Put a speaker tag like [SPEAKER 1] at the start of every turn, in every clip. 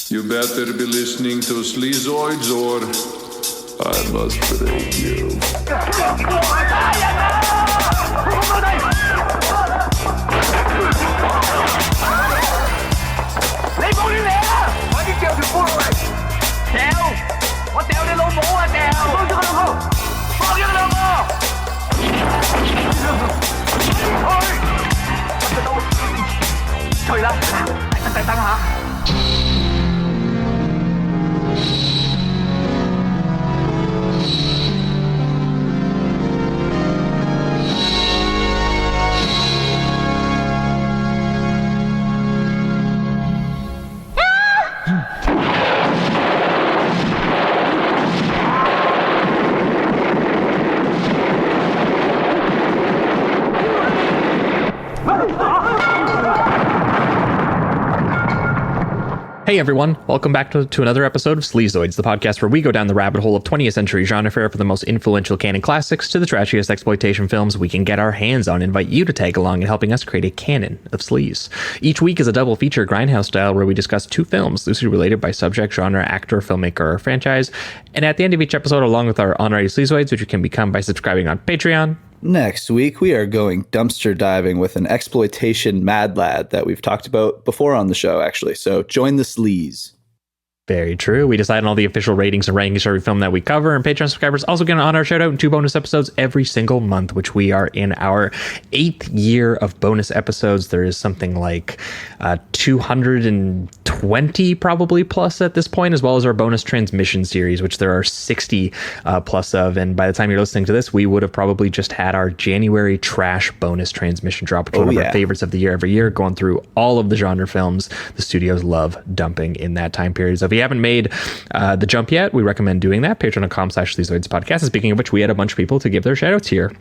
[SPEAKER 1] You better be listening to Sleazoids or I must break you.
[SPEAKER 2] Hey everyone, welcome back to another episode of Sleazoids, the podcast where we go down the rabbit hole of 20th century genre fare for the most influential canon classics to the trashiest exploitation films we can get our hands on. Invite you to tag along in helping us create a canon of sleaze. Each week is a double feature grindhouse style where we discuss two films loosely related by subject, genre, actor, filmmaker, or franchise. And at the end of each episode, along with our honorary Sleazoids, which you can become by subscribing on Patreon.
[SPEAKER 3] Next week, we are going dumpster diving with an exploitation mad lad that we've talked about before on the show, actually. So join the sleaze.
[SPEAKER 2] Very true. We decide on all the official ratings and rankings for every film that we cover, and Patreon subscribers also get an honor shout out and 2 bonus episodes every single month, which we are in our 8th year of bonus episodes. There is something like 220 probably plus at this point, as well as our bonus transmission series, which there are 60 plus of. And by the time you're listening to this, we would have probably just had our January trash bonus transmission drop, which is one of our favorites of the year every year, going through all of the genre films the studios love dumping in that time period. So if you haven't made the jump yet, we recommend doing that. Patreon.com/Sleazoids podcast. And speaking of which, we had a bunch of people to give their shout outs here.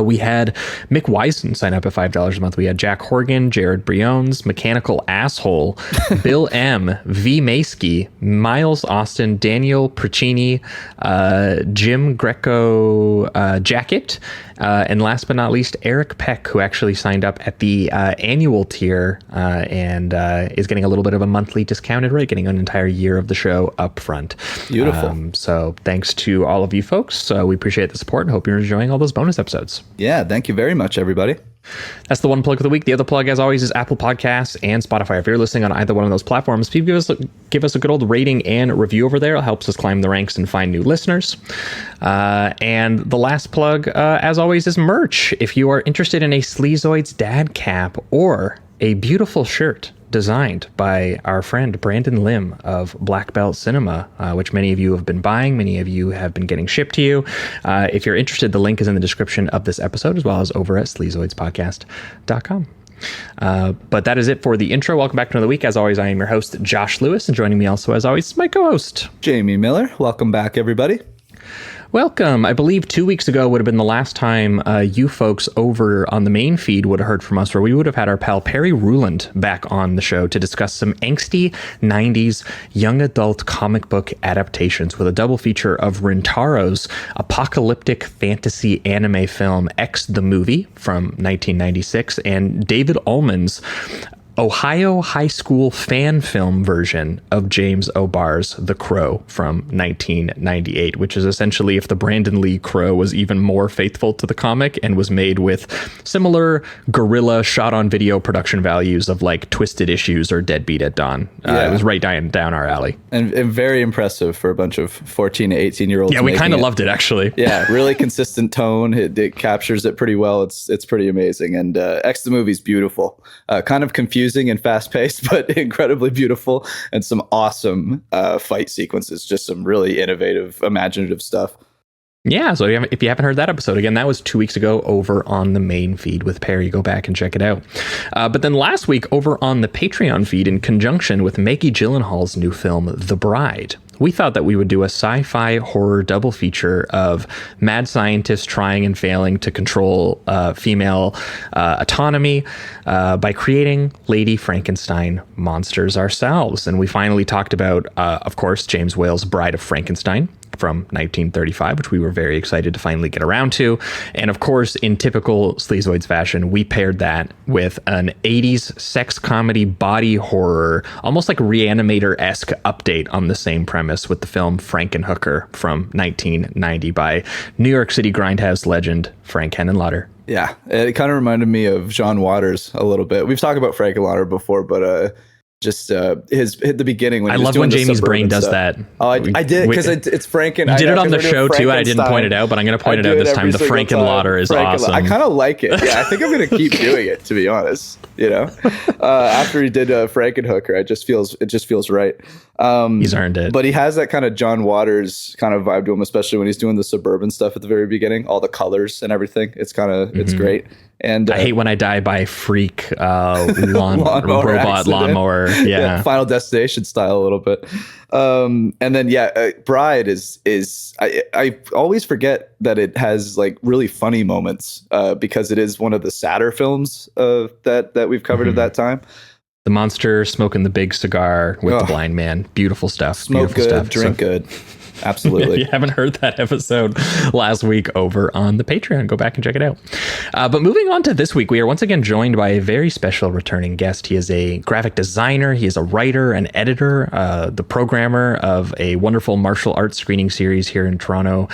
[SPEAKER 2] We had Mick Wisen sign up at $5 a month. We had Jack Horgan, Jared Briones, Mechanical Asshole, Bill M, V Maskey, Miles Austin, Daniel Pricini, Jim Greco Jacket, and last but not least, Eric Peck, who actually signed up at the annual tier and is getting a little bit of a monthly discounted rate, getting an entire year of the show up front.
[SPEAKER 3] Beautiful.
[SPEAKER 2] So thanks to all of you folks. We appreciate the support and hope you're enjoying all those bonus episodes.
[SPEAKER 3] Yeah, thank you very much, everybody.
[SPEAKER 2] That's the one plug of the week. The other plug, as always, is Apple Podcasts and Spotify. If you're listening on either one of those platforms, please give us a good old rating and review over there. It helps us climb the ranks and find new listeners. And the last plug, as always, is merch. If you are interested in a Sleazoids dad cap or a beautiful shirt designed by our friend Brandon Lim of Black Belt Cinema, which many of you have been buying, many of you have been getting shipped to you. If you're interested, the link is in the description of this episode, as well as over at sleazoidspodcast.com. But that is it for the intro. Welcome back to another week. As always, I am your host, Josh Lewis, and joining me also, as always, is my co-host,
[SPEAKER 3] Jamie Miller. Welcome back, everybody.
[SPEAKER 2] Welcome. I believe 2 weeks ago would have been the last time you folks over on the main feed would have heard from us, where we would have had our pal Perry Ruland back on the show to discuss some angsty 90s young adult comic book adaptations with a double feature of Rintaro's apocalyptic fantasy anime film X the Movie from 1996 and David Ullman's Ohio high school fan film version of James O'Barr's The Crow from 1998, which is essentially if the Brandon Lee Crow was even more faithful to the comic and was made with similar guerrilla shot on video production values of like Twisted Issues or Deadbeat at Dawn. It was right down our alley.
[SPEAKER 3] And very impressive for a bunch of 14 to 18-year-olds.
[SPEAKER 2] Yeah, we kind of loved it, actually.
[SPEAKER 3] Yeah, really consistent tone. It captures it pretty well. It's pretty amazing. And X the Movie's beautiful. Kind of confusing and fast-paced, but incredibly beautiful, and some awesome fight sequences. Just some really innovative, imaginative stuff.
[SPEAKER 2] Yeah, so if you haven't heard that episode, again, that was 2 weeks ago over on the main feed with Perry. Go back and check it out. But then last week over on the Patreon feed, in conjunction with Maggie Gyllenhaal's new film, The Bride, we thought that we would do a sci-fi horror double feature of mad scientists trying and failing to control female autonomy by creating Lady Frankenstein monsters ourselves. And we finally talked about, of course, James Whale's Bride of Frankenstein from 1935, which we were very excited to finally get around to. And of course, in typical Sleazoids fashion, we paired that with an 80s sex comedy body horror, almost like Reanimator-esque update on the same premise with the film Frankenhooker from 1990 by New York City grindhouse legend Frank Henenlotter.
[SPEAKER 3] Yeah, it kind of reminded me of John Waters a little bit. We've talked about Frank Henenlotter before, but just his at the beginning when
[SPEAKER 2] I love when Jamie's brain does that.
[SPEAKER 3] Oh, I did because it's Franken.
[SPEAKER 2] You did it on the show too, and I didn't point it out, but I'm going to point it out this time. The Frankenlotter is awesome.
[SPEAKER 3] I kind of like it. Yeah, I think I'm going to keep doing it, to be honest. After he did Frankenhooker, it just feels right.
[SPEAKER 2] He's earned it.
[SPEAKER 3] But he has that kind of John Waters kind of vibe to him, especially when he's doing the suburban stuff at the very beginning, all the colors and everything. It's kind of it's great. And
[SPEAKER 2] I hate when I die by freak robot
[SPEAKER 3] accident.
[SPEAKER 2] lawnmower. Yeah.
[SPEAKER 3] Final Destination style a little bit. And then Bride is I always forget that it has like really funny moments because it is one of the sadder films that we've covered at that time.
[SPEAKER 2] The monster smoking the big cigar with the blind man. Beautiful stuff.
[SPEAKER 3] Smoke
[SPEAKER 2] Beautiful
[SPEAKER 3] good,
[SPEAKER 2] stuff.
[SPEAKER 3] drink good. Absolutely.
[SPEAKER 2] If you haven't heard that episode last week over on the Patreon, go back and check it out. But moving on to this week, we are once again joined by a very special returning guest. He is a graphic designer. He is a writer, an editor, the programmer of a wonderful martial arts screening series here in Toronto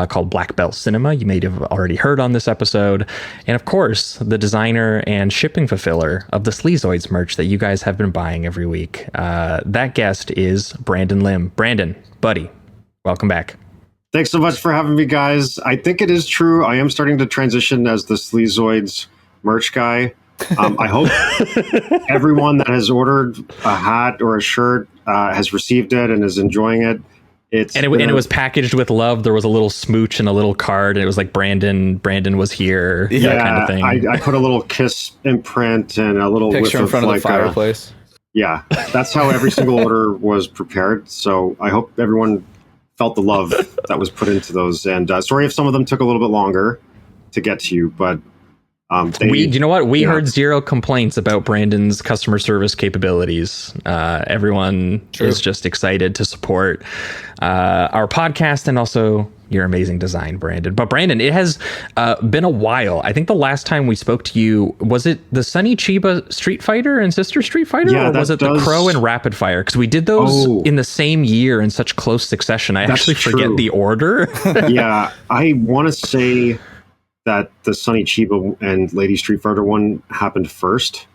[SPEAKER 2] called Black Belt Cinema. You may have already heard on this episode. And of course, the designer and shipping fulfiller of the Sleazoids merch that you guys have been buying every week. That guest is Brandon Lim. Brandon, buddy. Welcome back.
[SPEAKER 4] Thanks so much for having me, guys. I think it is true. I am starting to transition as the Sleazoids merch guy. I hope everyone that has ordered a hat or a shirt has received it and is enjoying it. It
[SPEAKER 2] was packaged with love. There was a little smooch and a little card, and it was like Brandon was here, that kind of thing.
[SPEAKER 4] I put a little kiss imprint and a little
[SPEAKER 3] picture in front of the fireplace.
[SPEAKER 4] Yeah, that's how every single order was prepared. So I hope everyone felt the love that was put into those. And sorry if some of them took a little bit longer to get to you, but
[SPEAKER 2] you know what? We heard zero complaints about Brandon's customer service capabilities. Everyone is just excited to support our podcast and also your amazing design, Brandon. But Brandon, it has been a while. I think the last time we spoke to you, was it the Sonny Chiba Street Fighter and Sister Street Fighter? Or was it the Crow and Rapid Fire? Because we did those in the same year in such close succession. I actually forget the order.
[SPEAKER 4] Yeah, I want to say that the Sonny Chiba and Lady Street Fighter one happened first.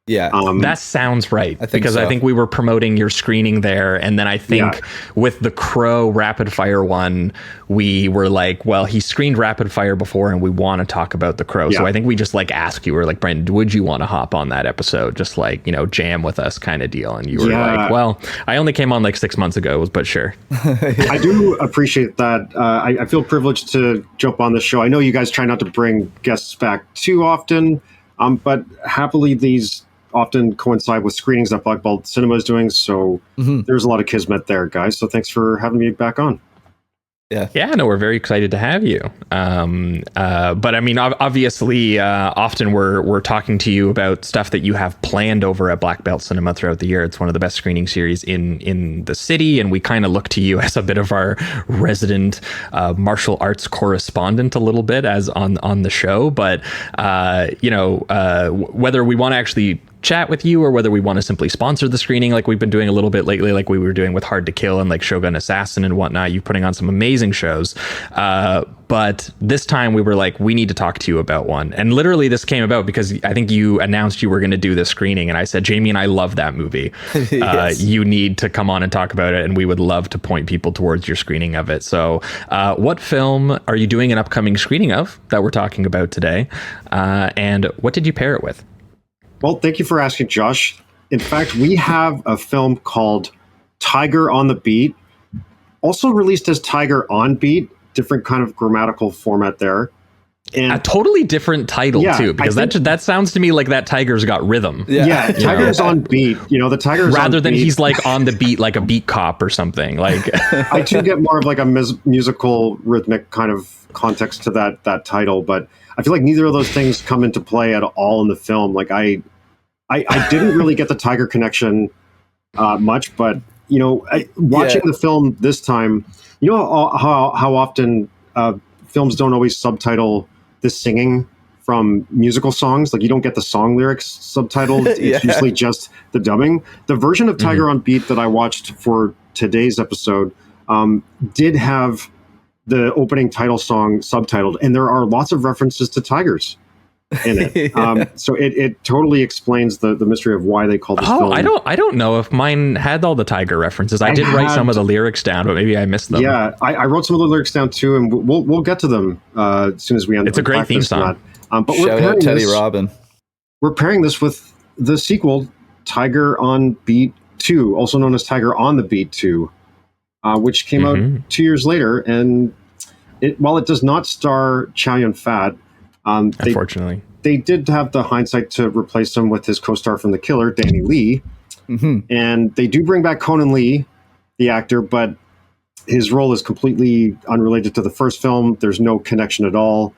[SPEAKER 3] Yeah,
[SPEAKER 2] that sounds right. I think we were promoting your screening there, and then I think with the Crow Rapid Fire one, we were like, well, he screened Rapid Fire before, and we want to talk about the Crow. So I think we just like asked you, we're like, Brandon, would you want to hop on that episode? Just like, jam with us kind of deal. And you were like, well, I only came on like 6 months ago, but sure.
[SPEAKER 4] I do appreciate that. I feel privileged to jump on the show. I know you guys try not to bring guests back too often, but happily these often coincide with screenings that Black Belt Cinema is doing. So there's a lot of kismet there, guys. So thanks for having me back on.
[SPEAKER 2] Yeah, no, we're very excited to have you. But I mean, obviously, often we're talking to you about stuff that you have planned over at Black Belt Cinema throughout the year. It's one of the best screening series in the city, and we kind of look to you as a bit of our resident martial arts correspondent a little bit as on the show. But whether we want to actually chat with you or whether we want to simply sponsor the screening like we've been doing a little bit lately, like we were doing with Hard to Kill and like Shogun Assassin and whatnot. You're putting on some amazing shows. But this time we were like, we need to talk to you about one. And literally this came about because I think you announced you were going to do this screening. And I said, Jamie and I love that movie. Yes. You need to come on and talk about it. And we would love to point people towards your screening of it. So what film are you doing an upcoming screening of that we're talking about today? And what did you pair it with?
[SPEAKER 4] Well, thank you for asking, Josh. In fact, we have a film called Tiger on the Beat, also released as Tiger on Beat, different kind of grammatical format there. And
[SPEAKER 2] a totally different title too, because that sounds to me like that tiger's got rhythm.
[SPEAKER 4] Yeah, Tiger's on beat. The tiger's
[SPEAKER 2] rather
[SPEAKER 4] on
[SPEAKER 2] than
[SPEAKER 4] beat.
[SPEAKER 2] He's like on the beat, like a beat cop or something. Like
[SPEAKER 4] I too get more of like a musical rhythmic kind of context to that title, but I feel like neither of those things come into play at all in the film. Like I didn't really get the tiger connection much, but watching the film this time, how often films don't always subtitle the singing from musical songs. Like, you don't get the song lyrics subtitled. It's usually just the dubbing. The version of Tiger on Beat that I watched for today's episode did have the opening title song subtitled, and there are lots of references to tigers in it. So it totally explains the mystery of why they call this film.
[SPEAKER 2] I don't know if mine had all the tiger references. I did write some of the lyrics down, but maybe I missed them.
[SPEAKER 4] Yeah, I wrote some of the lyrics down too, and we'll get to them as soon as we end.
[SPEAKER 2] It's a great theme song.
[SPEAKER 3] But shout out Teddy Robin.
[SPEAKER 4] We're pairing this with the sequel, Tiger on Beat 2, also known as Tiger on the Beat 2, which came out 2 years later. And while it does not star Chow Yun-fat,
[SPEAKER 2] unfortunately,
[SPEAKER 4] they did have the hindsight to replace him with his co-star from The Killer, Danny Lee. And they do bring back Conan Lee, the actor, but his role is completely unrelated to the first film. There's no connection at all.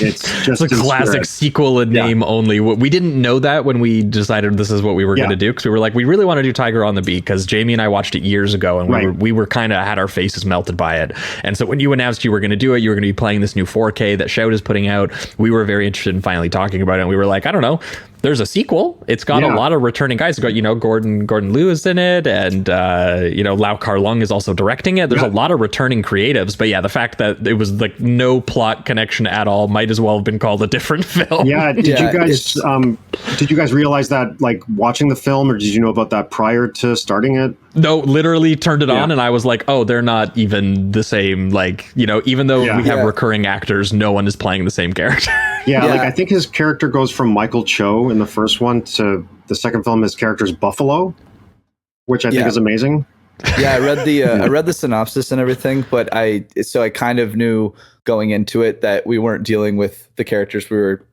[SPEAKER 4] It's just
[SPEAKER 2] a classic sequel in name only. We didn't know that when we decided this is what we were going to do, because we were like, we really want to do Tiger on the Beat, because Jamie and I watched it years ago, and we were kind of had our faces melted by it. And so when you announced you were going to do it, you were going to be playing this new 4K that Shout is putting out, we were very interested in finally talking about it. And we were like, I don't know, there's a sequel. It's got a lot of returning guys. It's got, Gordon Liu is in it, and Lau Kar-lueng is also directing it. There's a lot of returning creatives, but the fact that it was like no plot connection at all might as well have been called a different film.
[SPEAKER 4] Did you guys realize that, like, watching the film, or did you know about that prior to starting it?
[SPEAKER 2] No, literally turned it on, and I was like, oh, they're not even the same. Like, even though we have recurring actors, no one is playing the same character.
[SPEAKER 4] Like, I think his character goes from Michael Cho in the first one to the second film. His character's Buffalo, which I think is amazing.
[SPEAKER 3] I read the I read the synopsis and everything, but I kind of knew going into it that we weren't dealing with the characters we were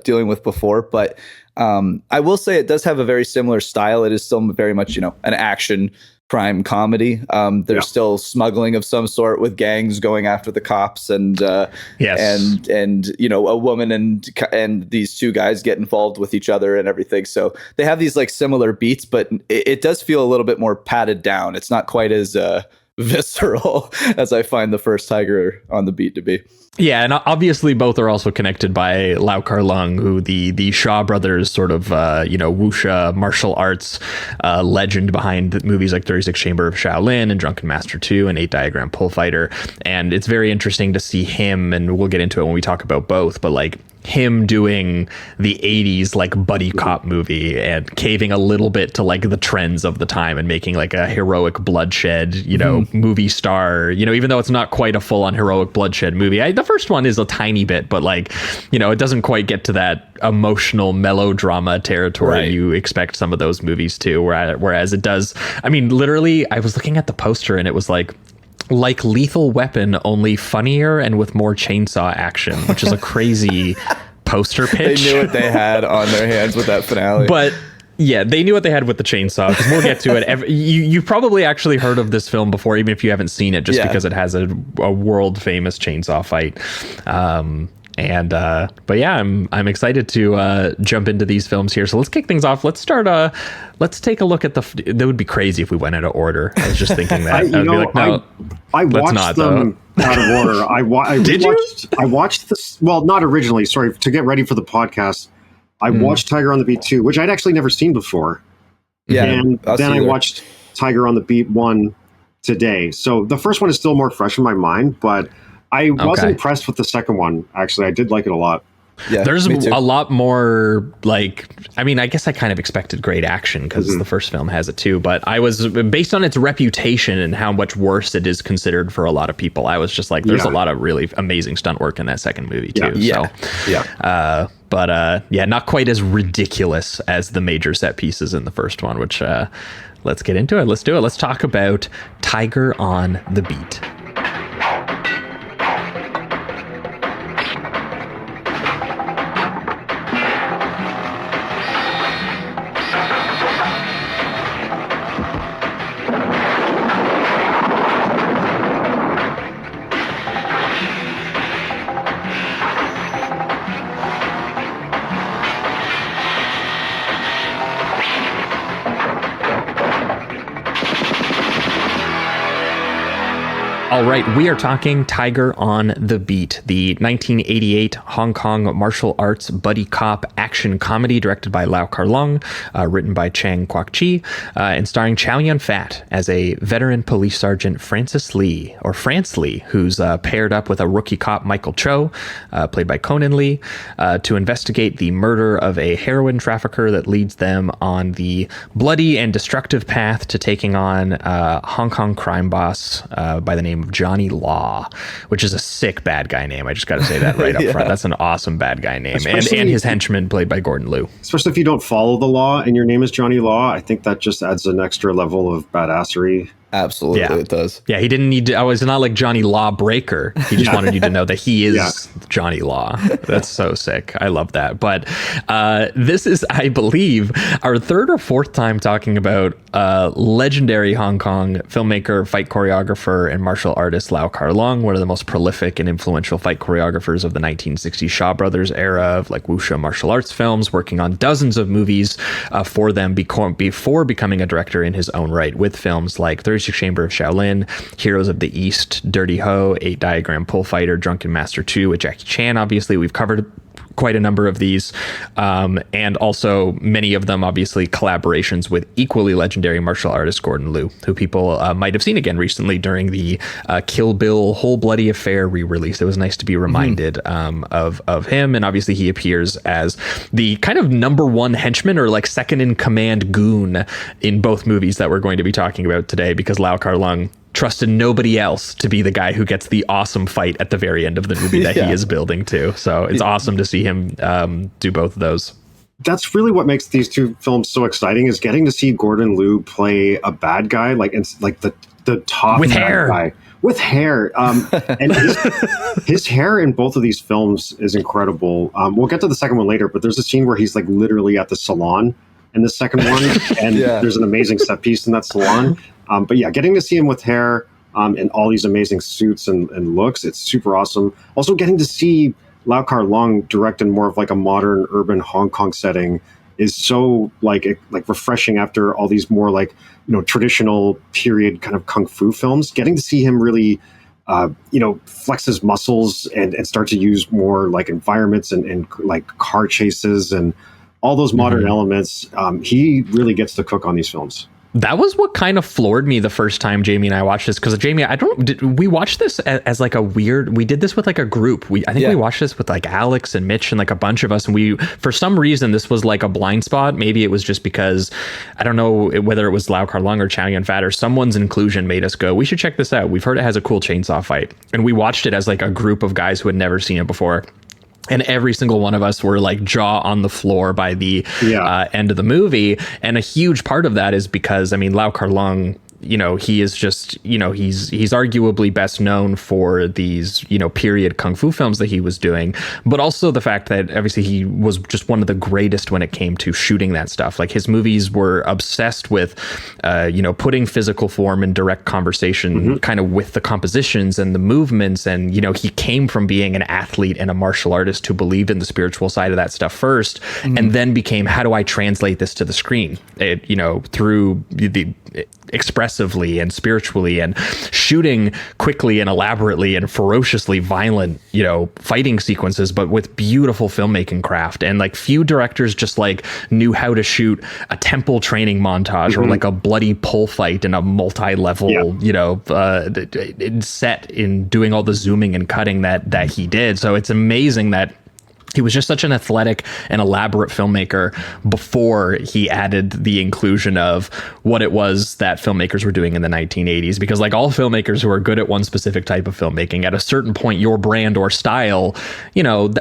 [SPEAKER 3] dealing with before. But I will say it does have a very similar style. It is still very much an action crime comedy. There's still smuggling of some sort with gangs going after the cops, and a woman and these two guys get involved with each other and everything. So they have these like similar beats, but it does feel a little bit more padded down. It's not quite as visceral as I find the first Tiger on the Beat to be.
[SPEAKER 2] Yeah, and obviously both are also connected by Lau Kar-lueng, who the Shaw brothers sort of wuxia martial arts legend behind movies like 36 Chamber of Shaolin and Drunken Master 2 and 8 Diagram Pull Fighter. And it's very interesting to see him, and we'll get into it when we talk about both, but like him doing the 80s like buddy cop movie and caving a little bit to like the trends of the time and making like a Heroic Bloodshed, movie star, even though it's not quite a full on Heroic Bloodshed movie. The first one is a tiny bit, but like, it doesn't quite get to that emotional melodrama territory you expect some of those movies to, whereas it does. I mean, literally, I was looking at the poster and it was like Lethal Weapon, only funnier and with more chainsaw action, which is a crazy poster pitch.
[SPEAKER 3] They knew what they had on their hands with that finale.
[SPEAKER 2] But yeah, they knew what they had with the chainsaw, because we'll get to it. You've probably actually heard of this film before, even if you haven't seen it, just because it has a world famous chainsaw fight. But yeah, I'm excited to jump into these films here. So let's kick things off. Let's start. Let's take a look at that would be crazy if we went out of order. I was just thinking that.
[SPEAKER 4] I watched them out of order. I watched this. Well, not originally. Sorry, to get ready for the podcast, I watched Tiger on the Beat 2, which I'd actually never seen before.
[SPEAKER 3] Yeah,
[SPEAKER 4] and then I watched Tiger on the Beat 1 today. So the first one is still more fresh in my mind, but I was impressed with the second one. Actually, I did like it a lot.
[SPEAKER 3] Yeah,
[SPEAKER 2] there's a lot more, like, I mean, I guess I kind of expected great action because the first film has it too, but I was, based on its reputation and how much worse it is considered for a lot of people, I was just like, there's a lot of really amazing stunt work in that second movie too. But not quite as ridiculous as the major set pieces in the first one, which let's get into it. Let's do it. Let's talk about Tiger on the Beat. All right, we are talking Tiger on the Beat, the 1988 Hong Kong martial arts buddy cop action comedy directed by Lau Kar-lueng, written by Chang Kwok-chi, and starring Chow Yun-fat as a veteran police sergeant Francis Lee, or France Lee, who's paired up with a rookie cop Michael Cho, played by Conan Lee, to investigate the murder of a heroin trafficker that leads them on the bloody and destructive path to taking on Hong Kong crime boss by the name of Johnny Law, which is a sick bad guy name. I just got to say that right up front. That's an awesome bad guy name. And his henchman played by Gordon Liu.
[SPEAKER 4] Especially if you don't follow the law and your name is Johnny Law, I think that just adds an extra level of badassery.
[SPEAKER 3] Absolutely,
[SPEAKER 2] yeah.
[SPEAKER 3] It does.
[SPEAKER 2] Yeah, he didn't need to. Oh, it's not like Johnny Lawbreaker. He just wanted you to know that he is Johnny Law. That's so sick. I love that. But this is, I believe, our third or fourth time talking about legendary Hong Kong filmmaker, fight choreographer, and martial artist Lau Kar-lueng, one of the most prolific and influential fight choreographers of the 1960s Shaw Brothers era of like wuxia martial arts films, working on dozens of movies for them before becoming a director in his own right, with films like 36 Chamber of Shaolin, Heroes of the East, Dirty Ho, 8 Diagram Pull Fighter, Drunken Master 2 with Jackie Chan. Obviously, we've covered quite a number of these, and also many of them obviously collaborations with equally legendary martial artist Gordon Liu, who people might have seen again recently during the Kill Bill Whole Bloody Affair re-release. It was nice to be reminded of him, and obviously he appears as the kind of number one henchman or like second in command goon in both movies that we're going to be talking about today, because Lau Kar-lueng trusted nobody else to be the guy who gets the awesome fight at the very end of the movie that he is building to. So it's awesome to see him do both of those.
[SPEAKER 4] That's really what makes these two films so exciting, is getting to see Gordon Liu play a bad guy, like the top
[SPEAKER 2] with
[SPEAKER 4] bad
[SPEAKER 2] hair.
[SPEAKER 4] Guy. With hair. And his hair in both of these films is incredible. We'll get to the second one later, but there's a scene where he's like literally at the salon in the second one, and there's an amazing set piece in that salon. But yeah, getting to see him with hair and all these amazing suits and looks, it's super awesome. Also getting to see Lau Kar-lueng direct in more of like a modern urban Hong Kong setting is so like refreshing after all these more like, traditional period kind of kung fu films. Getting to see him really, flex his muscles and start to use more like environments and like car chases and all those modern elements. He really gets to cook on these films.
[SPEAKER 2] That was what kind of floored me the first time Jamie and I watched this, because Jamie, we watched this as like we did this with like a group. We watched this with like Alex and Mitch and like a bunch of us, and for some reason this was like a blind spot. Maybe it was just because I don't know whether it was Lau Kar-lueng or Chow Yun-fat or someone's inclusion made us go, we should check this out. We've heard it has a cool chainsaw fight, and we watched it as like a group of guys who had never seen it before. And every single one of us were like jaw on the floor by the end of the movie. And a huge part of that is because, Lau Kar-lueng, he is just, he's arguably best known for these, period kung fu films that he was doing, but also the fact that obviously he was just one of the greatest when it came to shooting that stuff. Like his movies were obsessed with, putting physical form in direct conversation kind of with the compositions and the movements. And, he came from being an athlete and a martial artist who believed in the spiritual side of that stuff first, and then became, how do I translate this to the screen? Through the expressively and spiritually and shooting quickly and elaborately and ferociously violent, fighting sequences, but with beautiful filmmaking craft. And like few directors just like knew how to shoot a temple training montage or like a bloody pole fight in a multi-level, set in doing all the zooming and cutting that he did. So it's amazing that he was just such an athletic and elaborate filmmaker before he added the inclusion of what it was that filmmakers were doing in the 1980s. Because like all filmmakers who are good at one specific type of filmmaking, at a certain point, your brand or style,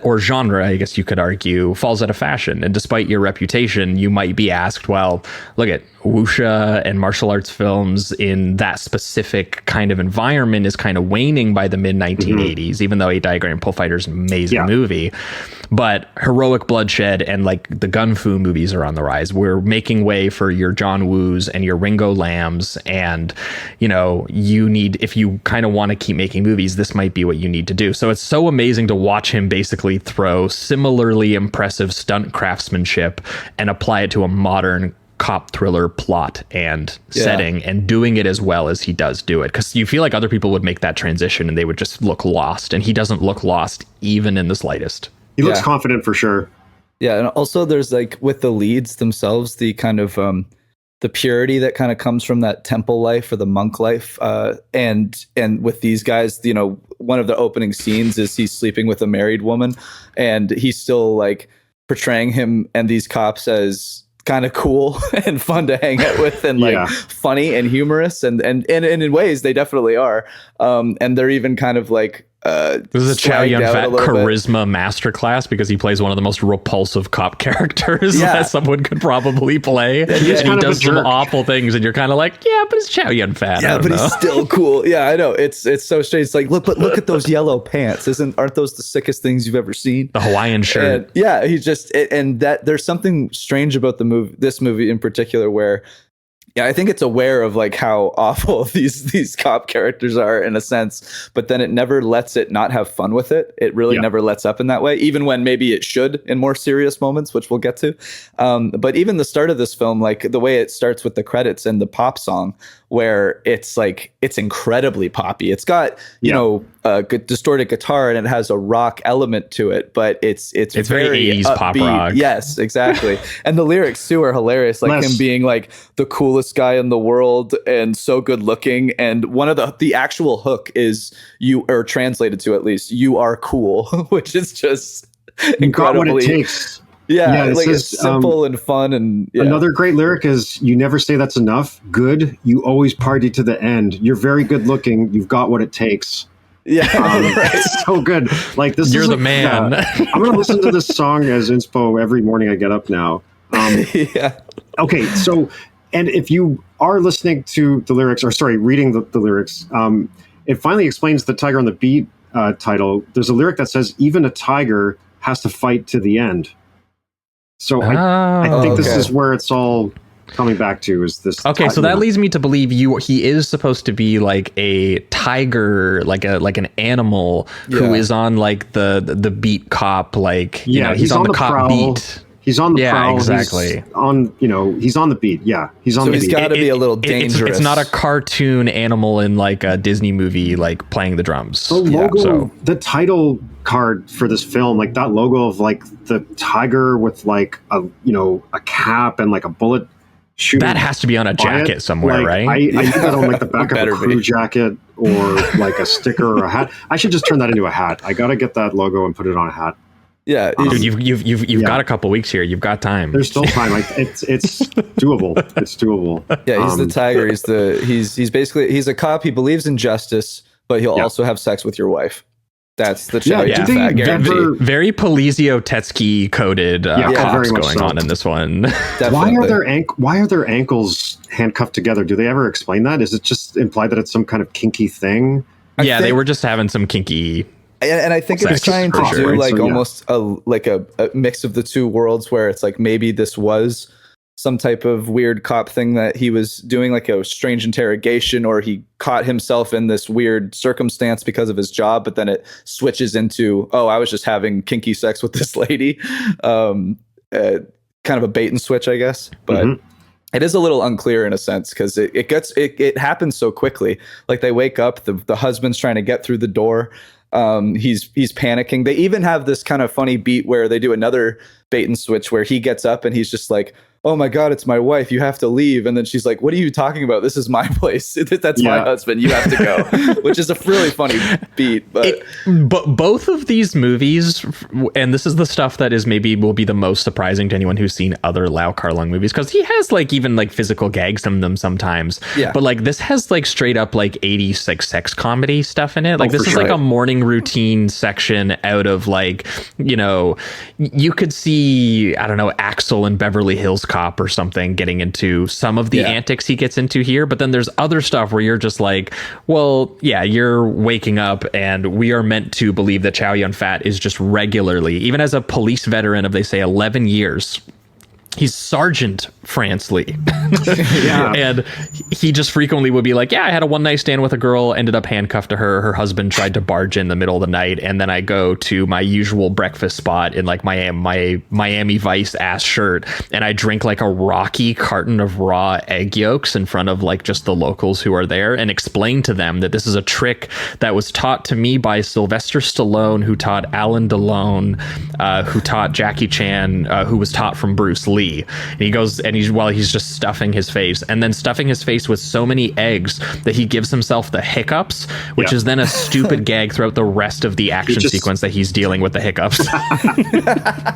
[SPEAKER 2] or genre, I guess you could argue, falls out of fashion. And despite your reputation, you might be asked, well, look at wuxia and martial arts films in that specific kind of environment is kind of waning by the mid 1980s, even though 8 Diagram Pull Fighter is an amazing movie. But Heroic Bloodshed and like the gun fu movies are on the rise. We're making way for your John Woos and your Ringo Lambs. And, you need, if you kind of want to keep making movies, this might be what you need to do. So it's so amazing to watch him basically throw similarly impressive stunt craftsmanship and apply it to a modern cop thriller plot and setting, and doing it as well as he does do it, because you feel like other people would make that transition and they would just look lost, and he doesn't look lost even in the slightest.
[SPEAKER 4] He looks confident for sure.
[SPEAKER 3] Yeah, and also there's like with the leads themselves, the kind of the purity that kind of comes from that temple life or the monk life, and with these guys, you know, one of the opening scenes is he's sleeping with a married woman, and he's still like portraying him and these cops as kind of cool and fun to hang out with, and like funny and humorous, and in ways they definitely are, and they're even kind of like
[SPEAKER 2] this is a Chow Yun-fat charisma masterclass, because he plays one of the most repulsive cop characters that someone could probably play, and he does some awful things, and you're kind of like, yeah, but it's Chow Yun-fat.
[SPEAKER 3] Yeah, but he's still cool. Yeah, I know. It's so strange. It's like, look at those yellow pants. Aren't those the sickest things you've ever seen?
[SPEAKER 2] The Hawaiian shirt.
[SPEAKER 3] And, he's just, and that there's something strange about this movie in particular, where I think it's aware of like how awful these cop characters are in a sense, but then it never lets it not have fun with it. It really never lets up in that way, even when maybe it should in more serious moments, which we'll get to. But even the start of this film, like the way it starts with the credits and the pop song, where it's like, it's incredibly poppy. It's got, you know, a good distorted guitar, and it has a rock element to it, but it's very
[SPEAKER 2] 80s
[SPEAKER 3] upbeat.
[SPEAKER 2] pop rock.
[SPEAKER 3] Yes, exactly. And the lyrics too are hilarious. Like him being like the coolest guy in the world and so good looking. And one of the actual hook is or translated to at least, "You are cool," which is just incredibly.
[SPEAKER 4] Got what it takes.
[SPEAKER 3] Yeah, like it's simple and fun. And
[SPEAKER 4] another great lyric is, "You never say that's enough. Good. You always party to the end. You're very good looking. You've got what it takes."
[SPEAKER 3] Yeah,
[SPEAKER 4] it's so good. Like this,
[SPEAKER 2] you're the man.
[SPEAKER 4] I'm gonna listen to this song as inspo every morning I get up now. Okay, so, and if you are listening to the lyrics, or sorry, reading the lyrics, it finally explains the Tiger on the Beat title. There's a lyric that says, "Even a tiger has to fight to the end." So I think this is where it's all coming back to, is this.
[SPEAKER 2] Okay, so that leads me to believe he is supposed to be like a tiger, like an animal who is on like the beat cop, like you know, he's on the cop prowl. Beat.
[SPEAKER 4] He's on the prowl.
[SPEAKER 2] Exactly.
[SPEAKER 4] He's on the beat. Yeah, he's on the beat.
[SPEAKER 3] So he's got to be a little dangerous.
[SPEAKER 2] It's not a cartoon animal in like a Disney movie, like playing the drums.
[SPEAKER 4] The logo, the title card for this film, like that logo of like the tiger with like a cap and like a bullet shooting.
[SPEAKER 2] That has to be on a jacket somewhere,
[SPEAKER 4] like,
[SPEAKER 2] right?
[SPEAKER 4] I need that on like the back of a crew jacket, or like a sticker or a hat. I should just turn that into a hat. I got to get that logo and put it on a hat.
[SPEAKER 3] Yeah,
[SPEAKER 2] dude, you've got a couple weeks here. You've got time.
[SPEAKER 4] There's still time. Like it's doable. It's doable.
[SPEAKER 3] Yeah, he's the tiger. He's basically, he's a cop. He believes in justice, but he'll also have sex with your wife. That's the Chow Yun-fat guarantee.
[SPEAKER 2] Very Polizio Tetsky coded cops going on in this one.
[SPEAKER 4] Why are their ankles handcuffed together? Do they ever explain that? Is it just implied that it's some kind of kinky thing?
[SPEAKER 2] They were just having some kinky.
[SPEAKER 3] And I think it's trying to do like almost a mix of the two worlds, where it's like maybe this was some type of weird cop thing that he was doing, like a strange interrogation, or he caught himself in this weird circumstance because of his job, but then it switches into, oh, I was just having kinky sex with this lady. Kind of a bait and switch, I guess. But it is a little unclear in a sense, because it happens so quickly. Like they wake up, the husband's trying to get through the door. He's panicking. They even have this kind of funny beat where they do another bait and switch where he gets up and he's just like, "Oh my God, it's my wife. You have to leave." And then she's like, "What are you talking about? This is my place. That's my husband. You have to go," which is a really funny beat. But
[SPEAKER 2] both of these movies, and this is the stuff that is maybe will be the most surprising to anyone who's seen other Lau Kar-lueng movies, because he has like even like physical gags in them sometimes. Yeah. But like this has like straight up like 80s like sex comedy stuff in it. Like this is like a morning routine section out of like, you know, you could see, I don't know, Axel in Beverly Hills Cop or something getting into some of the antics he gets into here, but then there's other stuff where you're just like, well, yeah, you're waking up and we are meant to believe that Chow Yun-fat is just regularly, even as a police veteran of, they say, 11 years, he's Sergeant France Lee.
[SPEAKER 4] Yeah.
[SPEAKER 2] And he just frequently would be like, yeah, I had a one night stand with a girl, ended up handcuffed to her. Her husband tried to barge in the middle of the night. And then I go to my usual breakfast spot in like my Miami Vice ass shirt. And I drink like a rocky carton of raw egg yolks in front of like just the locals who are there, and explain to them that this is a trick that was taught to me by Sylvester Stallone, who taught Alain Delon, who taught Jackie Chan, who was taught from Bruce Lee. And he goes, and he's just stuffing his face, and then stuffing his face with so many eggs that he gives himself the hiccups, which is then a stupid gag throughout the rest of the action sequence that he's dealing with the hiccups.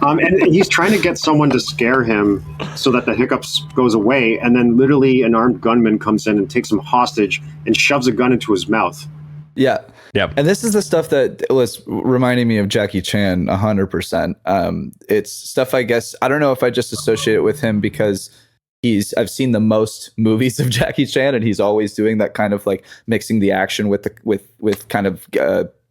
[SPEAKER 4] And he's trying to get someone to scare him so that the hiccups goes away, and then literally an armed gunman comes in and takes him hostage and shoves a gun into his mouth.
[SPEAKER 3] Yeah.
[SPEAKER 2] Yep.
[SPEAKER 3] And this is the stuff that was reminding me of Jackie Chan 100%. It's stuff, I guess, I don't know if I just associate it with him because I've seen the most movies of Jackie Chan, and he's always doing that kind of like mixing the action with kind of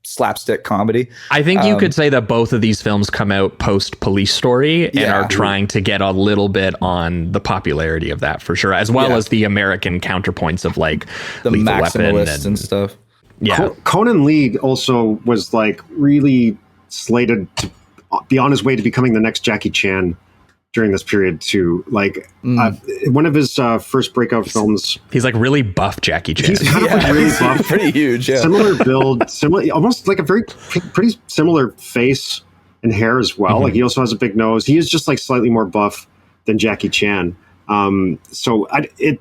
[SPEAKER 3] slapstick comedy.
[SPEAKER 2] I think you could say that both of these films come out post Police Story and are trying to get a little bit on the popularity of that for sure, as well as the American counterpoints of like
[SPEAKER 3] the
[SPEAKER 2] Lethal
[SPEAKER 3] Maximalists
[SPEAKER 2] Weapon
[SPEAKER 3] and stuff.
[SPEAKER 2] Yeah.
[SPEAKER 4] Conan Lee also was like really slated to be on his way to becoming the next Jackie Chan during this period too. Like one of his first breakout films.
[SPEAKER 2] He's like really buff Jackie Chan.
[SPEAKER 4] He's kind of like really buff,
[SPEAKER 3] pretty huge. Yeah.
[SPEAKER 4] Similar build, almost like a pretty similar face and hair as well. Like he also has a big nose. He is just like slightly more buff than Jackie Chan. So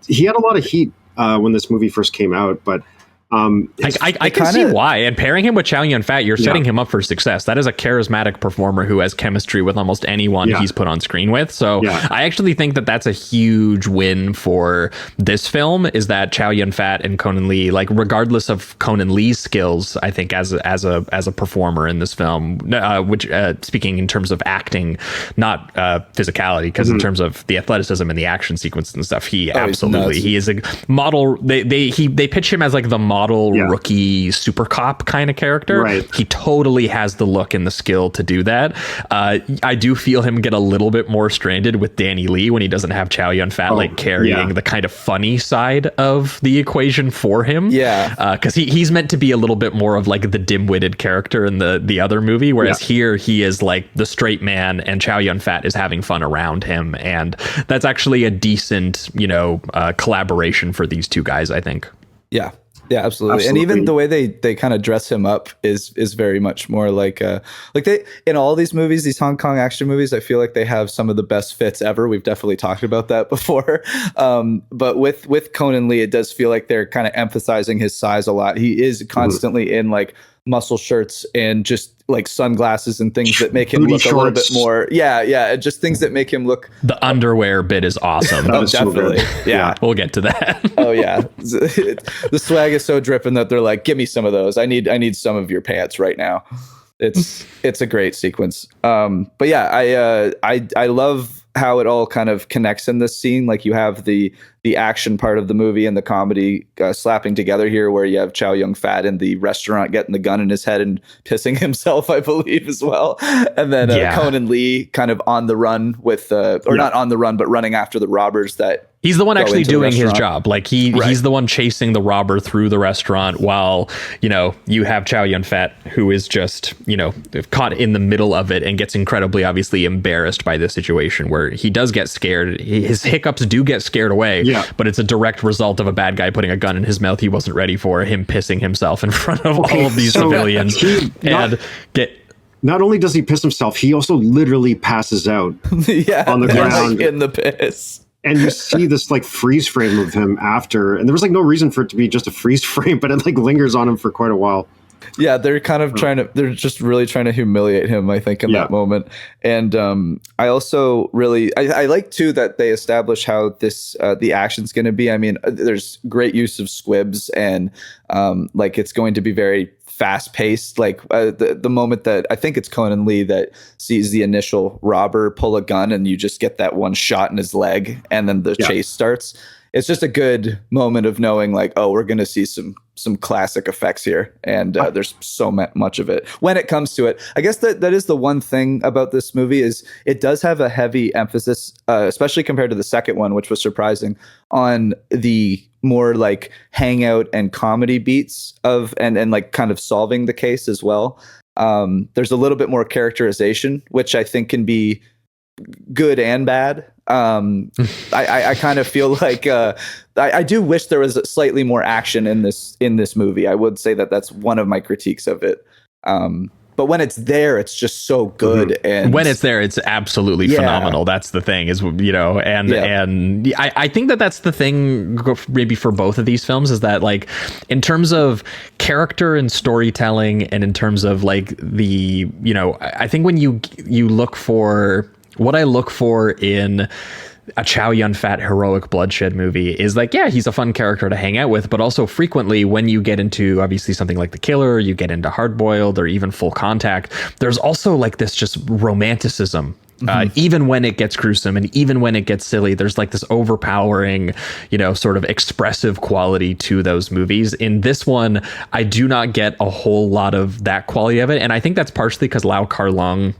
[SPEAKER 4] he had a lot of heat when this movie first came out, but
[SPEAKER 2] I can see why. And pairing him with Chow Yun-fat, you're setting him up for success. That is a charismatic performer who has chemistry with almost anyone he's put on screen with. So I actually think that that's a huge win for this film, is that Chow Yun-fat and Conan Lee, like regardless of Conan Lee's skills, I think as a performer in this film, which speaking in terms of acting, not physicality, because in terms of the athleticism and the action sequence and stuff, he is a model. They pitch him as like the model rookie super cop kind of character.
[SPEAKER 4] Right.
[SPEAKER 2] He totally has the look and the skill to do that. I do feel him get a little bit more stranded with Danny Lee when he doesn't have Chow Yun-fat carrying the kind of funny side of the equation for him. Yeah. Because he's meant to be a little bit more of like the dim-witted character in the other movie, whereas here he is like the straight man and Chow Yun-fat is having fun around him. And that's actually a decent, collaboration for these two guys, I think.
[SPEAKER 3] Yeah. Yeah, absolutely. And even the way they kind of dress him up is very much more like they, in all these movies, these Hong Kong action movies, I feel like they have some of the best fits ever. We've definitely talked about that before. But with Conan Lee, it does feel like they're kind of emphasizing his size a lot. He is constantly in like muscle shirts and just like sunglasses and things that make him look a little bit more. Yeah. Just things that make him look.
[SPEAKER 2] The underwear bit is awesome.
[SPEAKER 3] Definitely. Yeah.
[SPEAKER 2] We'll get to that.
[SPEAKER 3] Oh yeah. The swag is so dripping that they're like, give me some of those. I need some of your pants right now. It's a great sequence. But yeah, I love how it all kind of connects in this scene. Like you have the action part of the movie and the comedy slapping together here, where you have Chow Yun-fat in the restaurant getting the gun in his head and pissing himself, I believe, as well. And then Conan Lee kind of on the run with, not on the run, but running after the robbers that.
[SPEAKER 2] He's the one actually doing his job. Like he's the one chasing the robber through the restaurant while, you have Chow Yun-fat, who is just, caught in the middle of it and gets incredibly obviously embarrassed by this situation where he does get scared. His hiccups do get scared away, but it's a direct result of a bad guy putting a gun in his mouth he wasn't ready for, him pissing himself in front of all of these civilians.
[SPEAKER 4] Not only does he piss himself, he also literally passes out on the ground
[SPEAKER 3] in the piss.
[SPEAKER 4] And you see this like freeze frame of him after, and there was like no reason for it to be just a freeze frame, but it like lingers on him for quite a while.
[SPEAKER 3] Yeah, they're kind of they're just really trying to humiliate him, I think, in that moment. And I also really, I like too that they establish how this, the action's going to be. I mean, there's great use of squibs and like it's going to be very fast paced. Like the moment that I think it's Conan Lee that sees the initial robber pull a gun and you just get that one shot in his leg and then the chase starts. it's just a good moment of knowing like, oh, we're going to see some classic effects here, and there's so much of it when it comes to it. I guess that is the one thing about this movie is it does have a heavy emphasis, especially compared to the second one, which was surprising, on the more like hangout and comedy beats of and like kind of solving the case as well. There's a little bit more characterization, which I think can be good and bad. I kind of feel like I do wish there was slightly more action in this movie. I would say that that's one of my critiques of it. But when it's there, it's just so good. And
[SPEAKER 2] when it's there, it's absolutely phenomenal. That's the thing is, and I think that's the thing maybe for both of these films is that like in terms of character and storytelling and in terms of like the, I think when you look for what I look for in a Chow Yun-fat Heroic Bloodshed movie is like, yeah, he's a fun character to hang out with, but also frequently when you get into obviously something like The Killer, you get into Hard Boiled or even Full Contact, there's also like this just romanticism. Even when it gets gruesome and even when it gets silly, there's like this overpowering, sort of expressive quality to those movies. In this one, I do not get a whole lot of that quality of it. And I think that's partially because Lau Kar-lueng,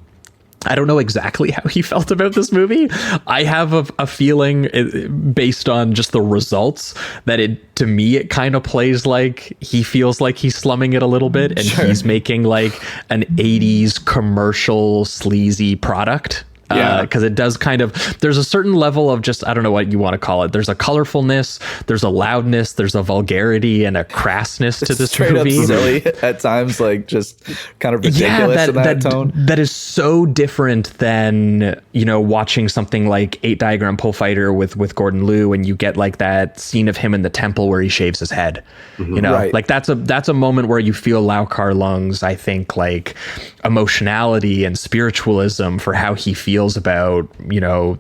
[SPEAKER 2] I don't know exactly how he felt about this movie. I have a feeling based on just the results that to me, it kind of plays like he feels like he's slumming it a little bit and he's making like an 80s commercial sleazy product. Because it does kind of, there's a certain level of just, I don't know what you want to call it. There's a colorfulness, there's a loudness, there's a vulgarity and a crassness to this
[SPEAKER 3] straight
[SPEAKER 2] movie.
[SPEAKER 3] Up silly at times, like just kind of ridiculous in that tone.
[SPEAKER 2] That is so different than, watching something like 8 Diagram Pole Fighter with Gordon Liu, and you get like that scene of him in the temple where he shaves his head. Right. Like that's a moment where you feel Lau Kar-lueng's, I think, like emotionality and spiritualism for how he feels about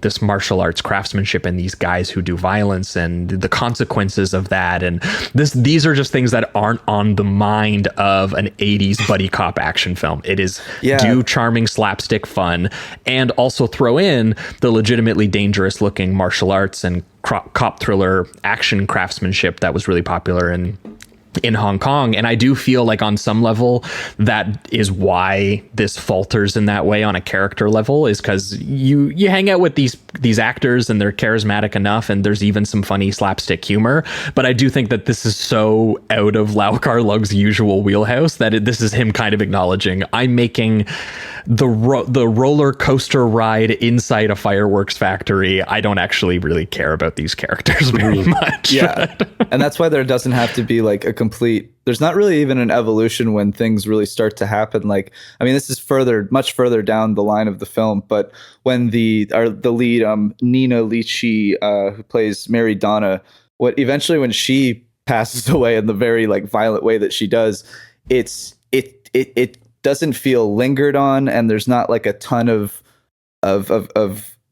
[SPEAKER 2] this martial arts craftsmanship and these guys who do violence and the consequences of that, and these are just things that aren't on the mind of an 80s buddy cop action film. It is do charming slapstick fun and also throw in the legitimately dangerous looking martial arts and cop thriller action craftsmanship that was really popular in Hong Kong. And I do feel like on some level that is why this falters in that way on a character level, is because you hang out with these actors and they're charismatic enough and there's even some funny slapstick humor, but I do think that this is so out of Lau Kar-lueng's usual wheelhouse that this is him kind of acknowledging, I'm making the roller coaster ride inside a fireworks factory. I don't actually really care about these characters very much.
[SPEAKER 3] And that's why there doesn't have to be like a complete, there's not really even an evolution when things really start to happen. Like, I mean, this is much further down the line of the film, but when the lead, Nina Lichi, who plays Mary Donna, when she passes away in the very like violent way that she does, it doesn't feel lingered on, and there's not like a ton of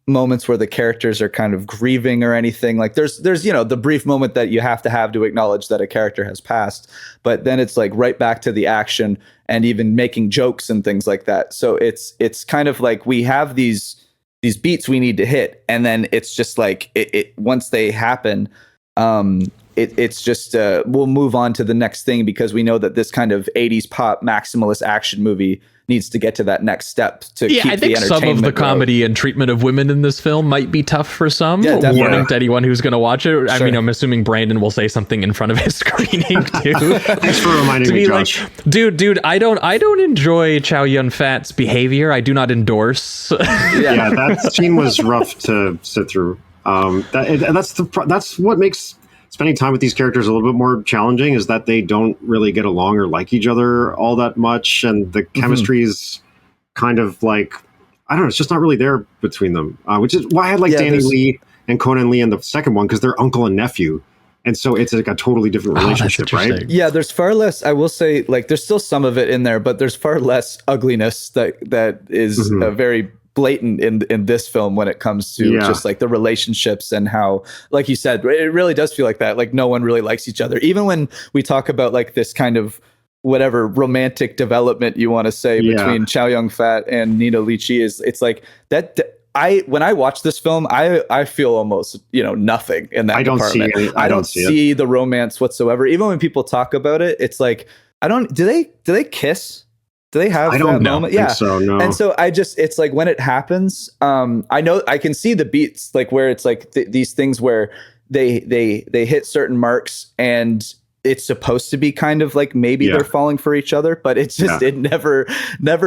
[SPEAKER 3] moments where the characters are kind of grieving or anything. Like there's the brief moment that you have to acknowledge that a character has passed, but then it's like right back to the action and even making jokes and things like that. So it's kind of like we have these beats we need to hit, and then it's just like it once they happen, it's just we'll move on to the next thing because we know that this kind of 80s pop maximalist action movie needs to get to that next step to keep the entertainment. I think some of the
[SPEAKER 2] comedy and treatment of women in this film might be tough for some. Warning to anyone who's going to watch it. I mean, I'm assuming Brandon will say something in front of his screening too.
[SPEAKER 4] Thanks for reminding me, Josh.
[SPEAKER 2] Like, dude, I don't enjoy Chow Yun-fat's behavior. I do not endorse.
[SPEAKER 4] That scene was rough to sit through. That's what makes spending time with these characters a little bit more challenging, is that they don't really get along or like each other all that much, and the chemistry is kind of like, I don't know, it's just not really there between them, which is why I had like Danny Lee and Conan Lee in the second one, because they're uncle and nephew, and so it's like a totally different relationship, right?
[SPEAKER 3] Yeah, there's far less, I will say, like there's still some of it in there, but there's far less ugliness that is very blatant in this film when it comes to just like the relationships and how, like you said, it really does feel like that. Like no one really likes each other. Even when we talk about like this kind of whatever romantic development you want to say between Chow Yun-fat and Nina Lichi, it's like that when I watch this film, I feel almost, nothing in that department.
[SPEAKER 4] I don't
[SPEAKER 3] see the romance whatsoever. Even when people talk about it, it's like, do they kiss? Do they have that moment? Yeah.
[SPEAKER 4] So, no.
[SPEAKER 3] And so it's like when it happens, I know I can see the beats, like where it's like these things where they hit certain marks and it's supposed to be kind of like maybe they're falling for each other, but it's just it never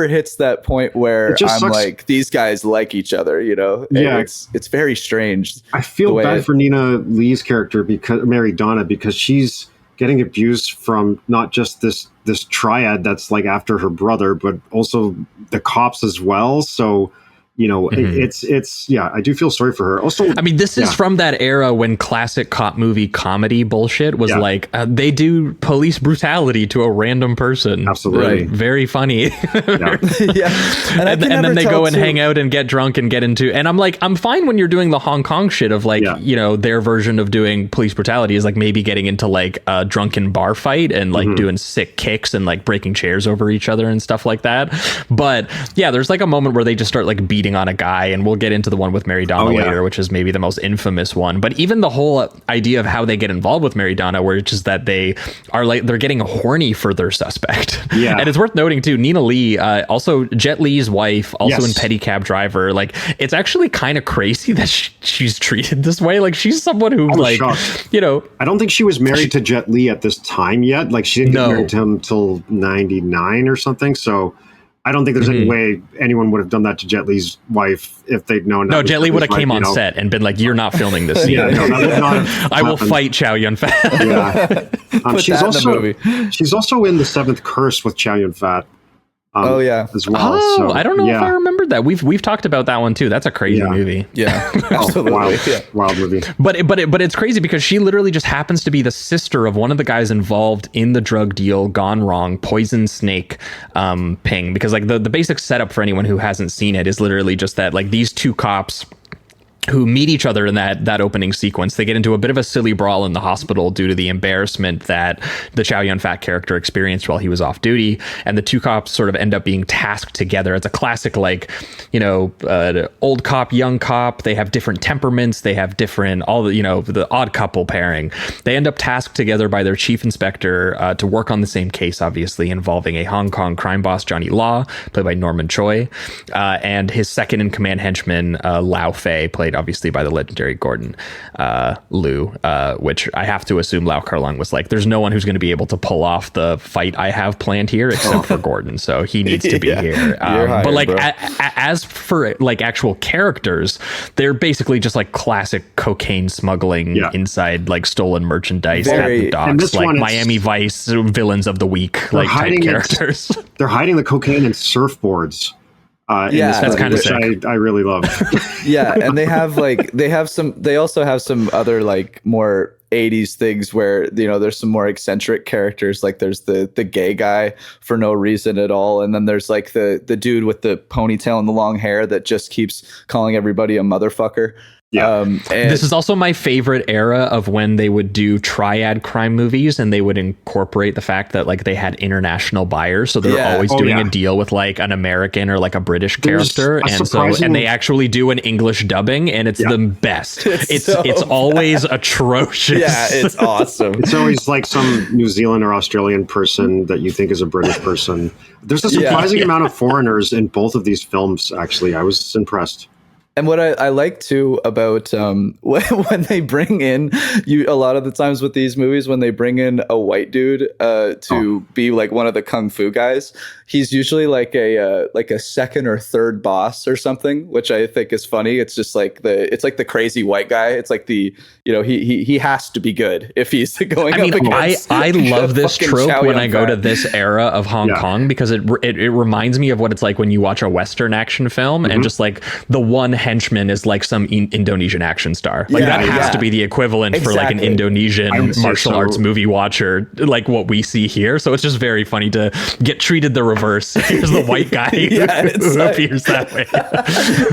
[SPEAKER 3] hits that point where I'm
[SPEAKER 4] sucks.
[SPEAKER 3] like, these guys like each other,
[SPEAKER 4] Yeah,
[SPEAKER 3] it's very strange.
[SPEAKER 4] I feel bad for Nina Lee's character, because Mary Donna, because she's getting abused from not just this triad that's like after her brother, but also the cops as well. So it's I do feel sorry for her. Also,
[SPEAKER 2] I mean, this is from that era when classic cop movie comedy bullshit was like, they do police brutality to a random person.
[SPEAKER 4] Absolutely.
[SPEAKER 2] Right. Very funny.
[SPEAKER 3] And
[SPEAKER 2] then they go and hang out and get drunk and get into, and I'm like, I'm fine when you're doing the Hong Kong shit of like, their version of doing police brutality is like maybe getting into like a drunken bar fight and like doing sick kicks and like breaking chairs over each other and stuff like that. But yeah, there's like a moment where they just start like beating on a guy, and we'll get into the one with Mary Donna later, which is maybe the most infamous one. But even the whole idea of how they get involved with Mary Donna, where it's just that they're getting horny for their suspect. Yeah. And it's worth noting too, Nina Lee, also Jet Li's wife, also in Pedicab Driver. Like, it's actually kind of crazy that she's treated this way. Like, she's someone who like, shocked.
[SPEAKER 4] I don't think she was married to Jet Li at this time yet. Like, she didn't get married to him till 99 or something. So I don't think there's any way anyone would have done that to Jet Li's wife if they'd known.
[SPEAKER 2] No, Jet Li would have came on set and been like, "You're not filming this scene.
[SPEAKER 4] That would not have
[SPEAKER 2] I will fight Chow Yun-fat."
[SPEAKER 4] She's also in The Seventh Curse with Chow Yun-fat. As well.
[SPEAKER 2] Oh,
[SPEAKER 4] so,
[SPEAKER 2] I don't know if I remembered that. We've talked about that one too. That's a crazy movie.
[SPEAKER 3] Yeah, absolutely.
[SPEAKER 4] Wild movie.
[SPEAKER 2] But it's crazy because she literally just happens to be the sister of one of the guys involved in the drug deal gone wrong, Poison Snake Ping. Because like the basic setup for anyone who hasn't seen it is literally just that like these two cops who meet each other in that opening sequence. They get into a bit of a silly brawl in the hospital due to the embarrassment that the Chow Yun-fat character experienced while he was off duty. And the two cops sort of end up being tasked together. It's a classic, like, old cop, young cop. They have different temperaments. They have different, the odd couple pairing. They end up tasked together by their chief inspector to work on the same case, obviously, involving a Hong Kong crime boss, Johnny Law, played by Norman Choi, and his second in command henchman, Lau Fei, played obviously by the legendary Gordon Liu, which I have to assume Lau Kar-lueng was like, there's no one who's going to be able to pull off the fight I have planned here except for Gordon, so he needs to be here. But like as for like actual characters, they're basically just like classic cocaine smuggling inside like stolen merchandise at the docks, like Miami Vice villains of the week like type characters.
[SPEAKER 4] They're hiding the cocaine in surfboards.
[SPEAKER 2] That's kind of sick.
[SPEAKER 4] I really love.
[SPEAKER 3] And they also have some other like more 80s things where there's some more eccentric characters, like there's the gay guy for no reason at all, and then there's like the dude with the ponytail and the long hair that just keeps calling everybody a motherfucker.
[SPEAKER 2] This is also my favorite era of when they would do triad crime movies and they would incorporate the fact that like they had international buyers, so they're always doing a deal with like an American or like a British character, and they actually do an English dubbing, and it's the best. It's always atrocious.
[SPEAKER 3] It's awesome.
[SPEAKER 4] It's always like some New Zealand or Australian person that you think is a British person. There's a surprising amount of foreigners in both of these films. Actually, I was impressed.
[SPEAKER 3] And what I like too about when they bring in a lot of the times with these movies, when they bring in a white dude to be like one of the kung fu guys, he's usually like a second or third boss or something, which I think is funny. It's just like it's like the crazy white guy. It's like he has to be good if he's going. I mean, up against
[SPEAKER 2] I love this trope
[SPEAKER 3] Chow
[SPEAKER 2] when I go
[SPEAKER 3] Yun-fat.
[SPEAKER 2] to this era of Hong Kong, because it reminds me of what it's like when you watch a Western action film and just like the one henchman is like some Indonesian action star. Like that has to be the equivalent for like an Indonesian martial arts movie watcher, like what we see here. So it's just very funny to get treated the reverse. Here's the white guy who appears that way.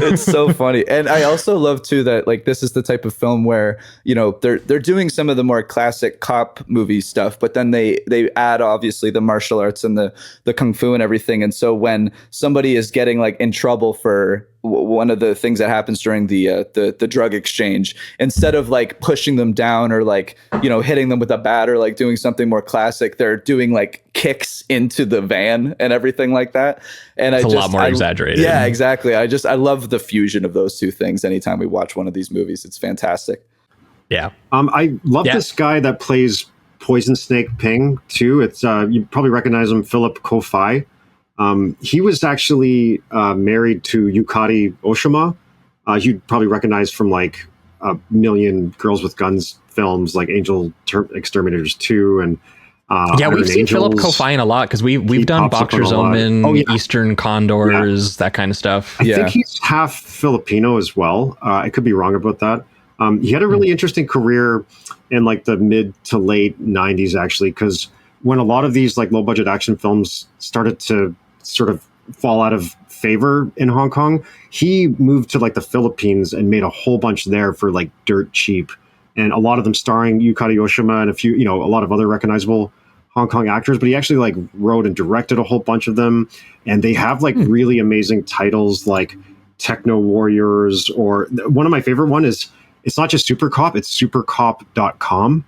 [SPEAKER 3] It's so funny. And I also love too that like this is the type of film where they're doing some of the more classic cop movie stuff, but then they add obviously the martial arts and the kung fu and everything. And so when somebody is getting like in trouble for one of the things that happens during the drug exchange, instead of like pushing them down or like, you know, hitting them with a bat or like doing something more classic, they're doing like kicks into the van and everything like that. And
[SPEAKER 2] it's a lot more exaggerated.
[SPEAKER 3] Yeah, exactly. I love the fusion of those two things. Anytime we watch one of these movies, it's fantastic.
[SPEAKER 2] Yeah.
[SPEAKER 4] I love this guy that plays Poison Snake Ping too. It's you probably recognize him, Philip Ko-Fi. He was actually married to Yukari Oshima. You'd probably recognize from like a million Girls with Guns films, like Exterminators 2 and
[SPEAKER 2] we've seen Philip Ko-Fi in a lot because we've done Boxer's Omen, Eastern Condors, that kind of stuff.
[SPEAKER 4] I think he's half Filipino as well. I could be wrong about that. He had a really interesting career in like the mid to late 90s, actually, because when a lot of these like low budget action films started to sort of fall out of favor in Hong Kong, he moved to like the Philippines and made a whole bunch there for like dirt cheap. And a lot of them starring Yukari Oshima and a lot of other recognizable Hong Kong actors, but he actually like wrote and directed a whole bunch of them. And they have like really amazing titles like Techno Warriors, or one of my favorite one is, it's not just Super Cop, it's supercop.com.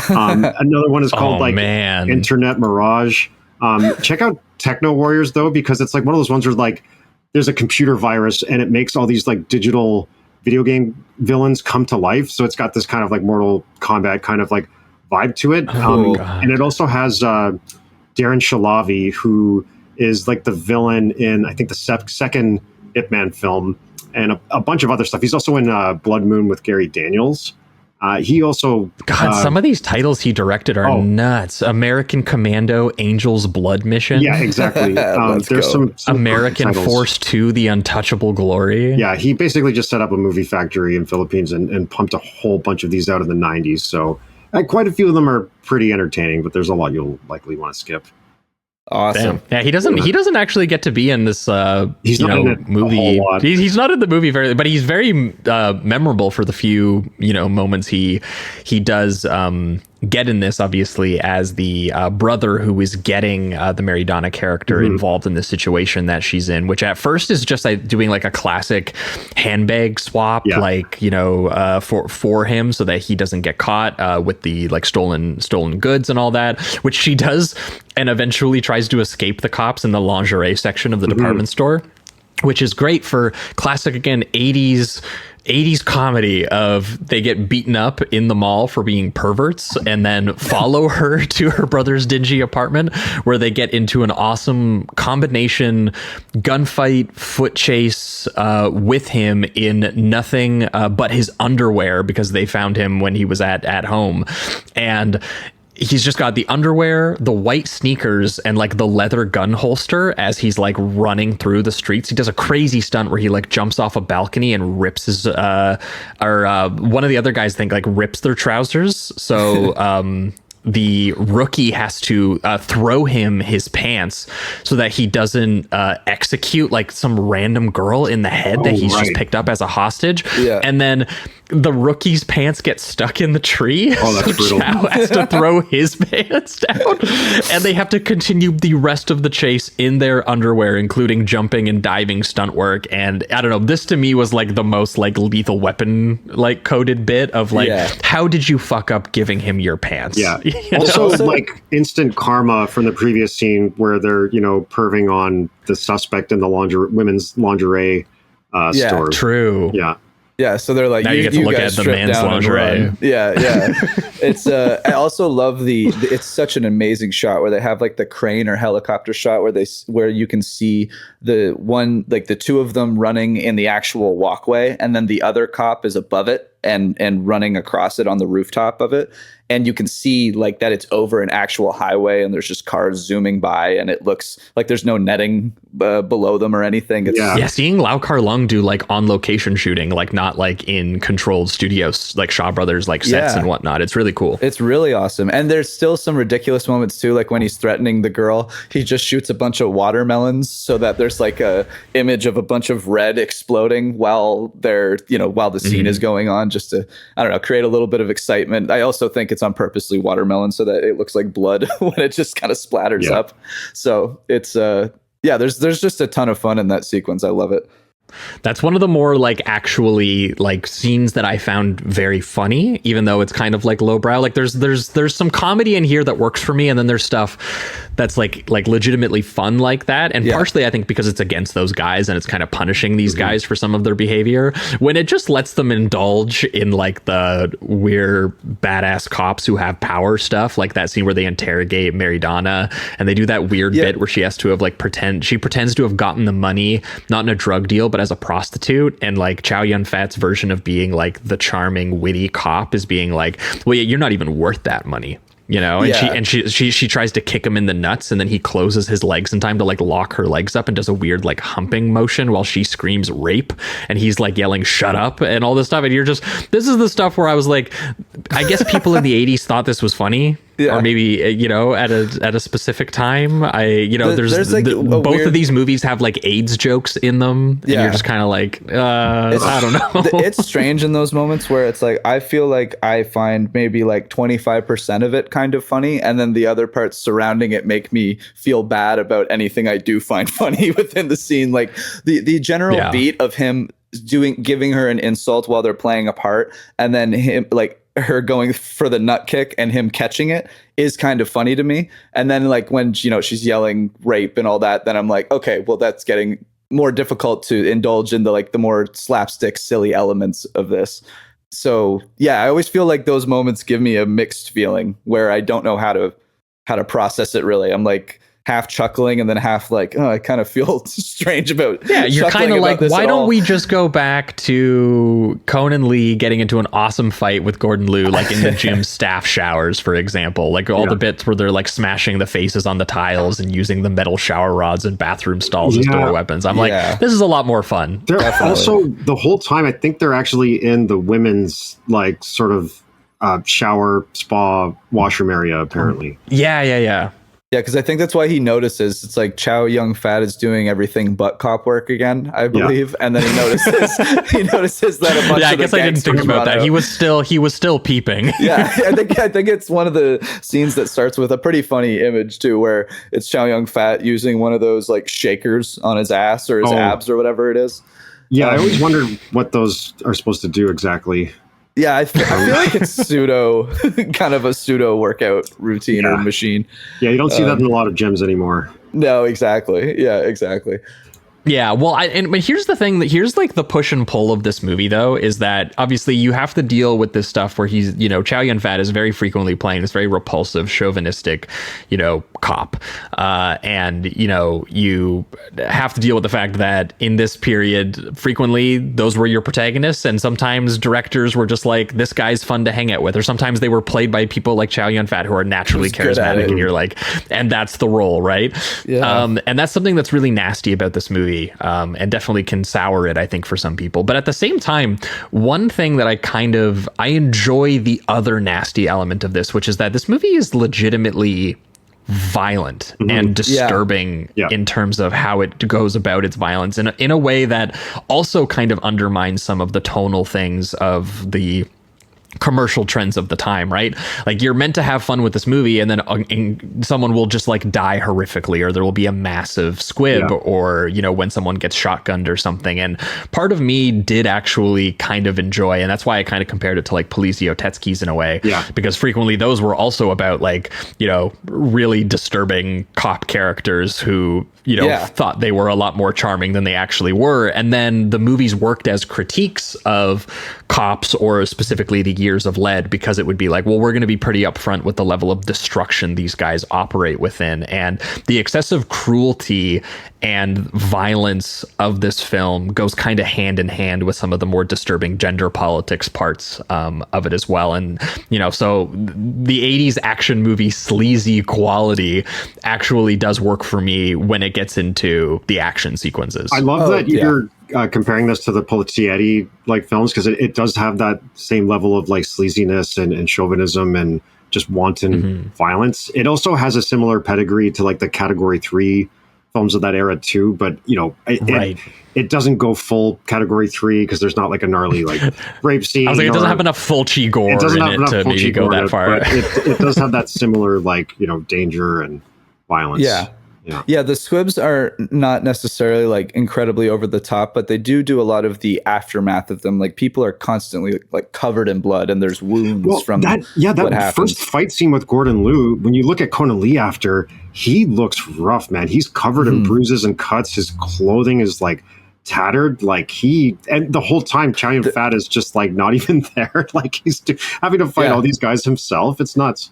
[SPEAKER 4] Another one is called Internet Mirage. Check out Techno Warriors though, because it's like one of those ones where like there's a computer virus and it makes all these like digital video game villains come to life. So it's got this kind of like Mortal Kombat kind of like vibe to it. And it also has Darren Shalavi, who is like the villain in, I think, the second Ip Man film, and a bunch of other stuff. He's also in Blood Moon with Gary Daniels. He also...
[SPEAKER 2] some of these titles he directed are nuts. American Commando, Angel's Blood Mission.
[SPEAKER 4] Yeah, exactly. There's some
[SPEAKER 2] American Force 2, The Untouchable Glory.
[SPEAKER 4] Yeah, he basically just set up a movie factory in Philippines and pumped a whole bunch of these out in the 90s. So quite a few of them are pretty entertaining, but there's a lot you'll likely want to skip.
[SPEAKER 3] Awesome.
[SPEAKER 2] Damn. Yeah, he doesn't actually get to be in this
[SPEAKER 4] he's not in it
[SPEAKER 2] movie.
[SPEAKER 4] A whole lot.
[SPEAKER 2] He's not in the movie but he's very memorable for the few moments he does get in this, obviously, as the brother who is getting the Mary Donna character involved in the situation that she's in, which at first is just like doing like a classic handbag swap, for him so that he doesn't get caught with the like stolen goods and all that, which she does, and eventually tries to escape the cops in the lingerie section of the department store, which is great for classic, again, 80s comedy of they get beaten up in the mall for being perverts and then follow her to her brother's dingy apartment, where they get into an awesome combination gunfight foot chase with him in nothing but his underwear, because they found him when he was at home. And he's just got the underwear, the white sneakers, and like the leather gun holster as he's like running through the streets. He does a crazy stunt where he like jumps off a balcony and rips his one of the other guys rips their trousers. So the rookie has to throw him his pants so that he doesn't execute like some random girl in the head that he's just picked up as a hostage. Yeah. And then the rookie's pants get stuck in the tree.
[SPEAKER 4] That's brutal.
[SPEAKER 2] Chow has to throw his pants down, and they have to continue the rest of the chase in their underwear, including jumping and diving stunt work. And I don't know, this to me was like the most like Lethal Weapon like coded bit of like, how did you fuck up giving him your pants?
[SPEAKER 4] Yeah. Also, like instant karma from the previous scene where they're, perving on the suspect in the women's lingerie store.
[SPEAKER 2] True.
[SPEAKER 4] Yeah.
[SPEAKER 3] Yeah, so they're like,
[SPEAKER 2] now you get to look at the man's lingerie.
[SPEAKER 3] Yeah. It's I also love it's such an amazing shot where they have like the crane or helicopter shot where you can see the two of them running in the actual walkway, and then the other cop is above it and running across it on the rooftop of it. And you can see like that it's over an actual highway, and there's just cars zooming by, and it looks like there's no netting below them or anything.
[SPEAKER 2] Seeing Lau Kar-lueng do like on location shooting, like not like in controlled studios, like Shaw Brothers, like sets and whatnot. It's really cool.
[SPEAKER 3] It's really awesome. And there's still some ridiculous moments too. Like when he's threatening the girl, he just shoots a bunch of watermelons so that there's like a image of a bunch of red exploding while while the scene is going on, just to, I don't know, create a little bit of excitement. I also think it's on purposely watermelon so that it looks like blood when it just kind of splatters up. So it's there's just a ton of fun in that sequence. I love it.
[SPEAKER 2] That's one of the more like actually like scenes that I found very funny, even though it's kind of like lowbrow. Like there's some comedy in here that works for me, and then there's stuff that's like legitimately fun like that. And partially I think because it's against those guys and it's kind of punishing these guys for some of their behavior. When it just lets them indulge in like the weird badass cops who have power stuff, like that scene where they interrogate Mary Donna and they do that weird bit where she has to have like pretends to have gotten the money, not in a drug deal, but as a prostitute. And like Chow Yun-fat's version of being like the charming, witty cop is being like, well, yeah, you're not even worth that money. You know, and she tries to kick him in the nuts, and then he closes his legs in time to like lock her legs up and does a weird like humping motion while she screams rape, and he's like yelling shut up and all this stuff. And this is the stuff where I was like, I guess people in the 80s thought this was funny. Or maybe, you know, at a specific time. There's like both weird... of these movies have like AIDS jokes in them, and you're just kind of like, I don't know.
[SPEAKER 3] It's strange in those moments where it's like, I feel like I find maybe like 25% of it kind of funny, and then the other parts surrounding it make me feel bad about anything I do find funny within the scene. Like the general beat of him giving her an insult while they're playing a part, and then him like her going for the nut kick and him catching it is kind of funny to me. And then like when, you know, she's yelling rape and all that, then I'm like, okay, well, that's getting more difficult to indulge in the more slapstick, silly elements of this. So yeah, I always feel like those moments give me a mixed feeling where I don't know how to process it really. I'm like half chuckling and then half like, oh, I kind of feel strange about.
[SPEAKER 2] Yeah, you're kind of like, why don't we just go back to Conan Lee getting into an awesome fight with Gordon Liu, like in the gym staff showers, for example, like all the bits where they're like smashing the faces on the tiles and using the metal shower rods and bathroom stalls as door weapons. I'm like, this is a lot more fun.
[SPEAKER 4] They're also the whole time, I think they're actually in the women's like sort of shower, spa, washroom area, apparently.
[SPEAKER 2] Yeah,
[SPEAKER 3] because I think that's why he notices. It's like Chow Yun-fat is doing everything but cop work again, I believe, and then he notices that a bunch of
[SPEAKER 2] I guess I didn't think about that. He was still peeping.
[SPEAKER 3] I think it's one of the scenes that starts with a pretty funny image too, where it's Chow Yun-fat using one of those like shakers on his ass or his abs or whatever it is.
[SPEAKER 4] Yeah, I always wondered what those are supposed to do exactly.
[SPEAKER 3] Yeah, I feel like it's kind of a pseudo workout routine or machine.
[SPEAKER 4] Yeah, you don't see that in a lot of gyms anymore.
[SPEAKER 3] No, exactly. Yeah, exactly.
[SPEAKER 2] Yeah, well, but here's the thing, here's like the push and pull of this movie, though, is that obviously you have to deal with this stuff where he's, you know, Chow Yun-fat is very frequently playing this very repulsive, chauvinistic, you know, cop. And, you know, you have to deal with the fact that in this period, frequently those were your protagonists. And sometimes directors were just like, this guy's fun to hang out with. Or sometimes they were played by people like Chow Yun-fat who are naturally charismatic. And you're like, and that's the role, right? Yeah. And that's something that's really nasty about this movie. And definitely can sour it, I think, for some people. But at the same time, one thing that I enjoy the other nasty element of this, which is that this movie is legitimately violent and disturbing in terms of how it goes about its violence in a way that also kind of undermines some of the tonal things of the commercial trends of the time, right? Like you're meant to have fun with this movie, and then someone will just like die horrifically, or there will be a massive squib, or, you know, when someone gets shotgunned or something. And part of me did actually kind of enjoy, and that's why I kind of compared it to like Polizio Tetskis in a way, because frequently those were also about like, you know, really disturbing cop characters who, you know, thought they were a lot more charming than they actually were. And then the movies worked as critiques of cops, or specifically the years of lead, because it would be like, well, we're going to be pretty upfront with the level of destruction these guys operate within, and the excessive cruelty and violence of this film goes kind of hand in hand with some of the more disturbing gender politics parts of it as well. And, you know, so the 80s action movie sleazy quality actually does work for me when it gets into the action sequences.
[SPEAKER 4] I love that you're comparing this to the Polizietti like films, because it does have that same level of like sleaziness and chauvinism and just wanton violence. It also has a similar pedigree to like the Category 3 films of that era too, but you know, it doesn't go full Category 3 because there's not like a gnarly like rape scene.
[SPEAKER 2] I was like, it doesn't have enough Fulci gore in it to maybe go that far.
[SPEAKER 4] But it does have that similar like, you know, danger and violence.
[SPEAKER 3] Yeah, the squibs are not necessarily like incredibly over the top, but they do a lot of the aftermath of them. Like people are constantly like covered in blood, and there's wounds from
[SPEAKER 4] that
[SPEAKER 3] what happens.
[SPEAKER 4] first fight scene with Gordon Liu. When you look at Conan Lee after, he looks rough, man. He's covered in bruises and cuts. His clothing is like tattered. Like and the whole time Chow Yun-fat is just like not even there. Like he's having to fight all these guys himself. It's nuts.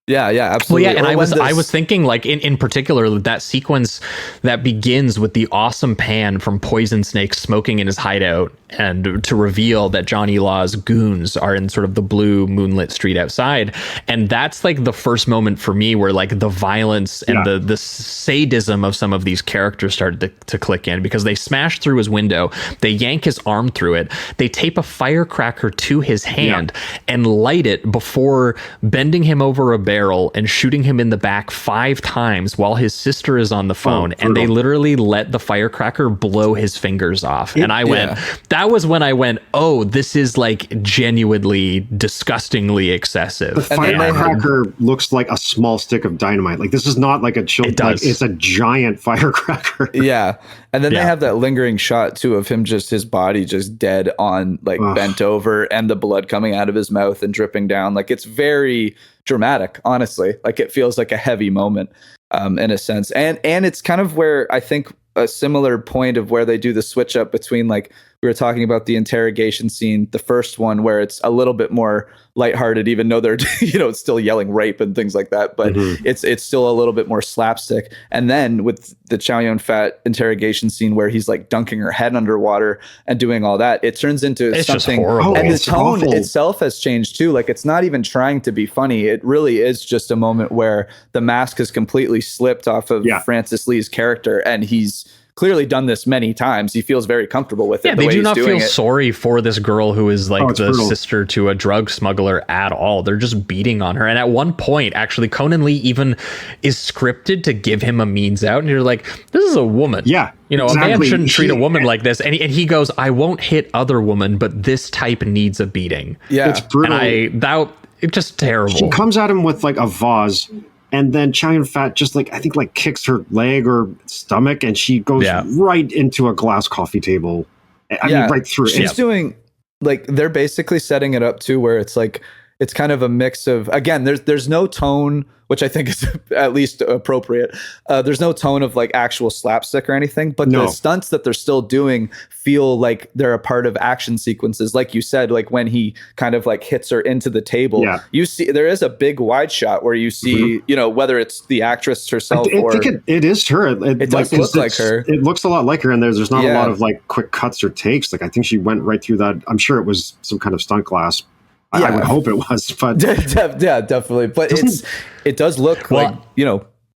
[SPEAKER 3] Yeah, absolutely.
[SPEAKER 2] Well, yeah, and I was thinking like in particular that sequence that begins with the awesome pan from Poison Snake smoking in his hideout and to reveal that Johnny Law's goons are in sort of the blue moonlit street outside. And that's like the first moment for me where like the violence and the sadism of some of these characters started to click in, because they smash through his window, they yank his arm through it, they tape a firecracker to his hand and light it before bending him over a barrel and shooting him in the back 5 times while his sister is on the phone. And they literally let the firecracker blow his fingers off. And I went, that was when I went, oh, this is like genuinely disgustingly excessive.
[SPEAKER 4] The firecracker looks like a small stick of dynamite. Like this is not like a chill. It's a giant firecracker.
[SPEAKER 3] Yeah. And then they have that lingering shot too of him, just his body just dead on, like bent over, and the blood coming out of his mouth and dripping down. Like it's very dramatic, honestly. Like it feels like a heavy moment in a sense. And it's kind of where I think a similar point of where they do the switch up between, like we were talking about the interrogation scene, the first one where it's a little bit more lighthearted, even though they're still yelling rape and things like that, but it's still a little bit more slapstick. And then with the Chow Yun-fat interrogation scene where he's like dunking her head underwater and doing all that, it turns into something. And the tone itself has changed too. Like it's not even trying to be funny. It really is just a moment where the mask has completely slipped off of Francis Lee's character, and he's clearly done this many times. He feels very comfortable with it.
[SPEAKER 2] Yeah, they do not feel sorry for this girl who is like the sister to a drug smuggler at all. They're just beating on her. And at one point, actually, Conan Lee even is scripted to give him a means out. And you're like, this is a woman.
[SPEAKER 4] Yeah.
[SPEAKER 2] A man shouldn't treat a woman like this. And he goes, I won't hit other women, but this type needs a beating.
[SPEAKER 4] Yeah. It's brutal.
[SPEAKER 2] And it's just terrible.
[SPEAKER 4] She comes at him with like a vase. And then Chow Yun-fat just I think kicks her leg or stomach, and she goes right into a glass coffee table. I mean, right through it.
[SPEAKER 3] She's doing, like, they're basically setting it up too, where it's like, it's kind of a mix of, again, there's no tone, which I think is at least appropriate. There's no tone of like actual slapstick or anything, but the stunts that they're still doing feel like they're a part of action sequences. Like you said, like when he kind of like hits her into the table, you see there is a big wide shot where you see, whether it's the actress herself
[SPEAKER 4] I think it is her. It
[SPEAKER 3] does look like her.
[SPEAKER 4] It looks a lot like her, and there's not a lot of like quick cuts or takes. Like I think she went right through that. I'm sure it was some kind of stunt glass. I would hope it was, but
[SPEAKER 3] yeah, definitely. But it does look like,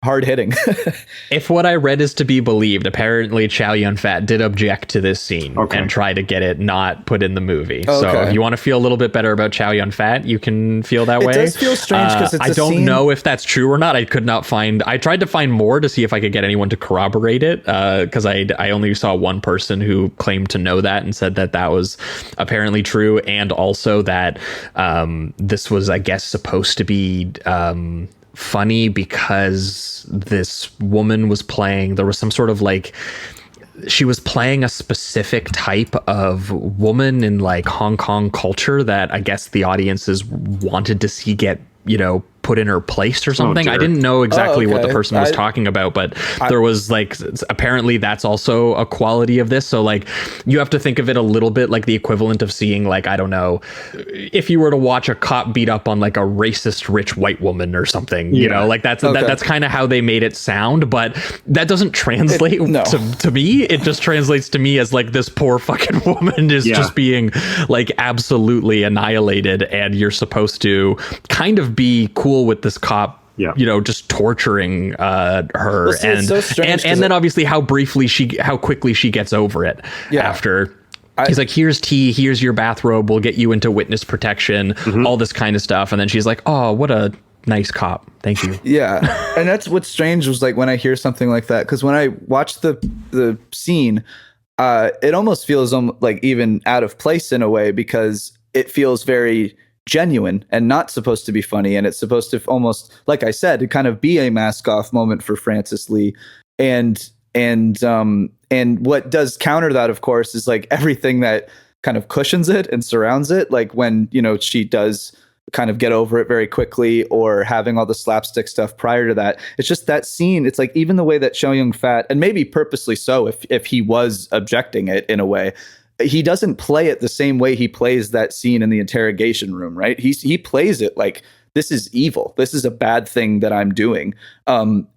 [SPEAKER 3] hard hitting.
[SPEAKER 2] If what I read is to be believed, apparently Chow Yun-fat did object to this scene and try to get it not put in the movie. So if you want to feel a little bit better about Chow Yun-fat, you can feel that way.
[SPEAKER 3] It does feel strange because
[SPEAKER 2] I don't know if that's true or not. I tried to find more to see if I could get anyone to corroborate it, because I only saw one person who claimed to know that and said that was apparently true, and also that this was, I guess, supposed to be funny because this woman was playing, there was some sort of like, she was playing a specific type of woman in like Hong Kong culture that I guess the audiences wanted to see get, put in her place or something. I didn't know exactly what the person was talking about, but there was like, apparently that's also a quality of this. So like, you have to think of it a little bit like the equivalent of seeing, like, I don't know, if you were to watch a cop beat up on like a racist rich white woman or something, like that's kind of how they made it sound, but that doesn't translate to me. It just translates to me as like this poor fucking woman is just being like absolutely annihilated, and you're supposed to kind of be cool with this cop, just torturing her. Well, see, and so strange, and then obviously how quickly she gets over it after. He's like, here's tea, here's your bathrobe, we'll get you into witness protection, all this kind of stuff. And then she's like, oh, what a nice cop. Thank you.
[SPEAKER 3] Yeah. And that's what's strange was like when I hear something like that, because when I watch the scene, it almost feels like even out of place in a way, because it feels very genuine and not supposed to be funny, and it's supposed to almost, like I said, to kind of be a mask off moment for Frances Lee. And what does counter that, of course, is like everything that kind of cushions it and surrounds it, like when, you know, she does kind of get over it very quickly, or having all the slapstick stuff prior to that. It's just that scene. It's like even the way that Chow Yun-fat, and maybe purposely so, if he was objecting it in a way, he doesn't play it the same way he plays that scene in the interrogation room, right? He plays it like, this is evil. This is a bad thing that I'm doing.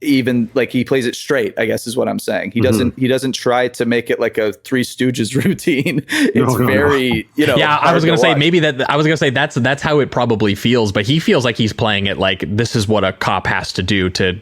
[SPEAKER 3] Even like he plays it straight, I guess is what I'm saying. He doesn't try to make it like a Three Stooges routine. It's very, you know.
[SPEAKER 2] Yeah, I was gonna say that's how it probably feels, but he feels like he's playing it like this is what a cop has to do to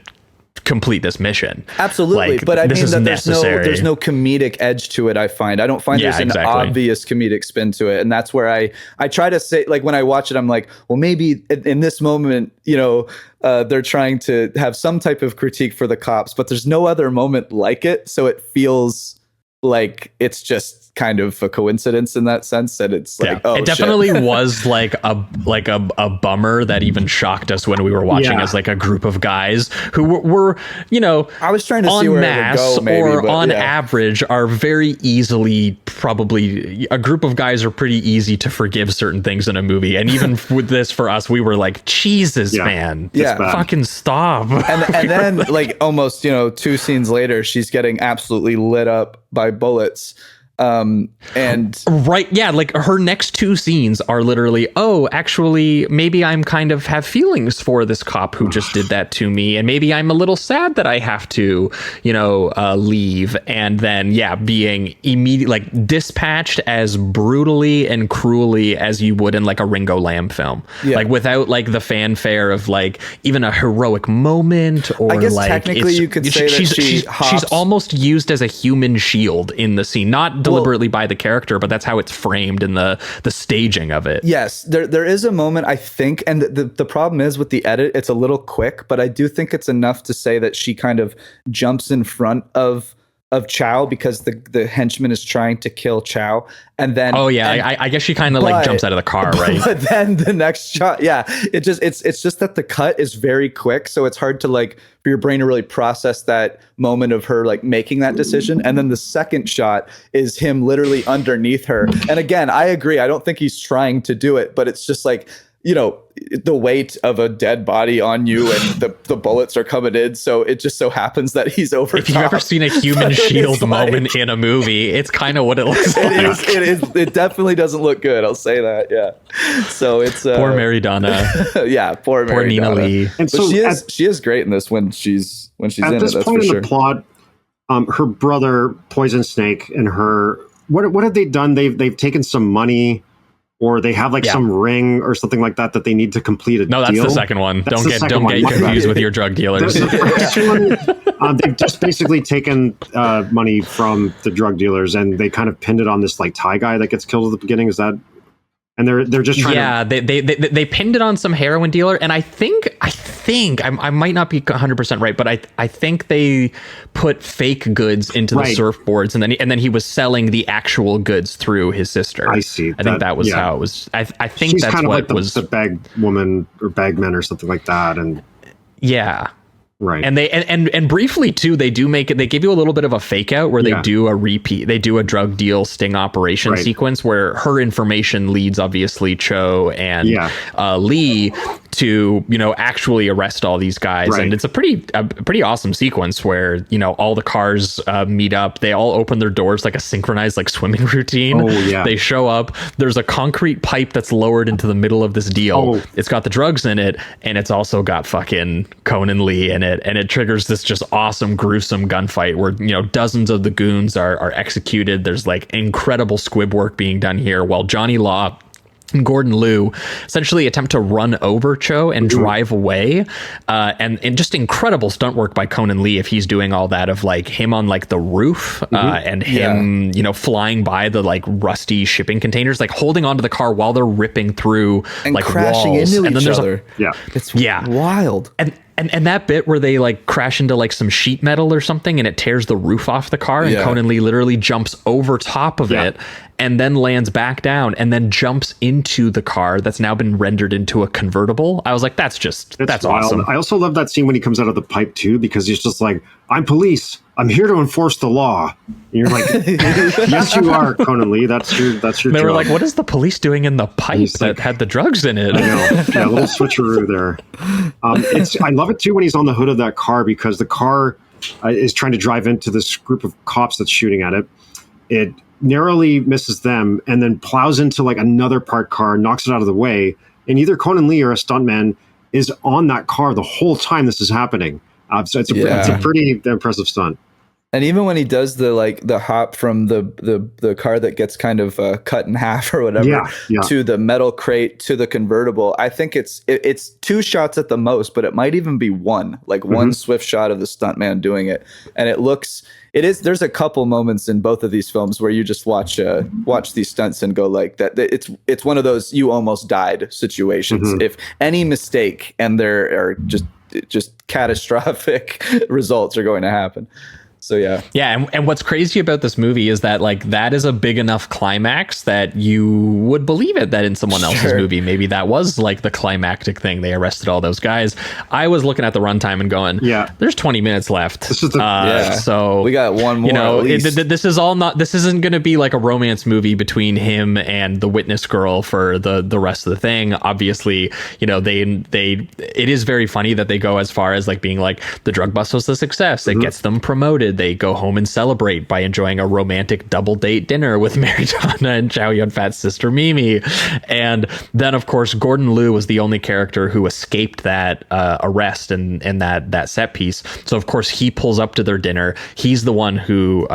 [SPEAKER 2] complete this mission.
[SPEAKER 3] Absolutely,
[SPEAKER 2] like,
[SPEAKER 3] but I mean that there's no comedic edge to it. I don't find there's an obvious comedic spin to it, and that's where I try to say, like when I watch it, I'm like, well, maybe in this moment, you know, they're trying to have some type of critique for the cops, but there's no other moment like it, so it feels like it's just kind of a coincidence in that sense, and it's like, oh,
[SPEAKER 2] it definitely was like a bummer that even shocked us when we were watching as like a group of guys who were, you know,
[SPEAKER 3] I was trying to see where it would go, maybe,
[SPEAKER 2] or on average are very easily, probably a group of guys are pretty easy to forgive certain things in a movie, and even with this, for us, we were like, Jesus, man, fucking stop.
[SPEAKER 3] And then like almost, you know, 2 scenes later, she's getting absolutely lit up by bullets. And
[SPEAKER 2] right, yeah, like her next 2 scenes are literally, oh, actually, maybe I'm kind of have feelings for this cop who just did that to me, and maybe I'm a little sad that I have to, you know, leave, and then being immediately like dispatched as brutally and cruelly as you would in like a Ringo Lam film, like without like the fanfare of like even a heroic moment, or
[SPEAKER 3] I guess
[SPEAKER 2] like
[SPEAKER 3] technically you could say
[SPEAKER 2] she's almost used as a human shield in the scene, not deliberately by the character, but that's how it's framed in the staging of it.
[SPEAKER 3] Yes, there is a moment, I think, and the problem is with the edit, it's a little quick, but I do think it's enough to say that she kind of jumps in front of Chow because the henchman is trying to kill Chow, and then
[SPEAKER 2] I guess she kind of like jumps out of the car, right?
[SPEAKER 3] But then the next shot, it's just that the cut is very quick, so it's hard to like for your brain to really process that moment of her like making that decision. And then the second shot is him literally underneath her, and again, I agree, I don't think he's trying to do it, but it's just like, you know, the weight of a dead body on you, and the bullets are coming in, so it just so happens that he's over.
[SPEAKER 2] If you've ever seen a human shield moment in a movie, it's kind of what it looks like.
[SPEAKER 3] It definitely doesn't look good, I'll say that. Yeah, so it's
[SPEAKER 2] poor Mary Donna.
[SPEAKER 3] Poor
[SPEAKER 2] Nina
[SPEAKER 3] Donna.
[SPEAKER 2] Lee.
[SPEAKER 3] And so she is great in this when she's in it.
[SPEAKER 4] At this point in the plot, her brother Poison Snake and her, what have they done? They've taken some money, or they have like some ring or something like that they need to complete a deal.
[SPEAKER 2] No, that's the second one. Don't get confused with your drug dealers.
[SPEAKER 4] They've just basically taken money from the drug dealers, and they kind of pinned it on this like Thai guy that gets killed at the beginning. Is that? And they're just trying
[SPEAKER 2] to... they pinned it on some heroin dealer, and I think I might not be 100% right, but I think they put fake goods into the surfboards, and then he was selling the actual goods through his sister.
[SPEAKER 4] I see.
[SPEAKER 2] I think that was how it was. I think
[SPEAKER 4] she's
[SPEAKER 2] that's
[SPEAKER 4] kind of
[SPEAKER 2] what
[SPEAKER 4] like
[SPEAKER 2] was
[SPEAKER 4] the bag woman or bagman or something like that, and right.
[SPEAKER 2] And they and briefly too, they do make it, they give you a little bit of a fake out where they do a repeat, they do a drug deal sting operation sequence where her information leads obviously Cho and Lee to, you know, actually arrest all these guys. And it's a pretty awesome sequence where, you know, all the cars meet up, they all open their doors like a synchronized like swimming routine. They show up, there's a concrete pipe that's lowered into the middle of this deal. It's got the drugs in it, and it's also got fucking Conan Lee in it. And it triggers this just awesome, gruesome gunfight where, you know, dozens of the goons are executed. There's like incredible squib work being done here, while Johnny Law and Gordon Liu essentially attempt to run over Cho and drive away, and just incredible stunt work by Conan Lee if he's doing all that, of like him on like the roof and him you know, flying by the like rusty shipping containers, like holding onto the car while they're ripping through
[SPEAKER 3] and
[SPEAKER 2] like
[SPEAKER 3] crashing
[SPEAKER 2] walls
[SPEAKER 3] into
[SPEAKER 2] and then
[SPEAKER 3] each
[SPEAKER 2] there's
[SPEAKER 3] other.
[SPEAKER 2] It's
[SPEAKER 3] wild.
[SPEAKER 2] And that bit where they like crash into like some sheet metal or something and it tears the roof off the car, and Conan Lee literally jumps over top of it and then lands back down and then jumps into the car that's now been rendered into a convertible. I was like, that's wild. Awesome.
[SPEAKER 4] I also love that scene when he comes out of the pipe too, because he's just like, I'm police. I'm here to enforce the law. And you're like, yes, you are, Conan Lee. That's your
[SPEAKER 2] They
[SPEAKER 4] job.
[SPEAKER 2] were like, what is the police doing in the pipe that had the drugs in it?
[SPEAKER 4] I know. Yeah, a little switcheroo there. I love it too when he's on the hood of that car, because the car is trying to drive into this group of cops that's shooting at it. It narrowly misses them and then plows into like another parked car, knocks it out of the way. And either Conan Lee or a stuntman is on that car the whole time this is happening. So it's a pretty impressive stunt.
[SPEAKER 3] And even when he does the hop from the car that gets kind of cut in half or whatever to the metal crate to the convertible, I think it's 2 shots at the most, but it might even be one swift shot of the stuntman doing it. And there's a couple moments in both of these films where you just watch these stunts and go like that. It's one of those you almost died situations. If any mistake, and there are just catastrophic results are going to happen. So yeah,
[SPEAKER 2] and what's crazy about this movie is that like that is a big enough climax that you would believe it, that in someone else's movie maybe that was like the climactic thing. They arrested all those guys. I was looking at the runtime and going, there's 20 minutes left.
[SPEAKER 4] This is
[SPEAKER 3] so we got one more.
[SPEAKER 2] This isn't going to be like a romance movie between him and the witness girl for the rest of the thing. Obviously, it is very funny that they go as far as like being like the drug bust was a success. It gets them promoted. They go home and celebrate by enjoying a romantic double date dinner with Mary Donna and Chow Yun-fat's sister Mimi. And then, of course, Gordon Liu was the only character who escaped that arrest and that set piece. So, of course, he pulls up to their dinner. He's the one who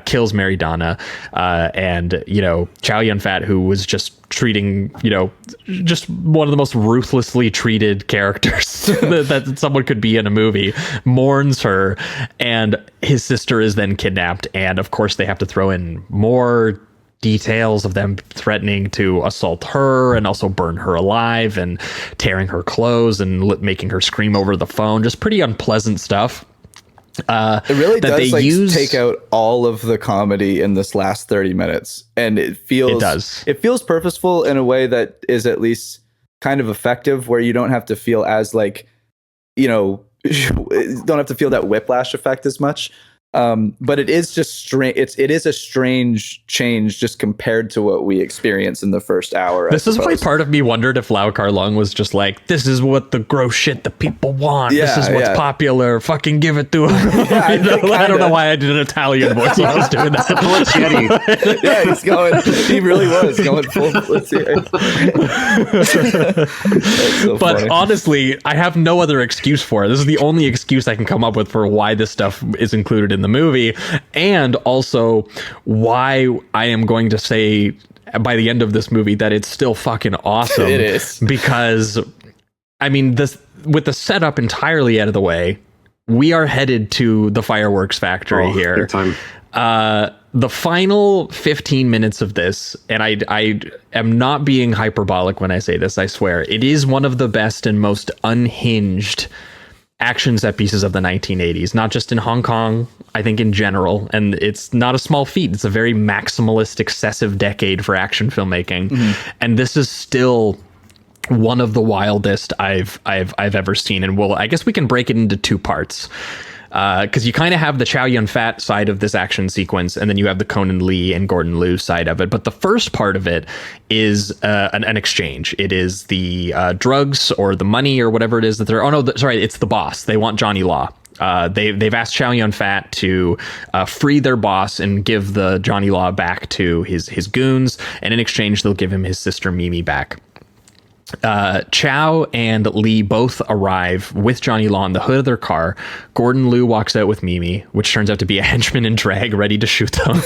[SPEAKER 2] kills Mary Donna, and Chow Yun-fat, who was just treating just one of the most ruthlessly treated characters that someone could be in a movie, mourns her, and his sister is then kidnapped. And of course they have to throw in more details of them threatening to assault her and also burn her alive and tearing her clothes and making her scream over the phone. Just pretty unpleasant stuff.
[SPEAKER 3] It really does take out all of the comedy in this last 30 minutes, and it feels purposeful in a way that is at least kind of effective, where you don't have to feel as don't have to feel that whiplash effect as much. But it is just strange. It is a strange change just compared to what we experienced in the first hour.
[SPEAKER 2] This is why part of me wondered if Lau Kar-lueng was just like, this is what the gross shit the people want. This is what's popular. Fucking give it to them. I don't know why I did an Italian voice when I was doing that.
[SPEAKER 3] Yeah, he's going. He really was going full Blitzieri.
[SPEAKER 2] But
[SPEAKER 3] funny.
[SPEAKER 2] Honestly, I have no other excuse for it. This is the only excuse I can come up with for why this stuff is included in the movie, and also why I am going to say by the end of this movie that it's still fucking awesome.
[SPEAKER 3] It is, because
[SPEAKER 2] I mean, this with the setup entirely out of the way, we are headed to the fireworks factory here.
[SPEAKER 4] Big time.
[SPEAKER 2] The final 15 minutes of this, and I am not being hyperbolic when I say this, I swear, it is one of the best and most unhinged action set pieces of the 1980s, not just in Hong Kong, I think in general. And it's not a small feat. It's a very maximalist, excessive decade for action filmmaking. And this is still one of the wildest I've ever seen. And I guess we can break it into 2 parts. Because you kind of have the Chow Yun-fat side of this action sequence, and then you have the Conan Lee and Gordon Liu side of it. But the first part of it is an exchange. It is the drugs or the money or whatever it is that they're. Oh no, sorry, it's the boss. They want Johnny Law. They've asked Chow Yun-fat to free their boss and give the Johnny Law back to his goons, and in exchange they'll give him his sister Mimi back. Chow and Lee both arrive with Johnny Law in the hood of their car. Gordon Liu walks out with Mimi, which turns out to be a henchman in drag ready to shoot them.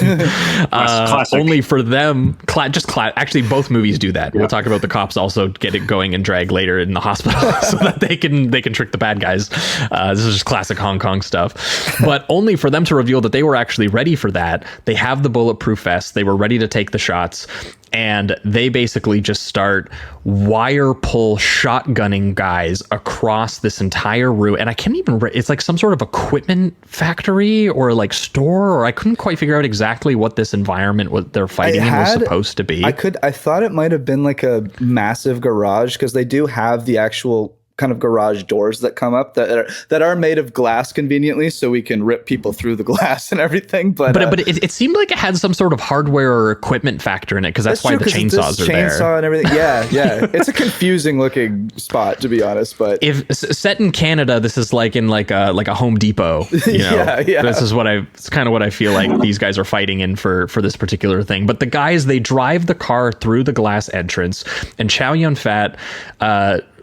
[SPEAKER 2] Only for them, actually both movies do that. Yep. We'll talk about the cops also get it going in drag later in the hospital so that they can trick the bad guys. This is just classic Hong Kong stuff, but only for them to reveal that they were actually ready for that. They have the bulletproof vests. They were ready to take the shots. and they basically just start wire pull shotgunning guys across this entire room. And I can't even, it's like some sort of equipment factory or like store, or I couldn't quite figure out exactly what this environment what they're fighting in was supposed to be.
[SPEAKER 3] I thought it might have been like a massive garage, because they do have the actual kind of garage doors that come up that are made of glass conveniently, so we can rip people through the glass and everything. But
[SPEAKER 2] it seemed like it had some sort of hardware or equipment factor in it, because that's why the chainsaws are there.
[SPEAKER 3] Chainsaw and everything. Yeah. It's a confusing looking spot, to be honest. But
[SPEAKER 2] if set in Canada, this is like in like a Home Depot. You know?
[SPEAKER 3] Yeah.
[SPEAKER 2] This is it's kind of what I feel like these guys are fighting in for this particular thing. But the guys, they drive the car through the glass entrance, and Chow Yun-fat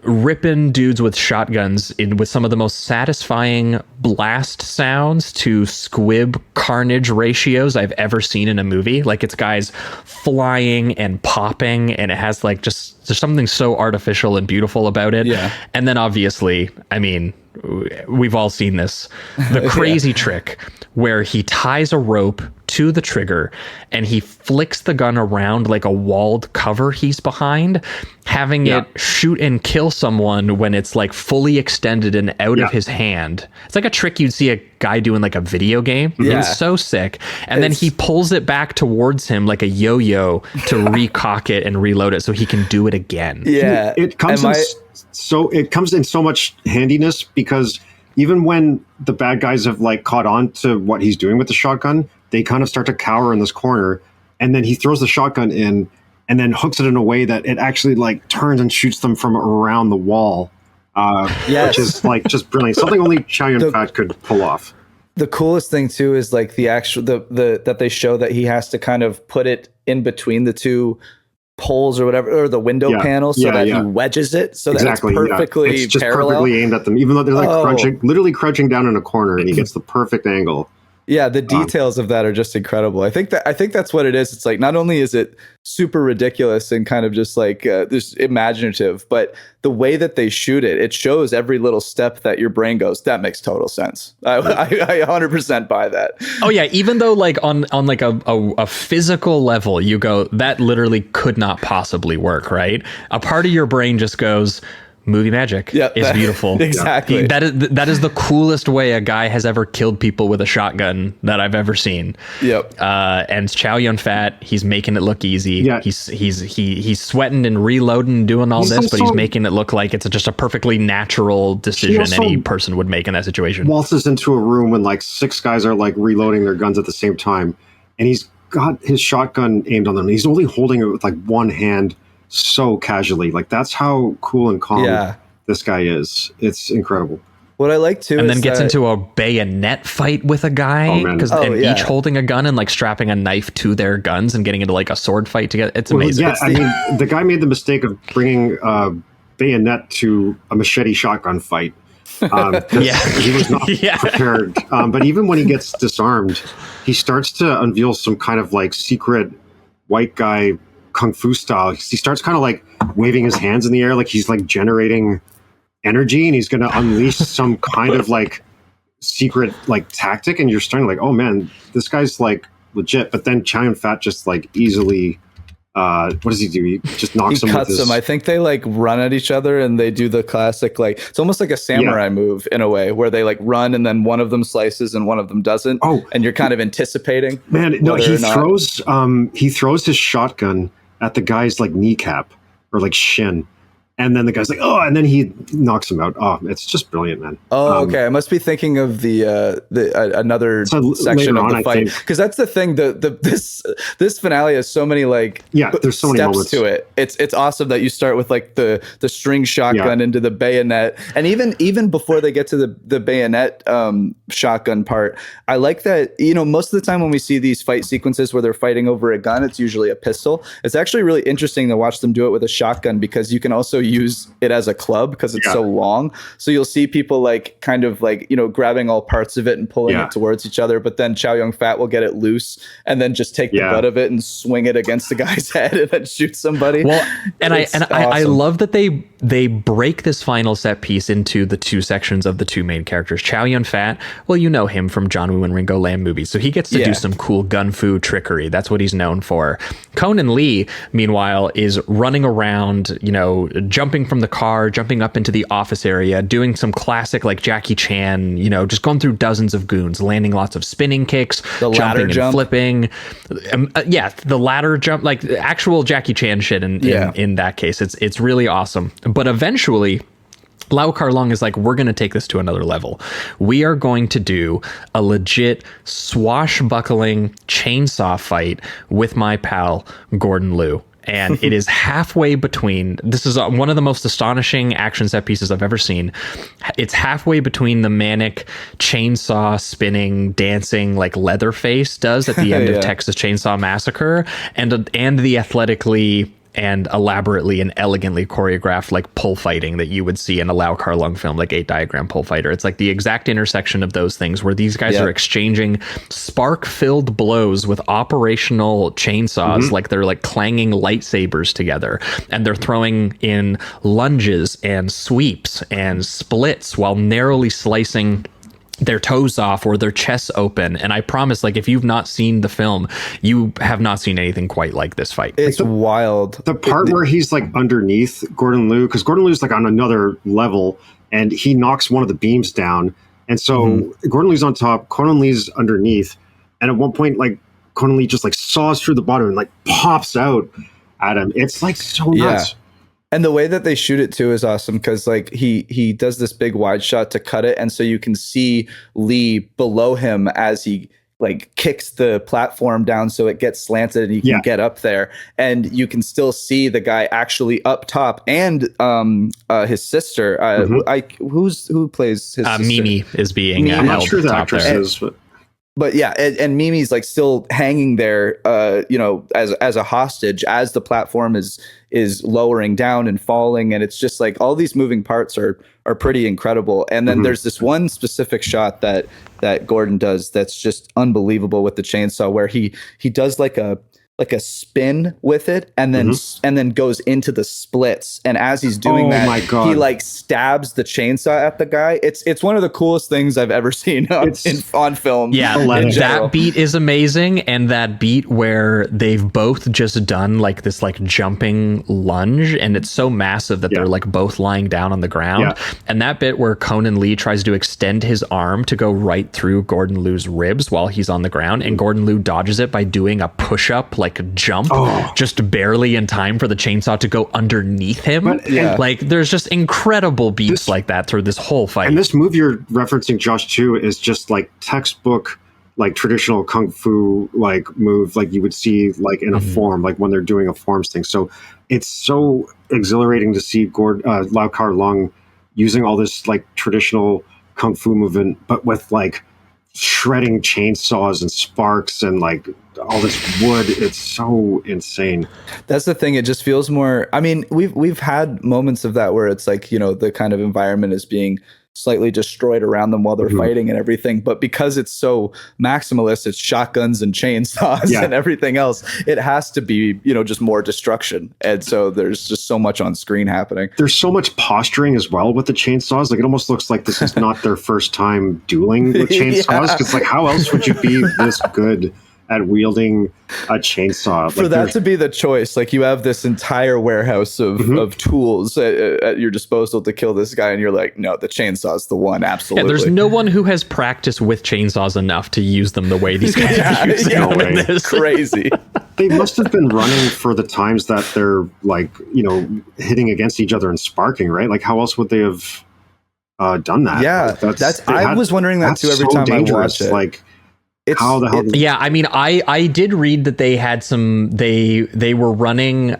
[SPEAKER 2] ripping dudes with shotguns with some of the most satisfying blast sounds to squib carnage ratios I've ever seen in a movie. Like, it's guys flying and popping, and it has like just there's something so artificial and beautiful about it.
[SPEAKER 3] Yeah.
[SPEAKER 2] And then obviously, I mean, we've all seen this, the crazy trick where he ties a rope to the trigger and he flicks the gun around like a walled cover he's behind, having it shoot and kill someone when it's like fully extended and out of his hand. It's like a trick you'd see a guy doing like a video game. It's so sick. And then he pulls it back towards him like a yo-yo to recock it and reload it so he can do it again.
[SPEAKER 3] Yeah.
[SPEAKER 4] It comes in so much handiness, because even when the bad guys have like caught on to what he's doing with the shotgun, they kind of start to cower in this corner, and then he throws the shotgun in and then hooks it in a way that it actually like turns and shoots them from around the wall. Which is like just brilliant. Something only Chow Yun-fat could pull off.
[SPEAKER 3] The coolest thing too is like the actual that they show that he has to kind of put it in between the two poles or whatever, or the window panel, so that he wedges it so that it's perfectly
[SPEAKER 4] it's just
[SPEAKER 3] parallel.
[SPEAKER 4] Perfectly aimed at them, even though they're like literally crouching down in a corner, and he gets the perfect angle.
[SPEAKER 3] Yeah, the details of that are just incredible. I think that's what it is. It's like, not only is it super ridiculous and kind of just like this imaginative, but the way that they shoot it, it shows every little step that your brain goes, that makes total sense. I 100% buy that.
[SPEAKER 2] Oh yeah, even though like on like a physical level, you go, that literally could not possibly work, right? A part of your brain just goes, movie magic is beautiful.
[SPEAKER 3] Exactly.
[SPEAKER 2] That is the coolest way a guy has ever killed people with a shotgun that I've ever seen.
[SPEAKER 3] Yep.
[SPEAKER 2] And Chow Yun-fat, he's making it look easy.
[SPEAKER 4] Yeah.
[SPEAKER 2] He's sweating and reloading and doing all this, but he's making it look like it's just a perfectly natural decision any person would make in that situation.
[SPEAKER 4] Waltzes into a room when like 6 guys are like reloading their guns at the same time, and he's got his shotgun aimed on them. He's only holding it with like one hand, so casually. Like, that's how cool and calm this guy is. It's incredible.
[SPEAKER 3] What I like too,
[SPEAKER 2] and then gets into a bayonet fight with a guy, each holding a gun and like strapping a knife to their guns and getting into like a sword fight together. It's amazing.
[SPEAKER 4] Yeah, I mean, the guy made the mistake of bringing a bayonet to a machete shotgun fight. He was not prepared. But even when he gets disarmed, he starts to unveil some kind of like secret white guy kung fu style. He starts kind of like waving his hands in the air like he's like generating energy, and he's going to unleash some kind of like secret like tactic, and you're starting like, oh man, this guy's like legit. But then Chow Yun-fat just like easily what does he do? He just knocks him with his...
[SPEAKER 3] I think they like run at each other, and they do the classic, like, it's almost like a samurai move in a way, where they like run and then one of them slices and one of them doesn't. And you're kind of anticipating.
[SPEAKER 4] Man, no, he throws his shotgun at the guy's like kneecap or like shin, and then the guy's like, oh, and then he knocks him out. Oh, it's just brilliant, man.
[SPEAKER 3] Okay. I must be thinking of the another section of the fight, because that's the thing. This finale has so many like
[SPEAKER 4] there's so many
[SPEAKER 3] steps
[SPEAKER 4] moments
[SPEAKER 3] to it. It's awesome that you start with like the string shotgun into the bayonet, and even before they get to the bayonet shotgun part, I like that, you know, most of the time when we see these fight sequences where they're fighting over a gun, it's usually a pistol. It's actually really interesting to watch them do it with a shotgun, because you can also use it as a club because it's so long. So you'll see people like kind of like, you know, grabbing all parts of it and pulling it towards each other. But then Chow Yun-fat will get it loose and then just take the butt of it and swing it against the guy's head and then shoot somebody.
[SPEAKER 2] Well, and
[SPEAKER 3] It's
[SPEAKER 2] I
[SPEAKER 3] awesome.
[SPEAKER 2] love that they break this final set piece into the two sections of the two main characters. Chow Yun-fat, well, you know him from John Woo and Ringo Lam movies, so he gets to do some cool gun fu trickery. That's what he's known for. Conan Lee, meanwhile, is running around, you know, jumping from the car, jumping up into the office area, doing some classic like Jackie Chan, you know, just going through dozens of goons, landing lots of spinning kicks, jumping and flipping. The ladder jump, like actual Jackie Chan shit in that case. It's really awesome. But eventually, Lau Kar-lueng is like, we're going to take this to another level. We are going to do a legit swashbuckling chainsaw fight with my pal, Gordon Liu. And it is halfway between, this is one of the most astonishing action set pieces I've ever seen. It's halfway between the manic chainsaw spinning, dancing like Leatherface does at the end of Texas Chainsaw Massacre and the athletically and elaborately and elegantly choreographed like pull fighting that you would see in a Lau Kar-lueng film, like 8-diagram pull fighter. It's like the exact intersection of those things where these guys are exchanging spark-filled blows with operational chainsaws, like they're like clanging lightsabers together, and they're throwing in lunges and sweeps and splits while narrowly slicing their toes off or their chests open. And I promise, like, if you've not seen the film, you have not seen anything quite like this fight.
[SPEAKER 3] It's wild.
[SPEAKER 4] The part where he's like underneath Gordon Liu, because Gordon Liu's like on another level and he knocks one of the beams down. And so Gordon Liu's on top, Conan Lee's underneath. And at one point, like, Conan Lee just like saws through the bottom and like pops out at him. It's like so nuts.
[SPEAKER 3] And the way that they shoot it too is awesome because like he does this big wide shot to cut it, and so you can see Lee below him as he like kicks the platform down so it gets slanted and you can get up there, and you can still see the guy actually up top and his sister. Who plays his sister?
[SPEAKER 2] Mimi is being
[SPEAKER 4] I'm not
[SPEAKER 2] held
[SPEAKER 4] sure the
[SPEAKER 2] top
[SPEAKER 4] actress
[SPEAKER 2] there.
[SPEAKER 4] is,
[SPEAKER 3] But yeah, and Mimi's like still hanging there, you know, as a hostage as the platform is lowering down and falling, and it's just like all these moving parts are pretty incredible. And then there's this one specific shot that Gordon does that's just unbelievable with the chainsaw, where he does like a spin with it and then goes into the splits, and as he's doing he like stabs the chainsaw at the guy. It's one of the coolest things I've ever seen on film.
[SPEAKER 2] That beat is amazing, and that beat where they've both just done like this like jumping lunge, and it's so massive that they're like both lying down on the ground, and that bit where Conan Lee tries to extend his arm to go right through Gordon Liu's ribs while he's on the ground, and Gordon Liu dodges it by doing a push-up like jump just barely in time for the chainsaw to go underneath him. Like there's just incredible beats like that through this whole fight.
[SPEAKER 4] And this move you're referencing, Josh, too, is just like textbook like traditional kung fu like move like you would see like in a form, like when they're doing a forms thing. So it's so exhilarating to see Lau Kar-lueng using all this like traditional kung fu movement, but with like shredding chainsaws and sparks and like all this wood. It's so insane.
[SPEAKER 3] That's the thing. It just feels more, I mean, we've had moments of that where it's like, you know, the kind of environment is being slightly destroyed around them while they're fighting and everything. But because it's so maximalist, it's shotguns and chainsaws and everything else, it has to be, you know, just more destruction. And so there's just so much on screen happening.
[SPEAKER 4] There's so much posturing as well with the chainsaws. Like it almost looks like this is not their first time dueling with chainsaws. Because like how else would you be this good at wielding a chainsaw? Like,
[SPEAKER 3] for that to be the choice, like you have this entire warehouse of tools at your disposal to kill this guy, and you're like, no, the chainsaw's the one. Absolutely.
[SPEAKER 2] There's no one who has practiced with chainsaws enough to use them the way these guys are using them in this.
[SPEAKER 3] Crazy.
[SPEAKER 4] They must have been running for the times that they're like, you know, hitting against each other and sparking, right? Like how else would they have done that?
[SPEAKER 3] Yeah,
[SPEAKER 4] like,
[SPEAKER 3] I was wondering that too every time I watch it.
[SPEAKER 4] Like, how the hell?
[SPEAKER 2] I mean, I did read that they had some. They were running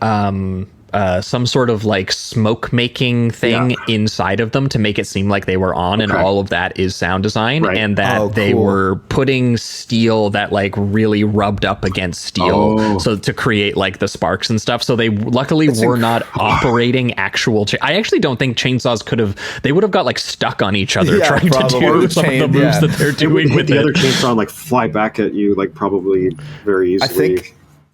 [SPEAKER 2] some sort of like smoke making thing inside of them to make it seem like they were on, and all of that is sound design, and that they were putting steel that like really rubbed up against steel, so to create like the sparks and stuff. So they luckily were not operating actual. I actually don't think chainsaws they would have got like stuck on each other trying to do some of the moves that they're doing with
[SPEAKER 4] the other chainsaw and like fly back at you like probably very easily.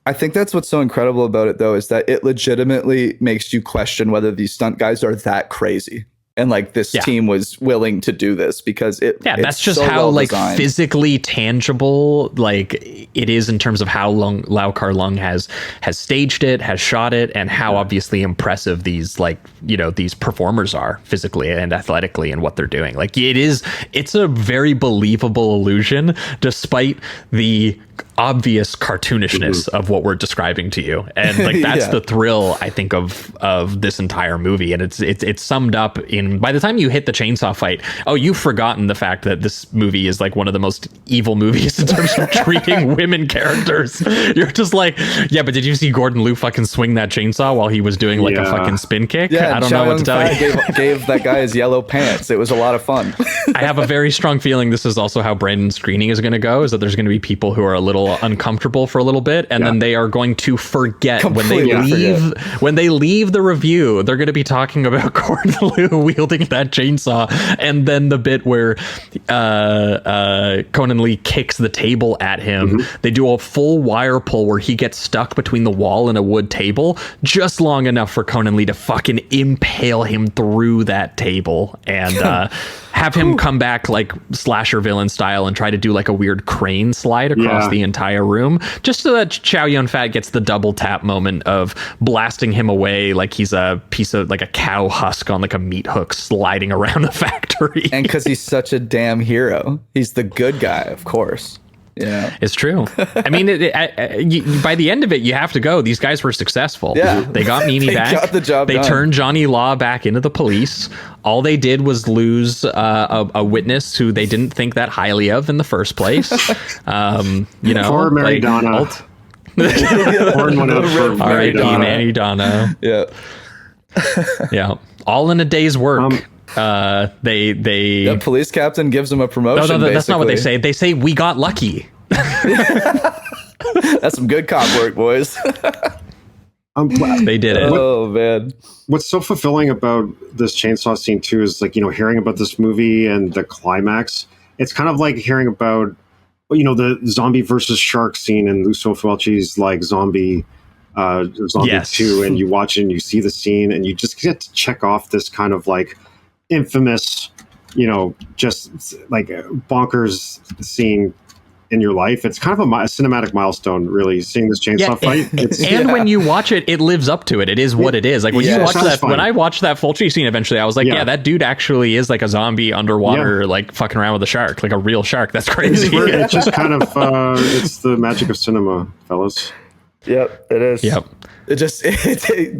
[SPEAKER 3] I think that's what's so incredible about it, though, is that it legitimately makes you question whether these stunt guys are that crazy. And like this team was willing to do this because
[SPEAKER 2] that's just
[SPEAKER 3] so
[SPEAKER 2] how
[SPEAKER 3] well
[SPEAKER 2] like
[SPEAKER 3] designed.
[SPEAKER 2] Physically tangible like it is in terms of how Lau Kar-lueng has staged it, has shot it, and how obviously impressive these like, you know, these performers are physically and athletically and what they're doing. Like it's a very believable illusion despite the obvious cartoonishness of what we're describing to you, and like that's the thrill I think of this entire movie. And it's summed up in, by the time you hit the chainsaw fight, you've forgotten the fact that this movie is like one of the most evil movies in terms of treating women characters. You're just like, yeah, but did you see Gordon Liu fucking swing that chainsaw while he was doing like a fucking spin kick? I don't know what to tell you.
[SPEAKER 3] Gave that guy his yellow pants. It was a lot of fun.
[SPEAKER 2] I have a very strong feeling this is also how Brandon's screening is going to go, is that there's going to be people who are a little uncomfortable for a little bit, and then they are going to forget when they leave the review. They're going to be talking about Gordon Liu wielding that chainsaw, and then the bit where Conan Lee kicks the table at him. They do a full wire pull where he gets stuck between the wall and a wood table just long enough for Conan Lee to fucking impale him through that table, and have him come back like slasher villain style and try to do like a weird crane slide across the entire room, just so that Chow Yun-fat gets the double tap moment of blasting him away like he's a piece of like a cow husk on like a meat hook sliding around the factory.
[SPEAKER 3] And because he's such a damn hero, he's the good guy, of course. Yeah,
[SPEAKER 2] it's true. I mean, by the end of it, you have to go. These guys were successful.
[SPEAKER 3] Yeah,
[SPEAKER 2] they got Mimi back.
[SPEAKER 3] Got the job
[SPEAKER 2] they
[SPEAKER 3] done.
[SPEAKER 2] Turned Johnny Law back into the police. All they did was lose a witness who they didn't think that highly of in the first place. You know,
[SPEAKER 4] poor Mary Donna. Pouring one out for Mary Donna.
[SPEAKER 2] Mary Donna.
[SPEAKER 3] Yeah.
[SPEAKER 2] All in a day's work. The
[SPEAKER 3] police captain gives him a promotion.
[SPEAKER 2] No, that's not what they say. They say we got lucky.
[SPEAKER 3] That's some good cop work, boys.
[SPEAKER 2] They did it.
[SPEAKER 3] Oh man,
[SPEAKER 4] what's so fulfilling about this chainsaw scene too is like, you know, hearing about this movie and the climax. It's kind of like hearing about, you know, the zombie versus shark scene in Lucio Fulci's like Zombie 2, and you watch it and you see the scene and you just get to check off this kind of like infamous, you know, just like bonkers scene in your life. It's kind of a cinematic milestone, really, seeing this chainsaw fight.
[SPEAKER 2] When you watch it, it lives up to it. It is what it is. Like when you watch that, when I watched that Fulci scene eventually, I was like, yeah, that dude actually is like a zombie underwater, like fucking around with a shark, like a real shark. That's crazy.
[SPEAKER 4] It's just kind of, it's the magic of cinema, fellas.
[SPEAKER 3] Yep, it is.
[SPEAKER 2] Yep.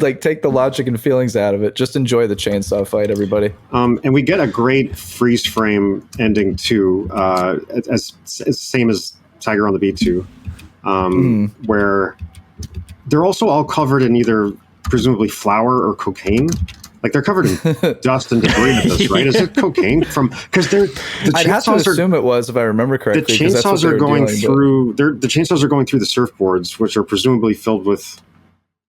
[SPEAKER 3] Like take the logic and feelings out of it. Just enjoy the chainsaw fight, everybody.
[SPEAKER 4] And we get a great freeze frame ending too, as same as Tiger on the Beat 2, where they're also all covered in either presumably flour or cocaine. Like they're covered in dust and debris with this, right? Is it cocaine because they're the
[SPEAKER 3] I'd have to assume it was, if I remember correctly.
[SPEAKER 4] The chainsaws are going through. The chainsaws are going through the surfboards, which are presumably filled with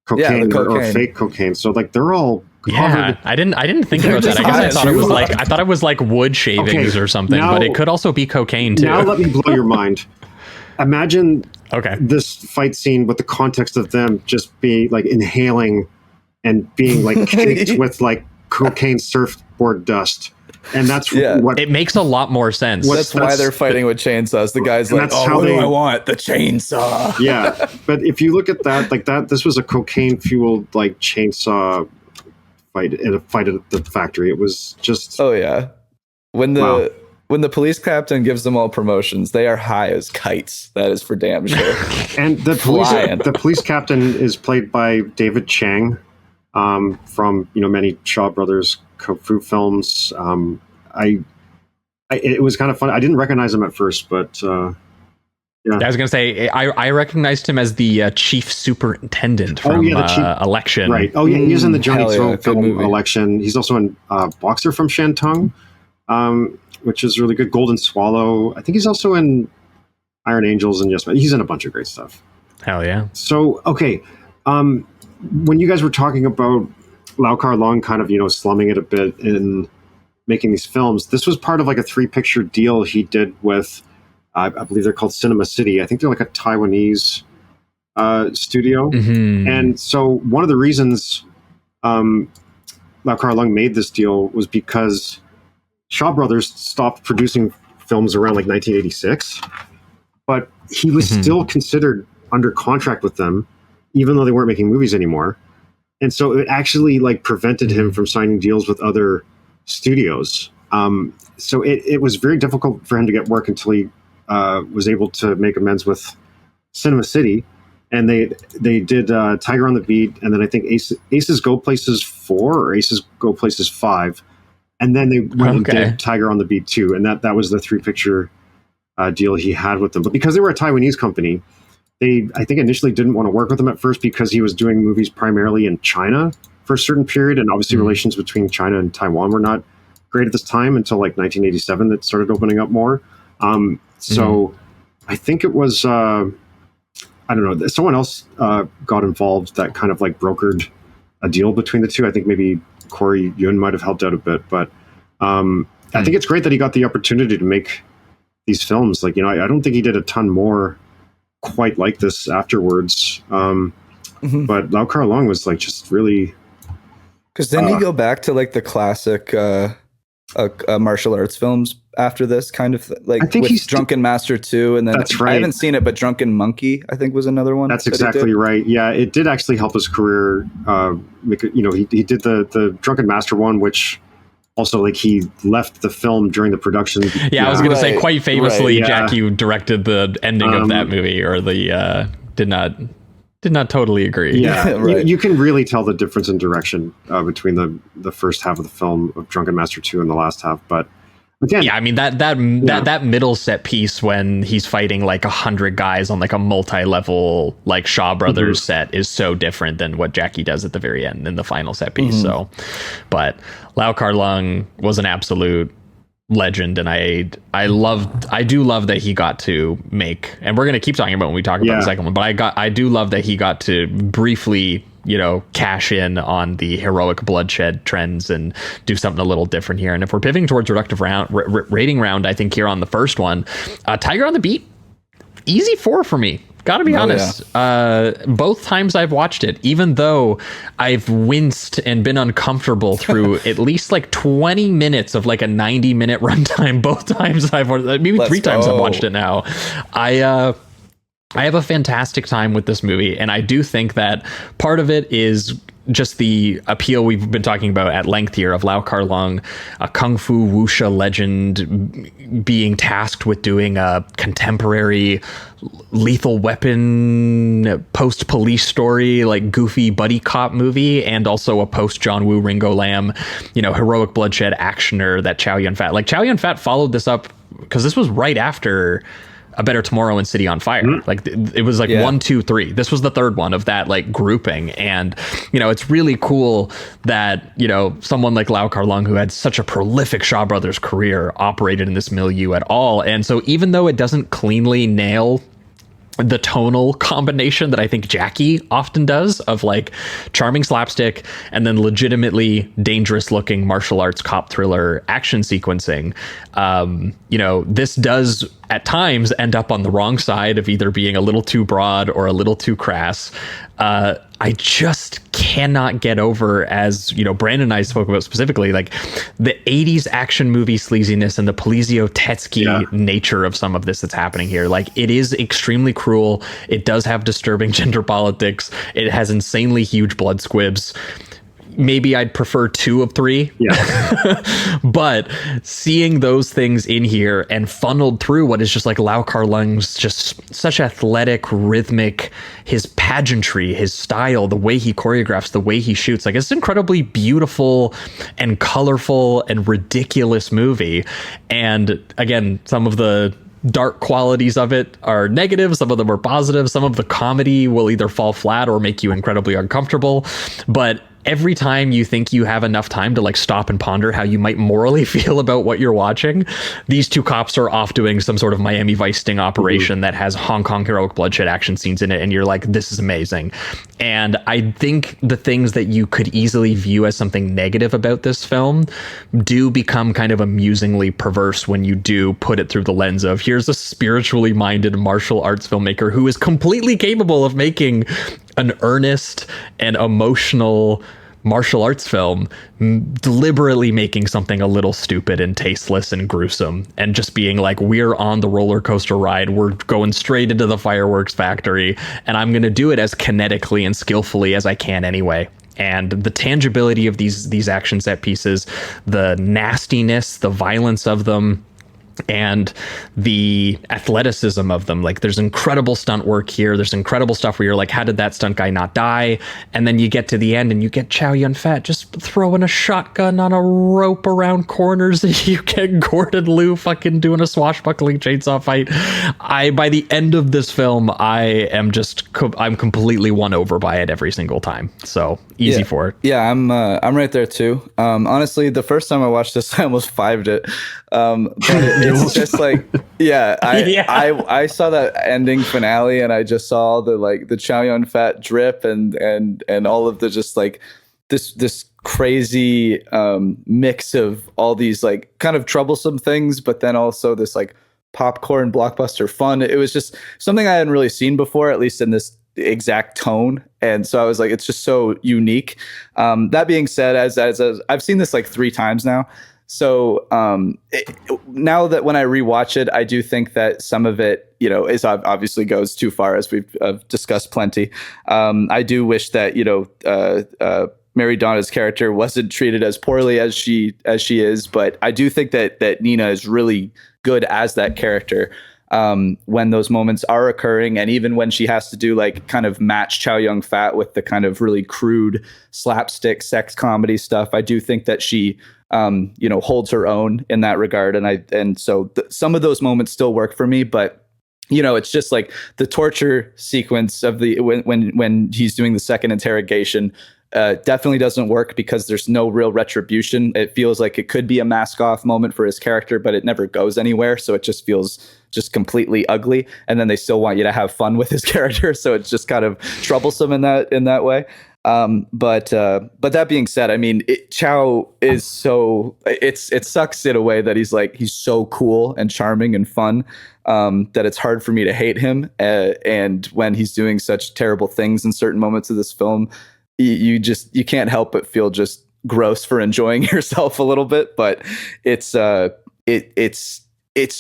[SPEAKER 4] cocaine, or fake cocaine. So like they're all covered.
[SPEAKER 2] Yeah, I didn't think about that. I guess I thought it was like wood shavings or something, but it could also be cocaine too.
[SPEAKER 4] Now let me blow your mind. Imagine this fight scene with the context of them just being like inhaling and being like caked with like cocaine surfboard dust. And that's what
[SPEAKER 2] it makes a lot more sense.
[SPEAKER 3] That's why they're fighting with chainsaws. The guy's like, what do I want? The chainsaw.
[SPEAKER 4] Yeah. But if you look at that, like that, this was a cocaine fueled like chainsaw fight in a fight at the factory. It was just.
[SPEAKER 3] Oh yeah. When the police captain gives them all promotions, they are high as kites. That is for damn sure.
[SPEAKER 4] And the police captain is played by David Chang, from many Shaw Brothers Kung Fu films. It was kind of fun. I didn't recognize him at first, but Yeah.
[SPEAKER 2] I was going to say, I recognized him as the chief superintendent from Election.
[SPEAKER 4] Right. Oh, yeah. He was in the Johnny Throat film
[SPEAKER 3] movie.
[SPEAKER 4] Election. He's also in Boxer from Shantung, which is really good. Golden Swallow. I think he's also in Iron Angels and Yes Man. He's in a bunch of great stuff.
[SPEAKER 2] Hell yeah.
[SPEAKER 4] So, okay. When you guys were talking about Lau Kar-lueng kind of, slumming it a bit in making these films, this was part of like a 3-picture deal he did with, I believe they're called Cinema City. I think they're like a Taiwanese studio.
[SPEAKER 2] Mm-hmm.
[SPEAKER 4] And so one of the reasons Lau Kar-lueng made this deal was because Shaw Brothers stopped producing films around like 1986, but he was still considered under contract with them, even though they weren't making movies anymore. And so it actually like prevented him from signing deals with other studios. So it was very difficult for him to get work until he was able to make amends with Cinema City. And they did Tiger on the Beat, and then I think Aces Go Places 4 or Aces Go Places 5. And then they went and did Tiger on the Beat 2. And that was the 3-picture deal he had with them. But because they were a Taiwanese company, they, I think, initially didn't want to work with him at first because he was doing movies primarily in China for a certain period. And obviously relations between China and Taiwan were not great at this time until like 1987 that started opening up more. So I think it was, I don't know, someone else got involved that kind of like brokered a deal between the two. I think maybe Corey Yun might have helped out a bit. But I think it's great that he got the opportunity to make these films. Like, I don't think he did a ton more quite like this afterwards. But Lau Kar-lueng was like just really...
[SPEAKER 3] Because then you go back to like the classic martial arts films after this, kind of like, I think with Drunken Master 2, and then
[SPEAKER 4] that's right.
[SPEAKER 3] I haven't seen it, but Drunken Monkey I think was another one.
[SPEAKER 4] That's exactly right. Yeah, it did actually help his career. He did the Drunken Master one, which also like he left the film during the production.
[SPEAKER 2] Yeah, I was going to say quite famously, Jack, you directed the ending of that movie, or the did not totally agree.
[SPEAKER 4] Yeah, right. you can really tell the difference in direction between the first half of the film of Drunken Master 2 and the last half. But again,
[SPEAKER 2] yeah, I mean that middle set piece when he's fighting like 100 guys on like a multi-level like Shaw Brothers set is so different than what Jackie does at the very end in the final set piece. So, but Lau Kar-lueng was an absolute legend, and I do love that he got to make, and we're going to keep talking about when we talk about the second one, but I do love that he got to briefly cash in on the Heroic Bloodshed trends and do something a little different here. And if we're pivoting towards reductive rating round, I think here on the first one, Tiger on the Beat, easy 4 for me. Gotta be honest. Both times I've watched it, even though I've winced and been uncomfortable through at least like 20 minutes of like a 90-minute runtime, both times I've watched it, maybe 3 times I've watched it now. I have a fantastic time with this movie, and I do think that part of it is just the appeal we've been talking about at length here of Lau Kar-lueng, a kung fu wuxia legend, being tasked with doing a contemporary Lethal Weapon post-police story, like goofy buddy cop movie, and also a post-John Woo Ringo Lam, Heroic Bloodshed actioner that Chow Yun-fat. Like Chow Yun-fat followed this up because this was right after A Better Tomorrow and City on Fire. Like it was like 1, 2, 3. This was the third one of that like grouping. And, it's really cool that, someone like Lau Kar-lueng, who had such a prolific Shaw Brothers career, operated in this milieu at all. And so even though it doesn't cleanly nail the tonal combination that I think Jackie often does of like charming slapstick and then legitimately dangerous looking martial arts cop thriller action sequencing, this does at times end up on the wrong side of either being a little too broad or a little too crass. I just cannot get over, as Brandon and I spoke about specifically, like the 80s action movie sleaziness and the Polizio Tetsky nature of some of this that's happening here. Like it is extremely cruel. It does have disturbing gender politics. It has insanely huge blood squibs. Maybe I'd prefer 2 of 3. But seeing those things in here and funneled through what is just like Lau Kar-lueng's just such athletic, rhythmic, his pageantry, his style, the way he choreographs, the way he shoots, like it's an incredibly beautiful and colorful and ridiculous movie. And again, some of the dark qualities of it are negative, some of them are positive, some of the comedy will either fall flat or make you incredibly uncomfortable. But every time you think you have enough time to like stop and ponder how you might morally feel about what you're watching, these two cops are off doing some sort of Miami Vice sting operation that has Hong Kong heroic bloodshed action scenes in it, and you're like, this is amazing. And I think the things that you could easily view as something negative about this film do become kind of amusingly perverse when you do put it through the lens of, here's a spiritually minded martial arts filmmaker who is completely capable of making an earnest and emotional martial arts film, deliberately making something a little stupid and tasteless and gruesome, and just being like, we're on the roller coaster ride, we're going straight into the fireworks factory, and I'm going to do it as kinetically and skillfully as I can anyway. And the tangibility of these action set pieces, the nastiness, the violence of them, and the athleticism of them. Like, there's incredible stunt work here. There's incredible stuff where you're like, how did that stunt guy not die? And then you get to the end and you get Chow Yun-fat just throwing a shotgun on a rope around corners, and you get Gordon Liu fucking doing a swashbuckling chainsaw fight. By the end of this film, I'm completely won over by it every single time. So easy for it.
[SPEAKER 3] Yeah, I'm right there too. Honestly, the first time I watched this, I almost fived it. But it's just like, I saw that ending finale, and I just saw the Chow Yun-fat drip and all of the just like this crazy mix of all these like kind of troublesome things, but then also this like popcorn blockbuster fun. It was just something I hadn't really seen before, at least in this exact tone. And so I was like, it's just so unique. That being said, as I've seen this like 3 times now. So now that when I rewatch it, I do think that some of it, is obviously goes too far, as we've discussed plenty. I do wish that, Mary Donna's character wasn't treated as poorly as she is, but I do think that Nina is really good as that character. When those moments are occurring, and even when she has to do like kind of match Chow Yun-fat with the kind of really crude slapstick sex comedy stuff, I do think that she holds her own in that regard. And so some of those moments still work for me, but it's just like the torture sequence of when he's doing the second interrogation definitely doesn't work, because there's no real retribution. It feels like it could be a mask off moment for his character, but it never goes anywhere. So it just feels just completely ugly. And then they still want you to have fun with his character. So it's just kind of troublesome in that way. But that being said, I mean, Chow is it sucks in a way that he's so cool and charming and fun, that it's hard for me to hate him. And when he's doing such terrible things in certain moments of this film, you can't help but feel just gross for enjoying yourself a little bit. But it's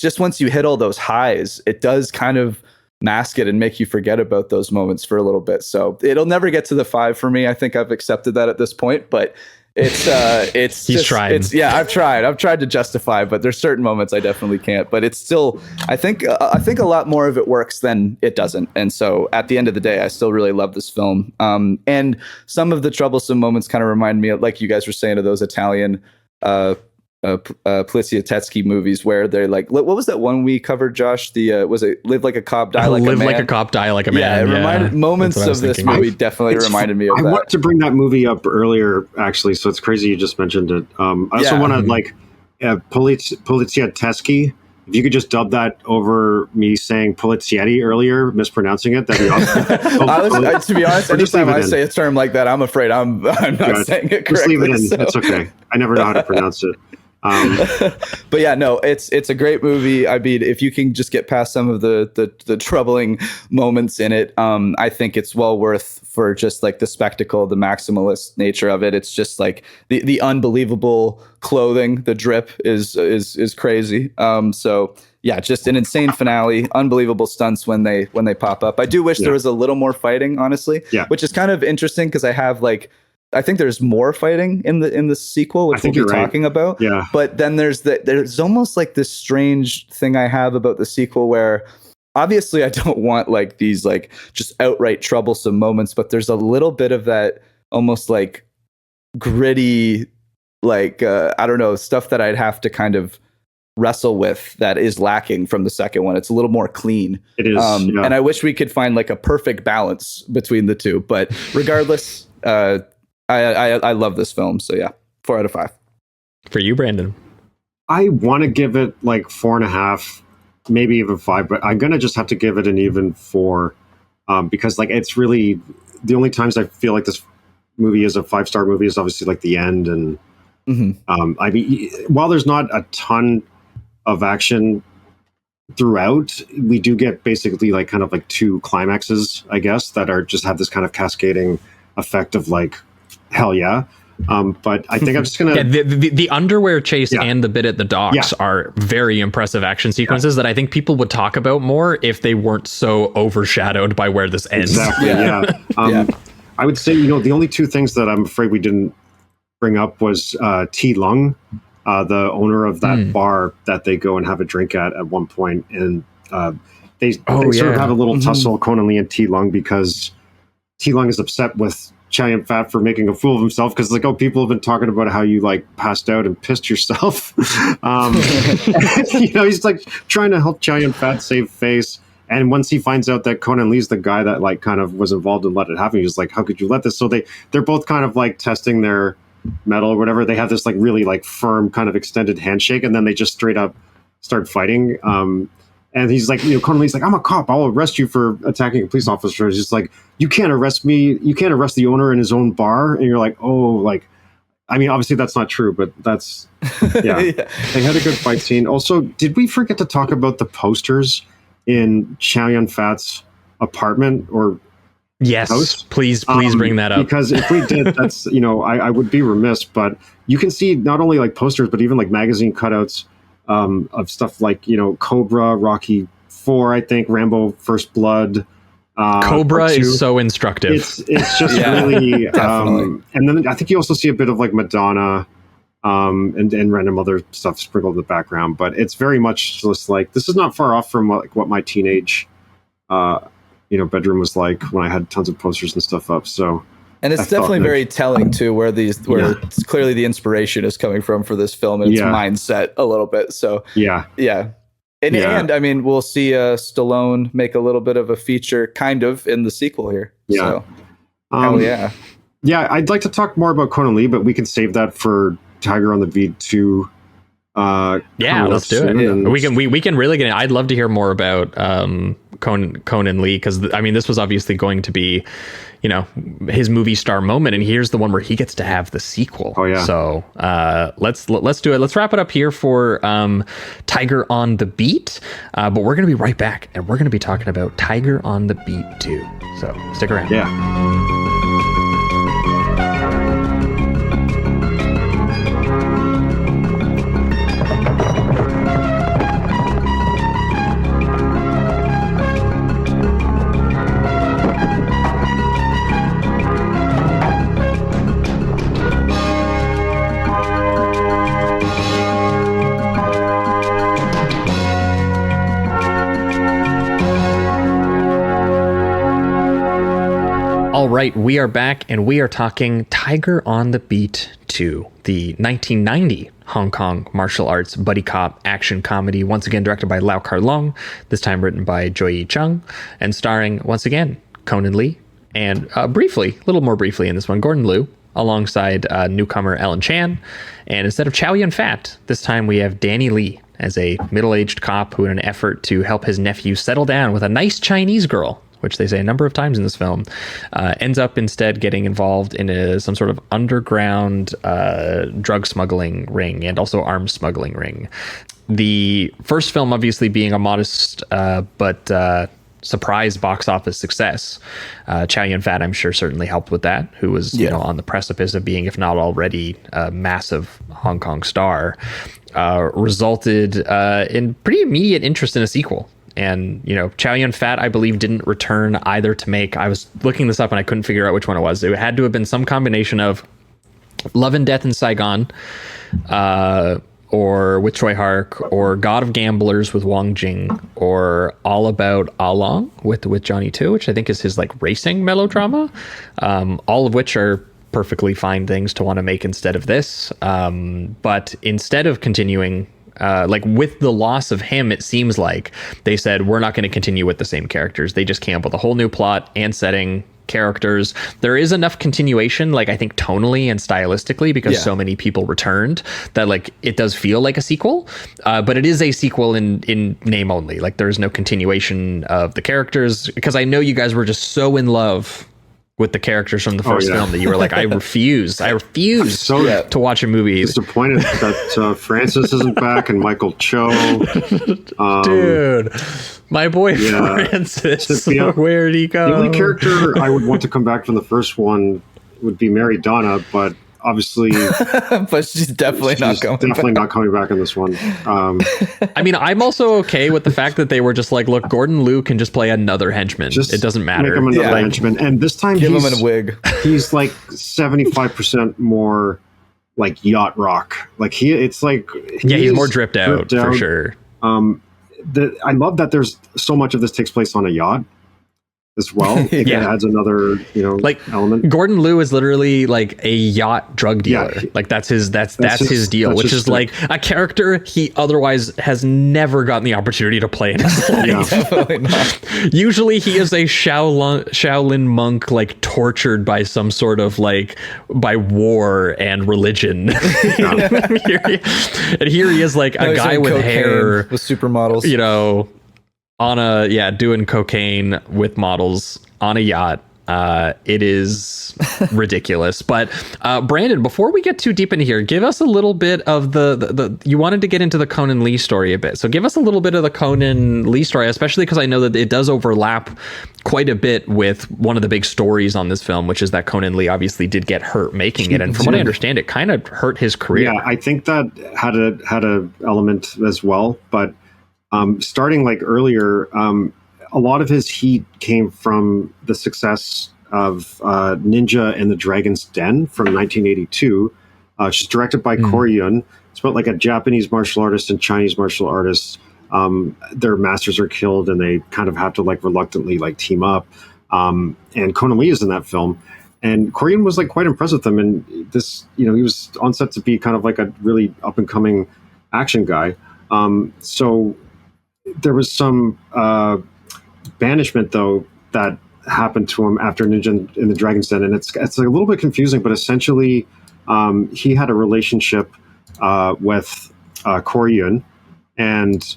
[SPEAKER 3] just, once you hit all those highs, it does kind of mask it and make you forget about those moments for a little bit. So it'll never get to the 5 for me. I think I've accepted that at this point, but he's tried. I've tried to justify, but there's certain moments I definitely can't. But it's still, I think a lot more of it works than it doesn't. And so at the end of the day, I still really love this film. And some of the troublesome moments kind of remind me of, like you guys were saying, of those Italian Poliziotteschi movies where they're like, what was that one we covered, Josh? Was it Live Like a Cop, Die Like a Man? Live
[SPEAKER 2] Like a Cop, Die Like a Man.
[SPEAKER 3] Yeah, it reminded moments of this movie definitely reminded me of that.
[SPEAKER 4] I wanted to bring that movie up earlier, actually, so it's crazy you just mentioned it. I also want to Poliziotteschi. If you could just dub that over me saying Polizietti earlier, mispronouncing it, that'd be awesome.
[SPEAKER 3] To be honest, anytime I say a term like that, I'm afraid I'm not saying it correctly.
[SPEAKER 4] Just leave it in. So. It's okay. I never know how to pronounce it.
[SPEAKER 3] But yeah, no, it's a great movie. I mean, if you can just get past some of the troubling moments in it, I think it's well worth, for just like the spectacle, the maximalist nature of it. It's just like the unbelievable clothing, the drip is crazy. So yeah, just an insane finale, unbelievable stunts when they pop up. I do wish there was a little more fighting, honestly, which is kind of interesting, because I think there's more fighting in the sequel, which we'll be talking about.
[SPEAKER 4] Yeah.
[SPEAKER 3] But then there's almost like this strange thing I have about the sequel where, obviously I don't want like these like just outright troublesome moments, but there's a little bit of that almost like gritty, like I don't know, stuff that I'd have to kind of wrestle with that is lacking from the second one. It's a little more clean.
[SPEAKER 4] It is, yeah.
[SPEAKER 3] And I wish we could find like a perfect balance between the two. But regardless, I love this film. So yeah, 4 out of 5.
[SPEAKER 2] For you, Brandon?
[SPEAKER 4] I want to give it like 4.5, maybe even 5, but I'm gonna just have to give it an even 4, because like it's really the only times I feel like this movie is a 5-star movie is obviously like the end, and I mean, while there's not a ton of action throughout, we do get basically like kind of like 2 climaxes, I guess, that are just have this kind of cascading effect of like, hell yeah. But I think I'm just gonna
[SPEAKER 2] the underwear chase and the bit at the docks are very impressive action sequences that I think people would talk about more if they weren't so overshadowed by where this ends.
[SPEAKER 4] Exactly. I would say, the only 2 things that I'm afraid we didn't bring up was T. Lung, the owner of that bar that they go and have a drink at one point, and they sort of have a little tussle, Conan Lee and T. Lung, because T. Lung is upset with Chow Yun-fat for making a fool of himself, because like, people have been talking about how you like passed out and pissed yourself. He's like trying to help Chow Yun-fat save face, and once he finds out that Conan Lee's the guy that like kind of was involved and let it happen, he's like, how could you let this? So they're both kind of like testing their metal or whatever. They have this like really like firm kind of extended handshake, and then they just straight up start fighting. And he's like, Conan Lee's like, I'm a cop, I'll arrest you for attacking a police officer. It's just like, you can't arrest me. You can't arrest the owner in his own bar. And you're like, oh, like, I mean, obviously that's not true, but that's, yeah. They had a good fight scene. Also, did we forget to talk about the posters in Chow Yun-fat's apartment or
[SPEAKER 2] Yes,
[SPEAKER 4] house?
[SPEAKER 2] Please bring that up.
[SPEAKER 4] Because if we did, that's, I would be remiss, but you can see not only like posters, but even like magazine cutouts of stuff like, Cobra, Rocky 4, I think, Rambo First Blood.
[SPEAKER 2] Cobra is so instructive.
[SPEAKER 4] It's just really, and then I think you also see a bit of like Madonna and random other stuff sprinkled in the background, but it's very much just like, this is not far off from what my teenage, bedroom was like when I had tons of posters and stuff up. So.
[SPEAKER 3] And it's definitely very telling too, where it's clearly the inspiration is coming from for this film and its mindset a little bit. So and I mean, we'll see Stallone make a little bit of a feature, kind of, in the sequel here. So, hell yeah.
[SPEAKER 4] Yeah, I'd like to talk more about Conan Lee, but we can save that for Tiger on the Beat 2.
[SPEAKER 2] Let's do it. Yeah. We can really get in. I'd love to hear more about Conan Lee, because I mean, this was obviously going to be, his movie star moment, and here's the one where he gets to have the sequel. Oh yeah. So let's do it. Let's wrap it up here for Tiger on the Beat. But we're gonna be right back, and we're gonna be talking about Tiger on the Beat 2. So stick around.
[SPEAKER 4] Yeah.
[SPEAKER 2] All right, we are back, and we are talking Tiger on the Beat 2, the 1990 Hong Kong martial arts buddy cop action comedy, once again directed by Lau Kar-lueng, this time written by Joy Chung, and starring, once again, Conan Lee, and a little more briefly in this one, Gordon Liu, alongside newcomer Ellen Chan. And instead of Chow Yun-fat, this time we have Danny Lee as a middle-aged cop who, in an effort to help his nephew settle down with a nice Chinese girl, which they say a number of times in this film, ends up instead getting involved in some sort of underground drug smuggling ring and also arms smuggling ring. The first film obviously being a modest but surprise box office success. Chow Yun-fat, I'm sure, certainly helped with that, who was on the precipice of being, if not already, a massive Hong Kong star, resulted in pretty immediate interest in a sequel. And, Chow Yun-fat, I believe, didn't return either to make, I was looking this up and I couldn't figure out which one it was. It had to have been some combination of Love and Death in Saigon, or with Choi Hark, or God of Gamblers with Wong Jing, or All About Ah Long with Johnny To, which I think is his racing melodrama, all of which are perfectly fine things to want to make instead of this. But instead of continuing Like with the loss of him, it seems like they said, we're not going to continue with the same characters. They just came up with a whole new plot and setting, characters. There is enough continuation, like I think tonally and stylistically, because so many people returned, that like it does feel like a sequel, but it is a sequel in name only. Like there's no continuation of the characters, because I know you guys were just so in love with the characters from the first film that you were like, I refuse to watch a movie.
[SPEAKER 4] Disappointed that Francis isn't back and Michael Cho.
[SPEAKER 2] Dude, my boy Francis, where'd he go?
[SPEAKER 4] The only character I would want to come back from the first one would be Mary Donna, but obviously,
[SPEAKER 3] but she's definitely not
[SPEAKER 4] coming back in this one.
[SPEAKER 2] I mean, I'm also okay with the fact that they were just like, look, Gordon Liu can just play another henchman. It doesn't matter.
[SPEAKER 4] Make him another henchman, and this time
[SPEAKER 3] give him a wig.
[SPEAKER 4] He's like 75% more like yacht rock. Like he's
[SPEAKER 2] more dripped out for sure.
[SPEAKER 4] I love that there's so much of this takes place on a yacht as well. It adds another, element.
[SPEAKER 2] Gordon Liu is literally like a yacht drug dealer. Like that's his deal, which is like a character he otherwise has never gotten the opportunity to play in his life.
[SPEAKER 3] Definitely not.
[SPEAKER 2] Usually he is a Shaolin monk, like tortured by some sort of like by war and religion. And here he is like a guy with hair
[SPEAKER 3] with supermodels,
[SPEAKER 2] doing cocaine with models on a yacht. It is ridiculous. But Brandon, before we get too deep into here, give us a little bit of the you wanted to get into the Conan Lee story a bit. So give us a little bit of the Conan Lee story, especially because I know that it does overlap quite a bit with one of the big stories on this film, which is that Conan Lee obviously did get hurt making it. And from what I understand, it kind of hurt his career.
[SPEAKER 4] Yeah, I think that had a element as well. But starting like earlier, a lot of his heat came from the success of Ninja and the Dragon's Den from 1982, which is directed by Corey Yun. It's about like a Japanese martial artist and Chinese martial artists. Their masters are killed and they kind of have to like reluctantly like team up. And Conan Lee is in that film. And Corey Yun was like quite impressed with him. And this, he was on set to be kind of like a really up and coming action guy. So there was some banishment though that happened to him after Ninja in the Dragon's Den, and it's a little bit confusing, but essentially he had a relationship with Corey Yun, and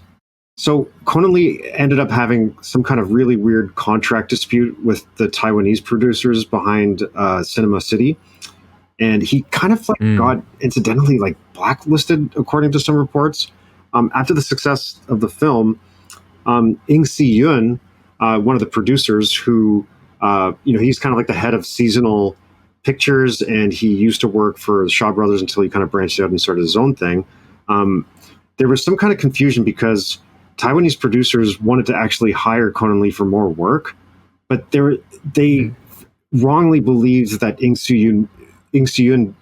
[SPEAKER 4] so Conan Lee ended up having some kind of really weird contract dispute with the Taiwanese producers behind Cinema City, and he kind of like got incidentally like blacklisted according to some reports. After the success of the film, Ing Si Yun, one of the producers who, he's kind of like the head of seasonal pictures, and he used to work for the Shaw Brothers until he kind of branched out and started his own thing. There was some kind of confusion because Taiwanese producers wanted to actually hire Conan Lee for more work, but they wrongly believed that Ing Si Yun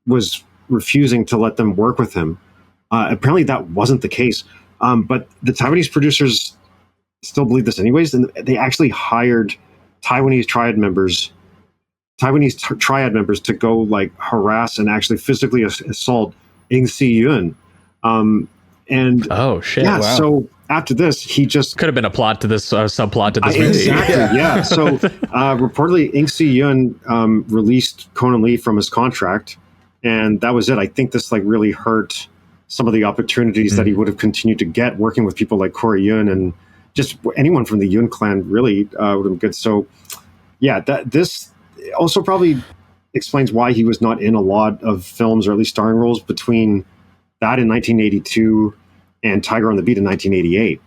[SPEAKER 4] was refusing to let them work with him. Apparently that wasn't the case. But the Taiwanese producers still believe this anyways, and they actually hired Taiwanese triad members to go like harass and actually physically assault Ing Si Yun. And
[SPEAKER 2] oh shit!
[SPEAKER 4] Yeah, wow. So after this, he just
[SPEAKER 2] could have been a plot to this subplot to this movie.
[SPEAKER 4] Exactly. Yeah. So reportedly, Ing Si Yun released Conan Lee from his contract, and that was it. I think this like really hurt some of the opportunities that he would have continued to get working with people like Corey Yun and just anyone from the Yun clan really would have been good. So yeah, this also probably explains why he was not in a lot of films, or at least starring roles, between that in 1982 and Tiger on the Beat in 1988.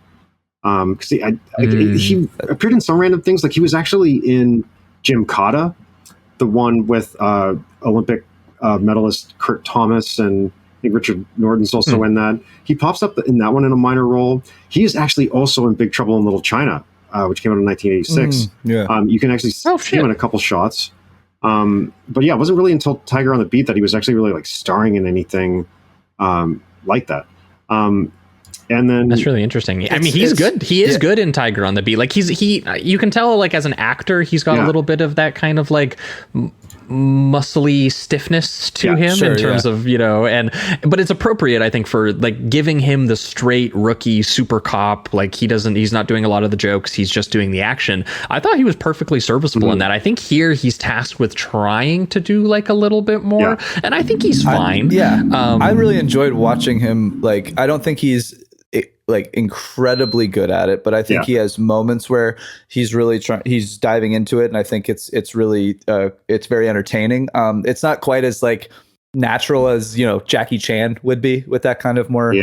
[SPEAKER 4] Because he appeared in some random things. Like he was actually in Gymkata, the one with Olympic medalist Kurt Thomas, and I think Richard Norton's also in that. He pops up in that one in a minor role. He is actually also in Big Trouble in Little China, which came out in 1986. You can actually see him in a couple shots. But yeah, it wasn't really until Tiger on the Beat that he was actually really like starring in anything like that. And then
[SPEAKER 2] that's really interesting. I mean, he's good. He is good in Tiger on the Beat. Like you can tell like as an actor, he's got a little bit of that kind of like muscly stiffness to him in terms of, but it's appropriate, I think, for like giving him the straight rookie super cop. Like he's not doing a lot of the jokes. He's just doing the action. I thought he was perfectly serviceable in that. I think here he's tasked with trying to do like a little bit more, and I think he's fine.
[SPEAKER 3] I really enjoyed watching him. Like, I don't think he's like incredibly good at it, but I think he has moments where he's really he's diving into it, and I think it's really it's very entertaining. It's not quite as like natural as Jackie Chan would be with that kind of more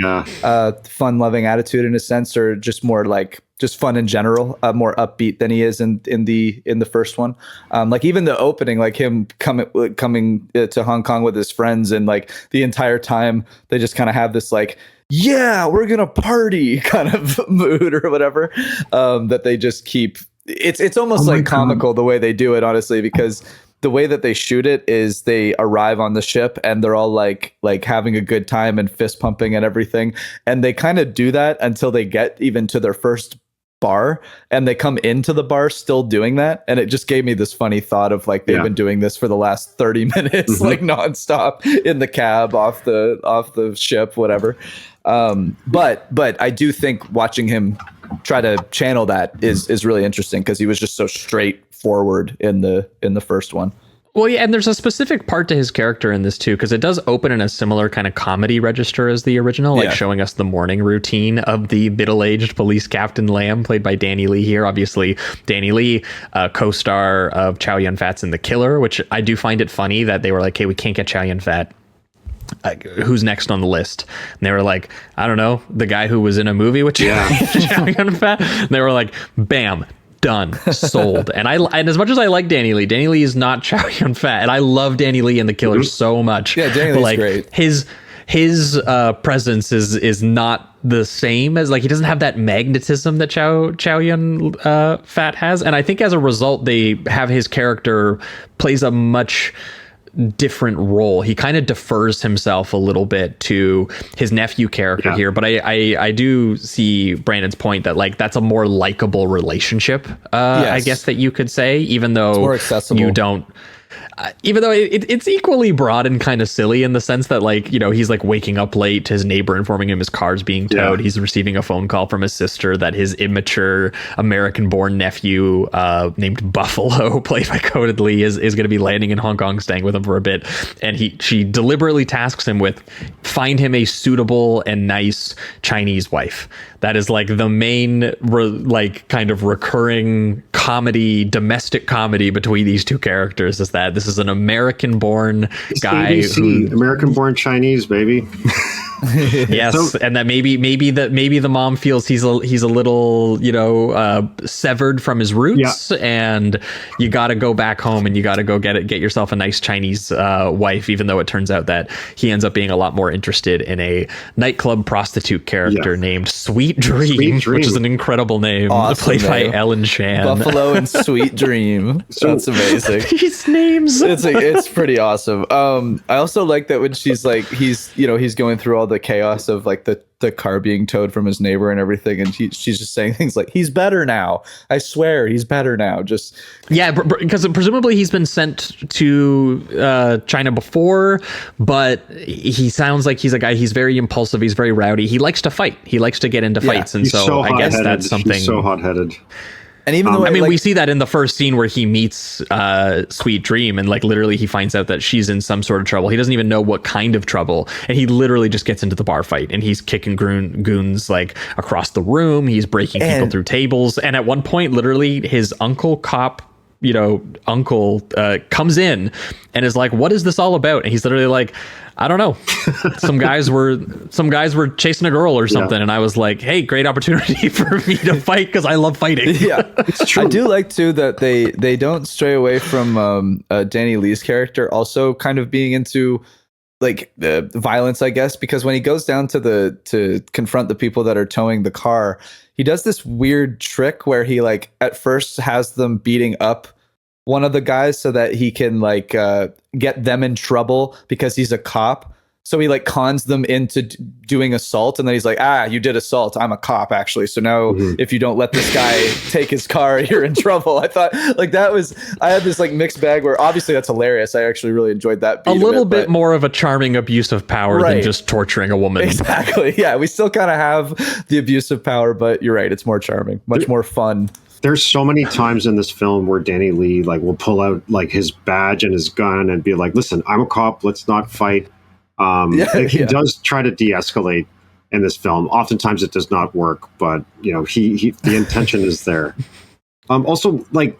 [SPEAKER 3] fun loving attitude in a sense, or just more like just fun in general, more upbeat than he is in the first one. Like even the opening, like him coming to Hong Kong with his friends, and like the entire time they just kind of have this like, yeah, we're gonna party kind of mood or whatever, that they just keep. It's almost like comical the way they do it, honestly, because the way that they shoot it is they arrive on the ship and they're all like having a good time and fist pumping and everything, and they kind of do that until they get even to their first bar, and they come into the bar still doing that. And it just gave me this funny thought of like they've been doing this for the last 30 minutes like nonstop in the cab off the ship, whatever. But I do think watching him try to channel that is really interesting, because he was just so straightforward in the first one.
[SPEAKER 2] Well, yeah, and there's a specific part to his character in this too, because it does open in a similar kind of comedy register as the original, like showing us the morning routine of the middle-aged police captain Lam, played by Danny Lee here. Obviously, Danny Lee, co-star of Chow Yun-fat's in The Killer, which I do find it funny that they were like, hey, we can't get Chow Yun-fat. Who's next on the list? And they were like, I don't know, the guy who was in a movie with Chow Yun-fat. And they were like, bam, done, sold. And as much as I like Danny Lee is not Chow Yun-fat, and I love Danny Lee in The Killer so much.
[SPEAKER 3] Yeah, Danny Lee's great.
[SPEAKER 2] His presence is not the same as, like, he doesn't have that magnetism that Chow Yun-fat has, and I think as a result they have his character plays a much different role. He kind of defers himself a little bit to his nephew character here, but I do see Brandon's point that like that's a more likable relationship, I guess that you could say, even though it's more accessible. You don't even though it's equally broad and kind of silly in the sense that, like, he's like waking up late to his neighbor informing him his car's being towed. He's receiving a phone call from his sister that his immature American-born nephew named Buffalo, played by Coded Lee, is going to be landing in Hong Kong, staying with him for a bit. And she deliberately tasks him with find him a suitable and nice Chinese wife. That is like the main kind of recurring comedy, domestic comedy between these two characters, is that this is an American-born guy
[SPEAKER 4] ABC, American-born Chinese, baby.
[SPEAKER 2] Yes, and that maybe the mom feels he's a little severed from his roots, and you got to go back home and you got to go get yourself a nice Chinese wife, even though it turns out that he ends up being a lot more interested in a nightclub prostitute character named Sweet Dream, which is an incredible name, played by Ellen Shan.
[SPEAKER 3] Buffalo and Sweet Dream. That's amazing.
[SPEAKER 2] These names.
[SPEAKER 3] It's pretty awesome. I also like that when she's like, he's going through all the chaos of like the car being towed from his neighbor and everything, and she's just saying things like, he's better now, I swear he's better now. Just
[SPEAKER 2] because presumably he's been sent to China before, but he sounds like he's a guy, he's very impulsive, he's very rowdy, he likes to fight, he likes to get into fights, and so I guess that's something.
[SPEAKER 4] He's so hot-headed.
[SPEAKER 3] And even though
[SPEAKER 2] we see that in the first scene where he meets Sweet Dream, and like literally he finds out that she's in some sort of trouble. He doesn't even know what kind of trouble, and he literally just gets into the bar fight, and he's kicking goons like across the room. He's breaking people through tables, and at one point, literally his uncle cop comes in and is like, what is this all about? And he's literally like, I don't know. Some guys were chasing a girl or something. And I was like, hey, great opportunity for me to fight, because I love fighting.
[SPEAKER 3] Yeah, it's true. I do like too that they don't stray away from Danny Lee's character also kind of being into like violence, I guess, because when he goes down to confront the people that are towing the car, he does this weird trick where he like at first has them beating up one of the guys so that he can like get them in trouble because he's a cop. So he like cons them into doing assault, and then he's like, you did assault. I'm a cop, actually. So now if you don't let this guy take his car, you're in trouble. I thought like I had this like mixed bag where obviously that's hilarious. I actually really enjoyed that beat
[SPEAKER 2] a little bit more of a charming abuse of power than just torturing a woman.
[SPEAKER 3] Exactly. Yeah, we still kind of have the abuse of power, but you're right. It's more charming, much more fun.
[SPEAKER 4] There's so many times in this film where Danny Lee like will pull out like his badge and his gun and be like, listen, I'm a cop. Let's not fight. He does try to de-escalate in this film. Oftentimes it does not work, but the intention is there. Also, like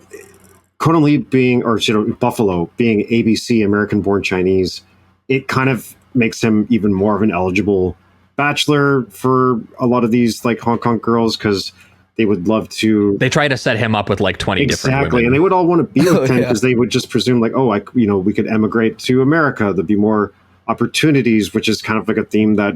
[SPEAKER 4] Conan Lee Buffalo being ABC, American born Chinese, it kind of makes him even more of an eligible bachelor for a lot of these like Hong Kong girls, because they would love to.
[SPEAKER 2] They try to set him up with like 20 different women.
[SPEAKER 4] Exactly, and they would all want to be with him because they would just presume like, we could emigrate to America. There'd be more opportunities, which is kind of like a theme that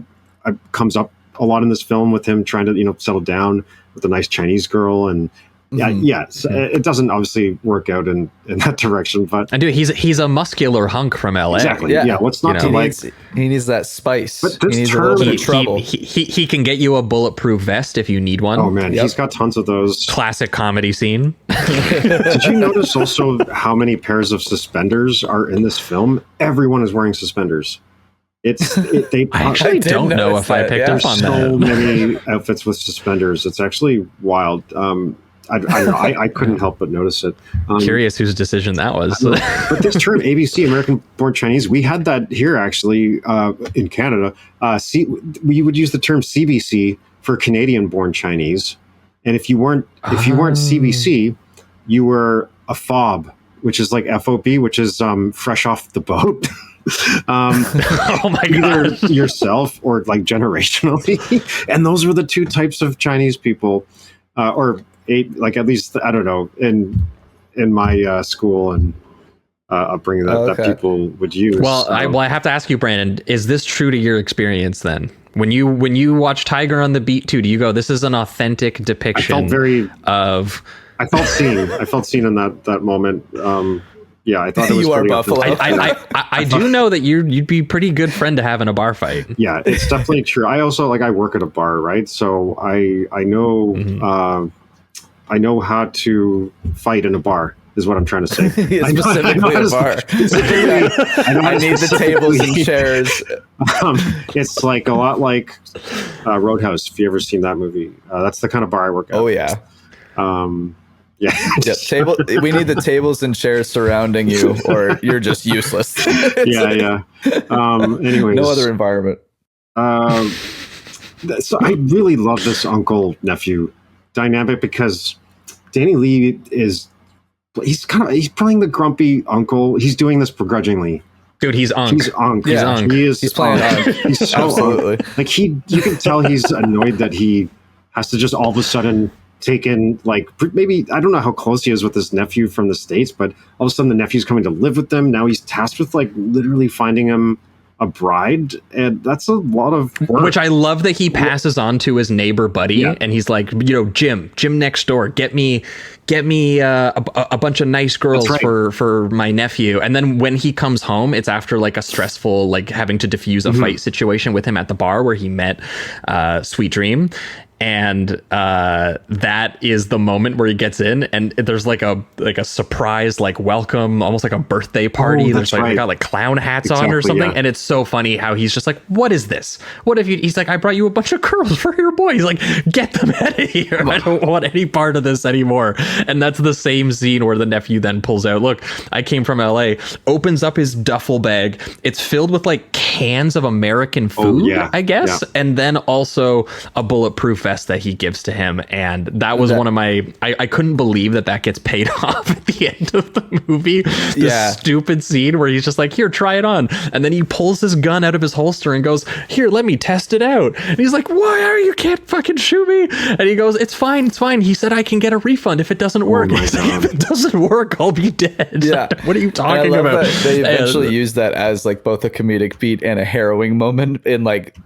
[SPEAKER 4] comes up a lot in this film with him trying to settle down with a nice Chinese girl. And it doesn't obviously work out in that direction, but
[SPEAKER 2] he's a muscular hunk from LA.
[SPEAKER 4] Exactly. Yeah. What's not to like?
[SPEAKER 3] He needs that spice.
[SPEAKER 4] But
[SPEAKER 3] he needs a little bit of trouble.
[SPEAKER 2] He can get you a bulletproof vest if you need one.
[SPEAKER 4] Oh man, he's got tons of those.
[SPEAKER 2] Classic comedy scene.
[SPEAKER 4] Did you notice also how many pairs of suspenders are in this film? Everyone is wearing suspenders. I
[SPEAKER 2] actually don't know if I picked up on that.
[SPEAKER 4] So many outfits with suspenders. It's actually wild. I couldn't help but notice it.
[SPEAKER 2] Curious whose decision that was.
[SPEAKER 4] But this term ABC, American born Chinese, we had that here actually in Canada. We would use the term CBC for Canadian born Chinese. And if you weren't CBC, you were a FOB, which is like FOB, which is fresh off the boat.
[SPEAKER 2] Oh my
[SPEAKER 4] either
[SPEAKER 2] god!
[SPEAKER 4] Yourself or like generationally, and those were the two types of Chinese people, like at least I don't know in my school and upbringing that people would use.
[SPEAKER 2] Well, so. I have to ask you, Brandon, is this true to your experience then? When you watch Tiger on the Beat too, do you go, this is an authentic depiction I felt seen in that moment. Yeah, I thought it was
[SPEAKER 3] you are Buffalo.
[SPEAKER 2] I do know that you'd be a pretty good friend to have in a bar fight.
[SPEAKER 4] Yeah, it's definitely true. I also I work at a bar, right? So I know I know how to fight in a bar. Is what I'm trying to say.
[SPEAKER 3] Specifically a bar. I need the tables and chairs.
[SPEAKER 4] It's like a lot like Roadhouse. If you ever seen that movie, that's the kind of bar I work at.
[SPEAKER 3] Oh yeah.
[SPEAKER 4] Yeah.
[SPEAKER 3] We need the tables and chairs surrounding you, or you're just useless.
[SPEAKER 4] Yeah. Anyways,
[SPEAKER 3] no other environment.
[SPEAKER 4] So I really love this uncle nephew dynamic because Danny Lee he's playing the grumpy uncle. He's doing this begrudgingly.
[SPEAKER 2] Dude, he's unk.
[SPEAKER 4] He's unk.
[SPEAKER 3] Yeah,
[SPEAKER 4] He's
[SPEAKER 3] playing unk.
[SPEAKER 4] He's so
[SPEAKER 3] absolutely
[SPEAKER 4] unk. Like you can tell he's annoyed that he has to just all of a sudden take in, like, maybe, I don't know how close he is with his nephew from the States, but all of a sudden the nephew's coming to live with them. Now he's tasked with like literally finding him a bride, and that's a lot of work.
[SPEAKER 2] Which I love that he passes on to his neighbor buddy, and he's like, Jim next door, get me a bunch of nice girls for my nephew. And then when he comes home, it's after like a stressful, like having to diffuse a fight situation with him at the bar where he met Sweet Dream. And that is the moment where he gets in, and there's like a surprise, like welcome, almost like a birthday party. There's like, they got like clown hats on or something. And it's so funny how he's just like, what is this? What if he's like, I brought you a bunch of girls for your boy. He's like, get them out of here. I don't want any part of this anymore. And that's the same scene where the nephew then pulls out, look, I came from LA, opens up his duffel bag. It's filled with like cans of American food, I guess. Yeah. And then also a bulletproof vest that he gives to him. And that was one of my, I couldn't believe that gets paid off at the end of the movie. This stupid scene where he's just like, here, try it on. And then he pulls his gun out of his holster and goes, here, let me test it out. And he's like, you can't fucking shoot me. And he goes, it's fine. He said I can get a refund if it doesn't work. He's like, if it doesn't work, I'll be dead. Yeah. What are you talking about?
[SPEAKER 3] They eventually use that as like both a comedic beat and a harrowing moment in like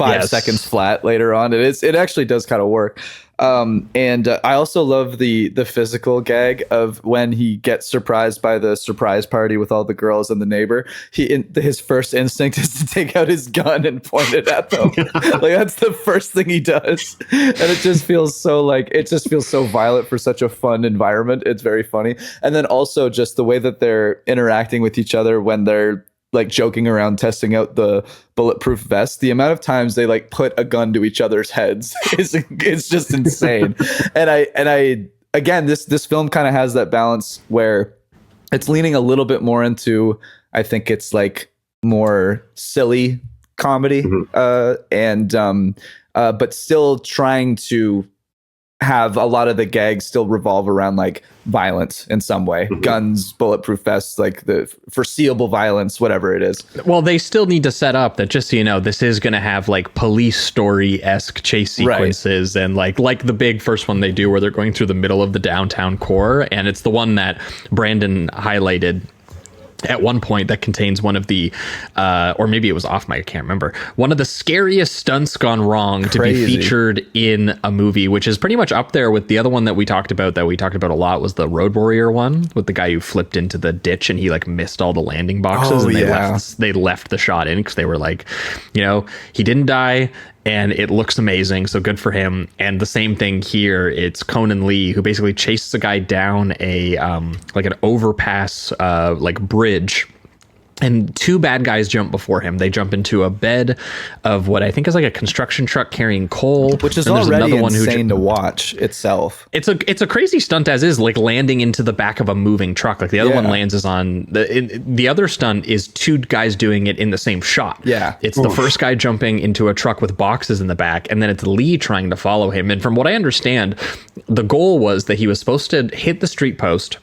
[SPEAKER 3] 5 seconds flat later on. It actually does kind of work. And I also love the physical gag of when he gets surprised by the surprise party with all the girls and the neighbor. His first instinct is to take out his gun and point it at them. Like that's the first thing he does, and it just feels so violent for such a fun environment. It's very funny, and then also just the way that they're interacting with each other when they're like joking around testing out the bulletproof vest. The amount of times they like put a gun to each other's heads is just insane. And I again, this film kind of has that balance where it's leaning a little bit more into, I think it's like more silly comedy, but still trying to have a lot of the gags still revolve around like violence in some way, guns, bulletproof vests, like the foreseeable violence, whatever it is.
[SPEAKER 2] Well, they still need to set up that, just so you know, this is going to have like police story-esque chase sequences, and like the big first one they do where they're going through the middle of the downtown core, and it's the one that Brandon highlighted at one point that contains one of the or maybe it was off mic, I can't remember, one of the scariest stunts gone wrong to be featured in a movie, which is pretty much up there with the other one that we talked about a lot, was the Road Warrior one with the guy who flipped into the ditch and he like missed all the landing boxes, and they left the shot in because they were like, you know, he didn't die and it looks amazing, so good for him. And the same thing here, it's Conan Lee who basically chases a guy down a like an overpass like bridge, and two bad guys jump before him. They jump into a bed of what I think is like a construction truck carrying coal,
[SPEAKER 3] which is already insane to watch itself.
[SPEAKER 2] It's a crazy stunt as is, like landing into the back of a moving truck. Like the other one lands is on the other stunt is two guys doing it in the same shot. Yeah, it's the first guy jumping into a truck with boxes in the back, and then it's Lee trying to follow him. And from what I understand, the goal was that he was supposed to hit the street post.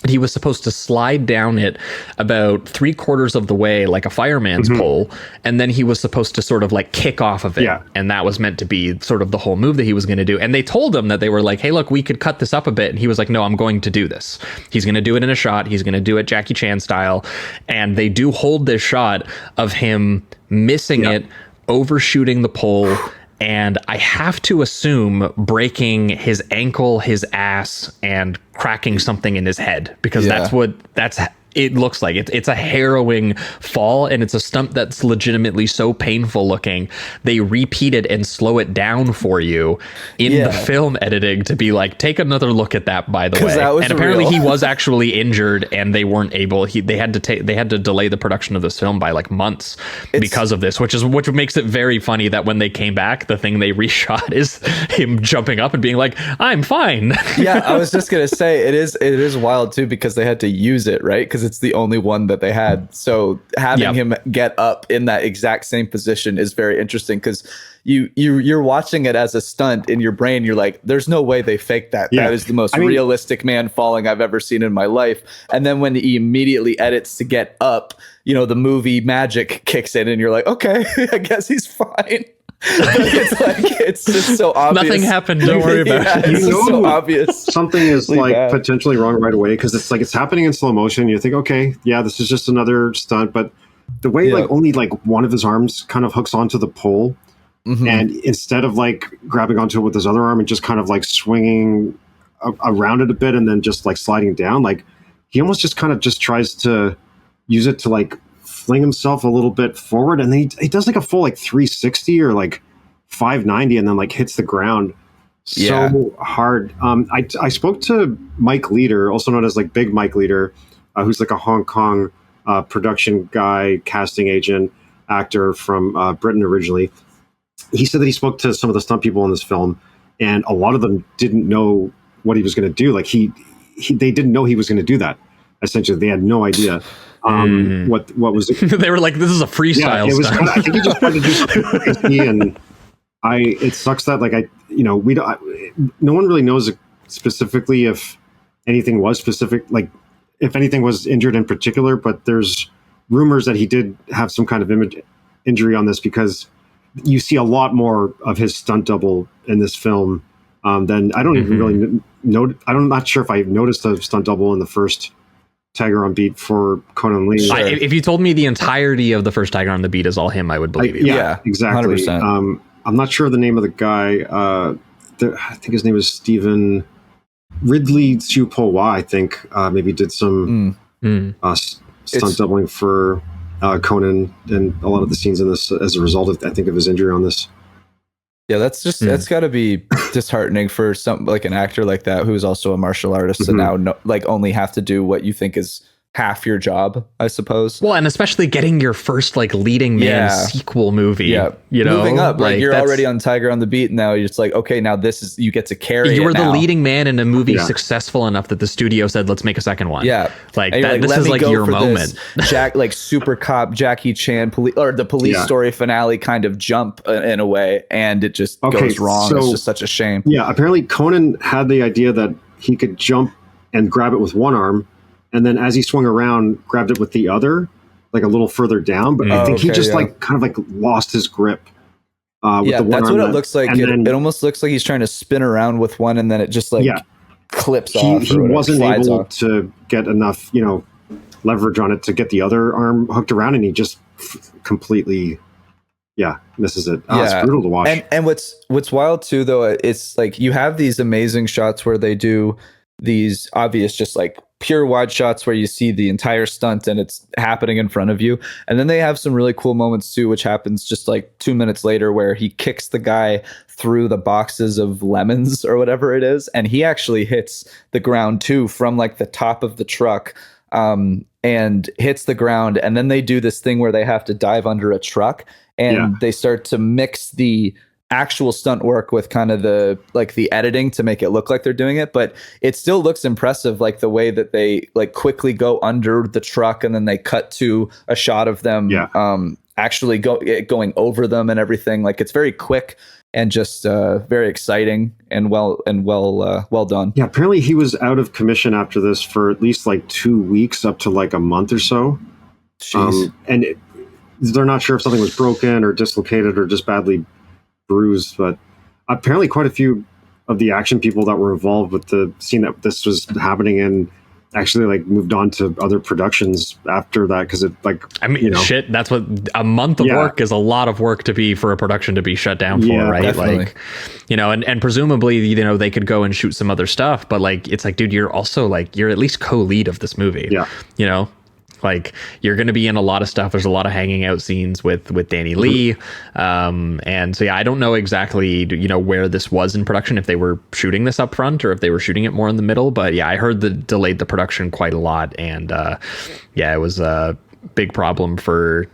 [SPEAKER 2] He was supposed to slide down it about 3/4 of the way, like a fireman's pole, and then he was supposed to sort of like kick off of it. Yeah. And that was meant to be sort of the whole move that he was going to do. And they told him that they were like, hey, look, we could cut this up a bit. And he was like, no, I'm going to do this. He's going to do it in a shot. He's going to do it Jackie Chan style. And they do hold this shot of him missing it, overshooting the pole, and I have to assume breaking his ankle, his ass, and cracking something in his head, because that's it looks like. It's a harrowing fall, and it's a stunt that's legitimately so painful looking. They repeat it and slow it down for you in the film editing to be like, take another look at that, by the way. And apparently he was actually injured, and they weren't able. They had to delay the production of this film by like months because of this, which makes it very funny that when they came back, the thing they reshot is him jumping up and being like, I'm fine.
[SPEAKER 3] Yeah, I was just gonna say it is wild too, because they had to use it, right? Because it's the only one that they had. So having him get up in that exact same position is very interesting, because you're watching it as a stunt in your brain. You're like, there's no way they faked that. That is the most realistic man falling I've ever seen in my life. And then when he immediately edits to get up, you know, the movie magic kicks in and you're like, okay, I guess he's fine. It's like, it's just so obvious.
[SPEAKER 2] Nothing happened, don't worry about it.
[SPEAKER 3] It's just so obvious.
[SPEAKER 4] Something is like potentially wrong right away, because it's like it's happening in slow motion. You think, okay, yeah, this is just another stunt, but the way like only like one of his arms kind of hooks onto the pole, and instead of like grabbing onto it with his other arm and just kind of like swinging around it a bit and then just like sliding down, like he almost just kind of just tries to use it to like fling himself a little bit forward, and then he does like a full like 360 or like 590 and then like hits the ground so hard. I spoke to Mike Leader, also known as like Big Mike Leader, who's like a Hong Kong production guy, casting agent, actor from Britain originally. He said that he spoke to some of the stunt people in this film, and a lot of them didn't know what he was going to do. Like they didn't know he was going to do that. Essentially, they had no idea what was.
[SPEAKER 2] They were like, "This is a freestyle."
[SPEAKER 4] Yeah, it was. I think he just tried to do something crazy, and it sucks that no one really knows specifically if anything was specific, like if anything was injured in particular. But there's rumors that he did have some kind of injury on this, because you see a lot more of his stunt double in this film than I don't even really know. I'm not sure if I noticed a stunt double in the first Tiger on Beat for Conan Lee.
[SPEAKER 3] Sure.
[SPEAKER 2] If you told me the entirety of the first Tiger on the Beat is all him, I would believe you.
[SPEAKER 4] Yeah, exactly.
[SPEAKER 3] 100%.
[SPEAKER 4] I'm not sure the name of the guy. I think his name is Stephen Ridley Chupowa. I think maybe did some stunt doubling for Conan and a lot of the scenes in this as a result of, I think, of his injury on this.
[SPEAKER 3] Yeah, that's got to be disheartening for some, like an actor like that who's also a martial artist and now only have to do what you think is half your job, I suppose.
[SPEAKER 2] Well, and especially getting your first like leading man sequel movie.
[SPEAKER 3] Yeah,
[SPEAKER 2] you know,
[SPEAKER 3] moving up, like you're already on Tiger on the Beat now. You're just like, okay, now this is, you get to carry.
[SPEAKER 2] You were the
[SPEAKER 3] now.
[SPEAKER 2] leading man in a movie successful enough that the studio said, let's make a second one.
[SPEAKER 3] Yeah,
[SPEAKER 2] like that, this is like your moment.
[SPEAKER 3] Jack, like super cop Jackie Chan, or the police story finale kind of jump in a way, and it just goes wrong. It's just such a shame.
[SPEAKER 4] Yeah, apparently Conan had the idea that he could jump and grab it with one arm, and then as he swung around, grabbed it with the other, like a little further down. But I think he just like kind of like lost his grip. With the one
[SPEAKER 3] that's
[SPEAKER 4] arm
[SPEAKER 3] what it looks like. It almost looks like he's trying to spin around with one, and then it just like clips off.
[SPEAKER 4] He wasn't able to get enough, leverage on it to get the other arm hooked around, and he just completely, misses it. It's brutal to watch.
[SPEAKER 3] And what's wild too, though, it's like you have these amazing shots where they do these obvious, just like pure wide shots where you see the entire stunt and it's happening in front of you. And then they have some really cool moments too, which happens just like 2 minutes later, where he kicks the guy through the boxes of lemons or whatever it is. And he actually hits the ground too from like the top of the truck, and hits the ground. And then they do this thing where they have to dive under a truck, and they start to mix the actual stunt work with kind of the editing to make it look like they're doing it, but it still looks impressive, like the way that they like quickly go under the truck and then they cut to a shot of them actually going over them and everything. Like it's very quick and just very exciting and well done.
[SPEAKER 4] Yeah, apparently he was out of commission after this for at least like 2 weeks, up to like a month or so. And they're not sure if something was broken or dislocated or just badly bruised, but apparently quite a few of the action people that were involved with the scene that this was happening in actually like moved on to other productions after that, because it like,
[SPEAKER 2] I mean, shit, that's what a month of work is, a lot of work for a production to be shut down for, right?
[SPEAKER 3] Definitely.
[SPEAKER 2] Like, and presumably, they could go and shoot some other stuff, but like, it's like, dude, you're also like, you're at least co-lead of this movie. Like you're going to be in a lot of stuff. There's a lot of hanging out scenes with Danny Lee. And so, I don't know exactly, where this was in production, if they were shooting this up front or if they were shooting it more in the middle. But I heard that delayed the production quite a lot. And it was a big problem for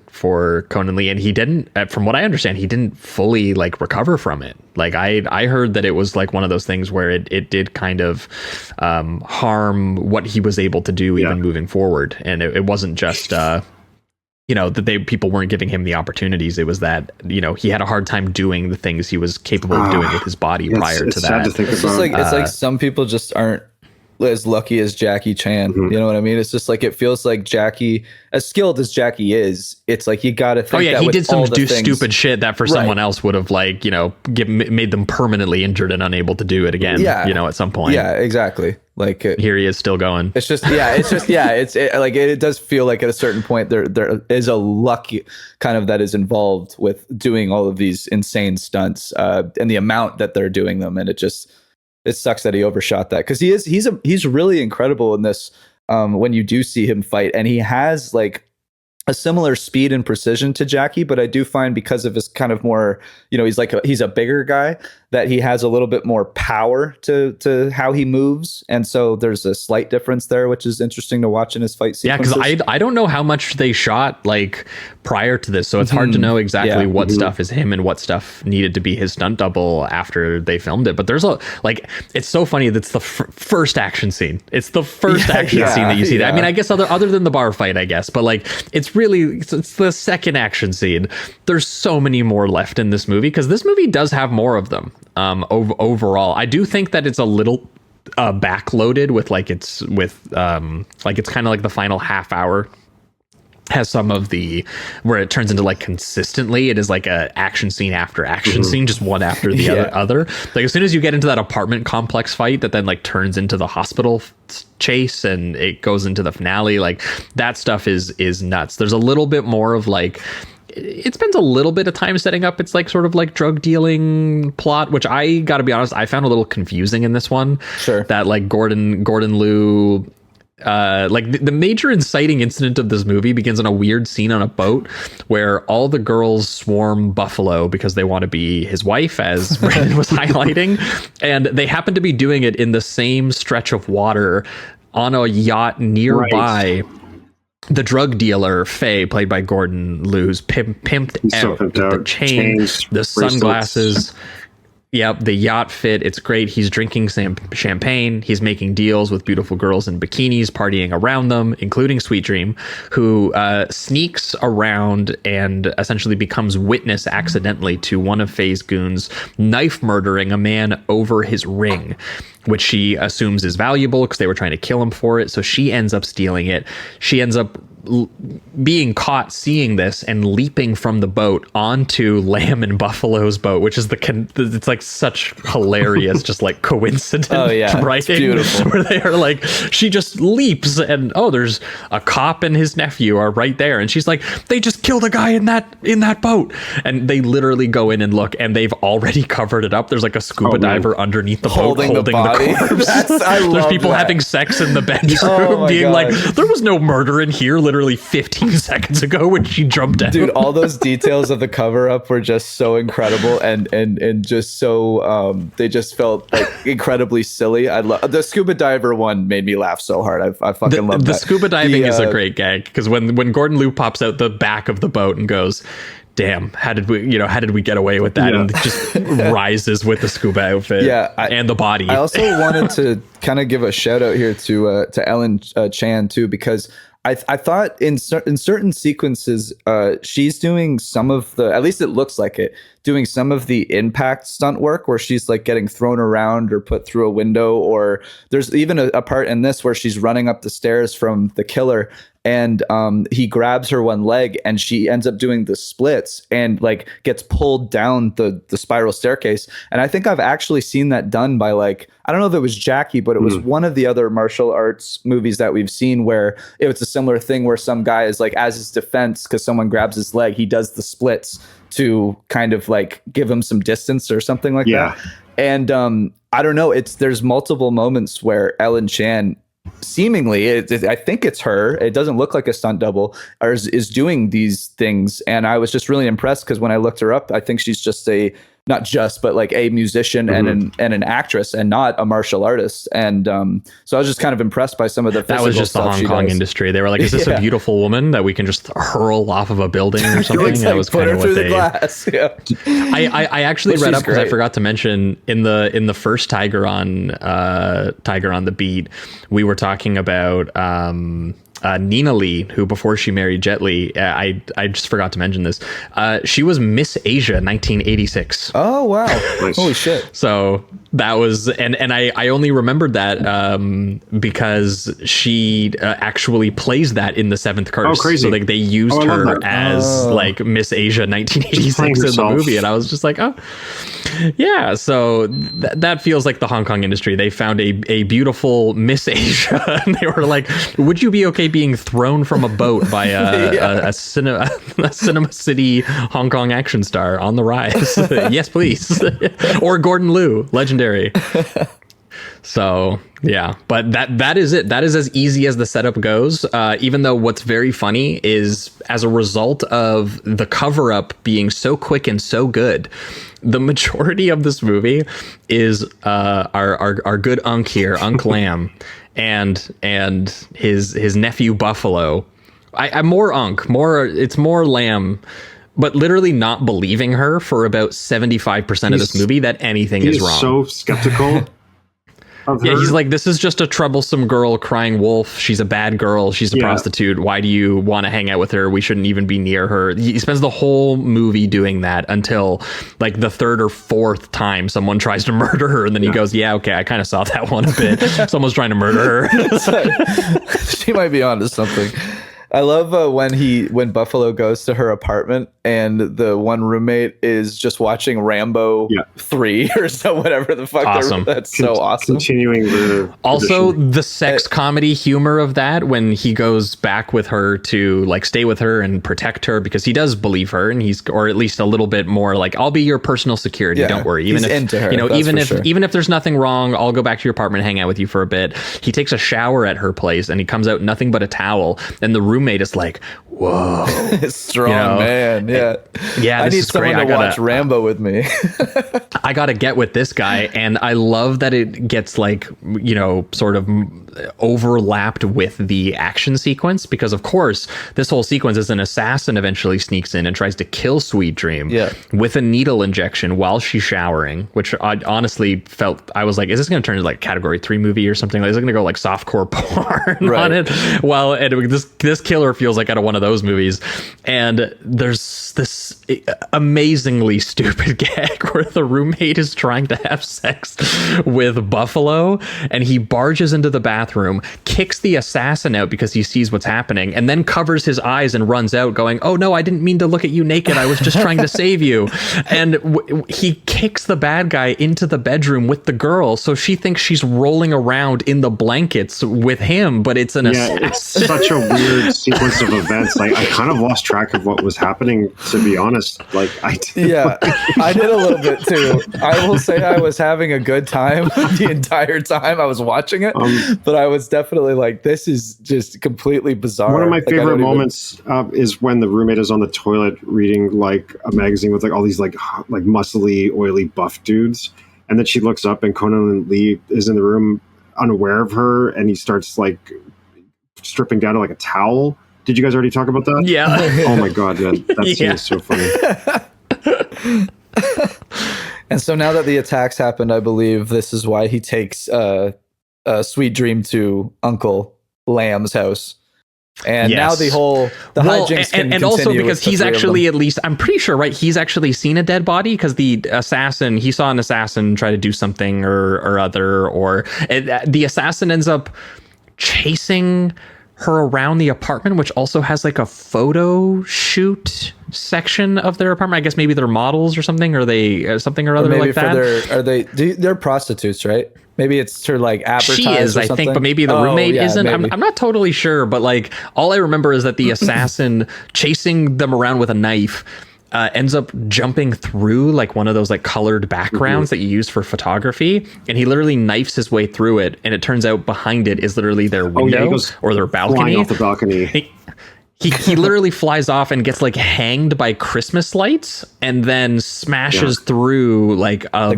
[SPEAKER 2] Conan Lee. And he didn't, from what I understand, he didn't fully like recover from it. Like I heard that it was like one of those things where it did kind of harm what he was able to do even moving forward. And it wasn't just that people weren't giving him the opportunities. It was that he had a hard time doing the things he was capable of doing with his body prior to that.
[SPEAKER 4] Sad to think
[SPEAKER 3] It's
[SPEAKER 4] about.
[SPEAKER 3] just like it's like some people just aren't as lucky as Jackie Chan. You know what I mean? It's just like, it feels like Jackie, as skilled as Jackie is, it's like you gotta think that
[SPEAKER 2] he
[SPEAKER 3] with
[SPEAKER 2] did some
[SPEAKER 3] all the things,
[SPEAKER 2] stupid shit that for someone else would have like made them permanently injured and unable to do it again. At some point.
[SPEAKER 3] Yeah, exactly. Like
[SPEAKER 2] here he is still going.
[SPEAKER 3] It's just it does feel like at a certain point there is a luck kind of that is involved with doing all of these insane stunts and the amount that they're doing them, and it sucks that he overshot that, because he's really incredible in this when you do see him fight, and he has like a similar speed and precision to Jackie, but I do find because of his kind of more, he's a bigger guy, that he has a little bit more power to how he moves, and so there's a slight difference there, which is interesting to watch in his fight sequences.
[SPEAKER 2] Yeah, because I don't know how much they shot like prior to this, so it's hard to know exactly what stuff is him and what stuff needed to be his stunt double after they filmed it. But there's it's so funny that's the first action scene. It's the first action scene that you see. That I mean, I guess other than the bar fight, I guess, but like it's the second action scene. There's so many more left in this movie, because this movie does have more of them. Overall, I do think that it's a little backloaded with it's kind of like the final half hour has some of the where it turns into like consistently it is like a action scene after action scene, just one after the other. Like as soon as you get into that apartment complex fight that then like turns into the hospital chase and it goes into the finale, like that stuff is nuts. There's a little bit more of like, it spends a little bit of time setting up its like sort of like drug dealing plot, which I gotta be honest, I found a little confusing in this one.
[SPEAKER 3] Sure.
[SPEAKER 2] That like Gordon Liu, like the major inciting incident of this movie begins in a weird scene on a boat where all the girls swarm Buffalo because they want to be his wife, as Brandon was highlighting, and they happen to be doing it in the same stretch of water on a yacht nearby.
[SPEAKER 4] Right.
[SPEAKER 2] The drug dealer Faye, played by Gordon Liu's pimped out the chains, the sunglasses. Yep, the yacht fit. It's great. He's drinking champagne. He's making deals with beautiful girls in bikinis, partying around them, including Sweet Dream, who sneaks around and essentially becomes witness accidentally to one of Faye's goons knife murdering a man over his ring, which she assumes is valuable because they were trying to kill him for it. So she ends up stealing it. She ends up being caught seeing this and leaping from the boat onto Lamb and Buffalo's boat, which is it's like such hilarious, just like coincidence.
[SPEAKER 3] Oh yeah,
[SPEAKER 2] writing,
[SPEAKER 3] beautiful.
[SPEAKER 2] Where they are like, she just leaps and there's a cop and his nephew are right there, and she's like, they just killed a guy in that boat, and they literally go in and look, and they've already covered it up. There's like a scuba diver underneath the boat holding the corpse. There's people having sex in the bedroom, being like, there was no murder in here. Literally 15 seconds ago when she jumped out.
[SPEAKER 3] Dude, all those details of the cover up were just so incredible and just so they just felt like incredibly silly. I love the scuba diver one, made me laugh so hard. I fucking love that.
[SPEAKER 2] The scuba diving is a great gag because when Gordon Liu pops out the back of the boat and goes, damn, how did we get away with that? And just rises with the scuba outfit and the body.
[SPEAKER 3] I also wanted to kind of give a shout out here to Ellen Chan too, because I thought in certain sequences, she's doing some of the, at least it looks like it, doing some of the impact stunt work where she's like getting thrown around or put through a window, or there's even a part in this where she's running up the stairs from the killer and he grabs her one leg and she ends up doing the splits and like gets pulled down the spiral staircase. And I think I've actually seen that done by like, I don't know if it was Jackie, but it was one of the other martial arts movies that we've seen where it was a similar thing where some guy is like, as his defense, because someone grabs his leg, he does the splits to kind of like give him some distance or something like that. And I don't know, there's multiple moments where Ellen Chan seemingly, I think it's her, it doesn't look like a stunt double, or is doing these things. And I was just really impressed because when I looked her up, I think she's just but like a musician and an actress and not a martial artist. And so I was just kind of impressed by some of the physical
[SPEAKER 2] that was just the Hong Kong industry. They were like, is this a beautiful woman that we can just hurl off of a building or something? That was kind of what they... glass. I actually read up because I forgot to mention in the first Tiger on the Beat, we were talking about Nina Lee, who before she married Jet Li, I just forgot to mention this. She was Miss Asia 1986.
[SPEAKER 3] Oh wow! Holy shit!
[SPEAKER 2] So that was, and I only remembered that because she actually plays that in the Seventh Curse.
[SPEAKER 4] Oh, crazy!
[SPEAKER 2] So like they used her as like Miss Asia 1986 in the movie, and I was just like, oh yeah. So that feels like the Hong Kong industry. They found a beautiful Miss Asia, and they were like, would you be okay being thrown from a boat by a Cinema City Hong Kong action star on the rise? Yes, please. Or Gordon Liu, legendary. So yeah, but that is it. That is as easy as the setup goes. Even though what's very funny is, as a result of the cover up being so quick and so good, the majority of this movie is our good Unc here, Unc Lamb, and his nephew Buffalo. I'm more Unc, it's more Lamb, but literally not believing her for about 75% of this movie that anything is wrong.
[SPEAKER 4] He's so skeptical.
[SPEAKER 2] Yeah, he's like, this is just a troublesome girl crying wolf. She's a bad girl. She's a prostitute. Why do you want to hang out with her? We shouldn't even be near her. He spends the whole movie doing that until like the third or fourth time someone tries to murder her. And then he goes, yeah, okay, I kind of saw that one a bit. Someone's trying to murder her.
[SPEAKER 3] She might be onto something. I love when Buffalo goes to her apartment and the one roommate is just watching Rambo 3 or so, whatever the fuck.
[SPEAKER 2] Awesome.
[SPEAKER 3] That's so awesome.
[SPEAKER 4] Continuing the
[SPEAKER 2] also
[SPEAKER 4] tradition.
[SPEAKER 2] the sex comedy humor of that when he goes back with her to like stay with her and protect her because he does believe her and or at least a little bit more like, I'll be your personal security. Yeah, don't worry. Even
[SPEAKER 3] he's
[SPEAKER 2] if
[SPEAKER 3] into her,
[SPEAKER 2] even if there's nothing wrong, I'll go back to your apartment and hang out with you for a bit. He takes a shower at her place and he comes out nothing but a towel, and the roommate is like, whoa.
[SPEAKER 3] Strong man. Yeah. I need someone to watch Rambo with me.
[SPEAKER 2] I gotta get with this guy. And I love that it gets like, sort of overlapped with the action sequence, because of course this whole sequence is an assassin eventually sneaks in and tries to kill Sweet Dream with a needle injection while she's showering, which I honestly felt, I was like, is this going to turn into like a category 3 movie or something? Like, is it going to go like softcore porn on it? Well, this killer feels like out of one of those movies. And there's this amazingly stupid gag where the roommate is trying to have sex with Buffalo and he barges into the bathroom, kicks the assassin out because he sees what's happening, and then covers his eyes and runs out going, oh no, I didn't mean to look at you naked, I was just trying to save you. And he kicks the bad guy into the bedroom with the girl, so she thinks she's rolling around in the blankets with him, but it's an assassin.
[SPEAKER 4] It's such a weird sequence of events. Like, I kind of lost track of what was happening, to be honest. Like, I did
[SPEAKER 3] a little bit too. I will say I was having a good time the entire time I was watching it, but I was definitely like, this is just completely bizarre.
[SPEAKER 4] One of my favorite moments is when the roommate is on the toilet reading like a magazine with like all these like muscly, oily, buff dudes, and then she looks up and Conan Lee is in the room, unaware of her, and he starts like stripping down to like a towel. Did you guys already talk about that?
[SPEAKER 2] Yeah.
[SPEAKER 4] Oh my god, that scene is so funny.
[SPEAKER 3] And so now that the attacks happened, I believe this is why he takes Sweet Dream to Uncle Lamb's house. And now the hijinks can
[SPEAKER 2] and also because he's actually, at least I'm pretty sure, right, he's actually seen a dead body, because the assassin, he saw an assassin try to do something or other, or the assassin ends up chasing her around the apartment, which also has like a photo shoot section of their apartment. I guess maybe they're models or something, or they something or other like that.
[SPEAKER 3] They're prostitutes, right? Maybe it's to like advertise. She is,
[SPEAKER 2] I think, but maybe the roommate isn't. I'm not totally sure, but like all I remember is that the assassin chasing them around with a knife ends up jumping through like one of those like colored backgrounds that you use for photography, and he literally knifes his way through it, and it turns out behind it is literally their window or their balcony.
[SPEAKER 4] Off the balcony.
[SPEAKER 2] He literally flies off and gets like hanged by Christmas lights, and then smashes through like a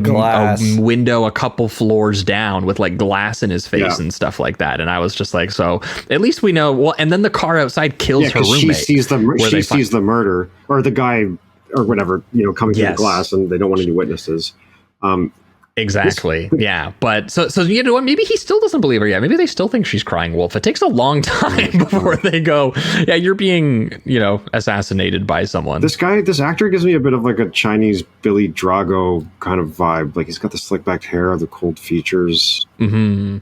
[SPEAKER 2] window a couple floors down with like glass in his face and stuff like that. And I was just like, so at least we know. Well, and then the car outside kills her roommate.
[SPEAKER 4] She sees the murder, or the guy or whatever, coming through the glass, and they don't want any witnesses.
[SPEAKER 2] Exactly. Yeah. But so you know what? Maybe he still doesn't believe her yet. Maybe they still think she's crying wolf. It takes a long time before they go, yeah, you're being, assassinated by someone.
[SPEAKER 4] This actor gives me a bit of like a Chinese Billy Drago kind of vibe. Like, he's got the slick back hair, the cold features.
[SPEAKER 2] Mm-hmm.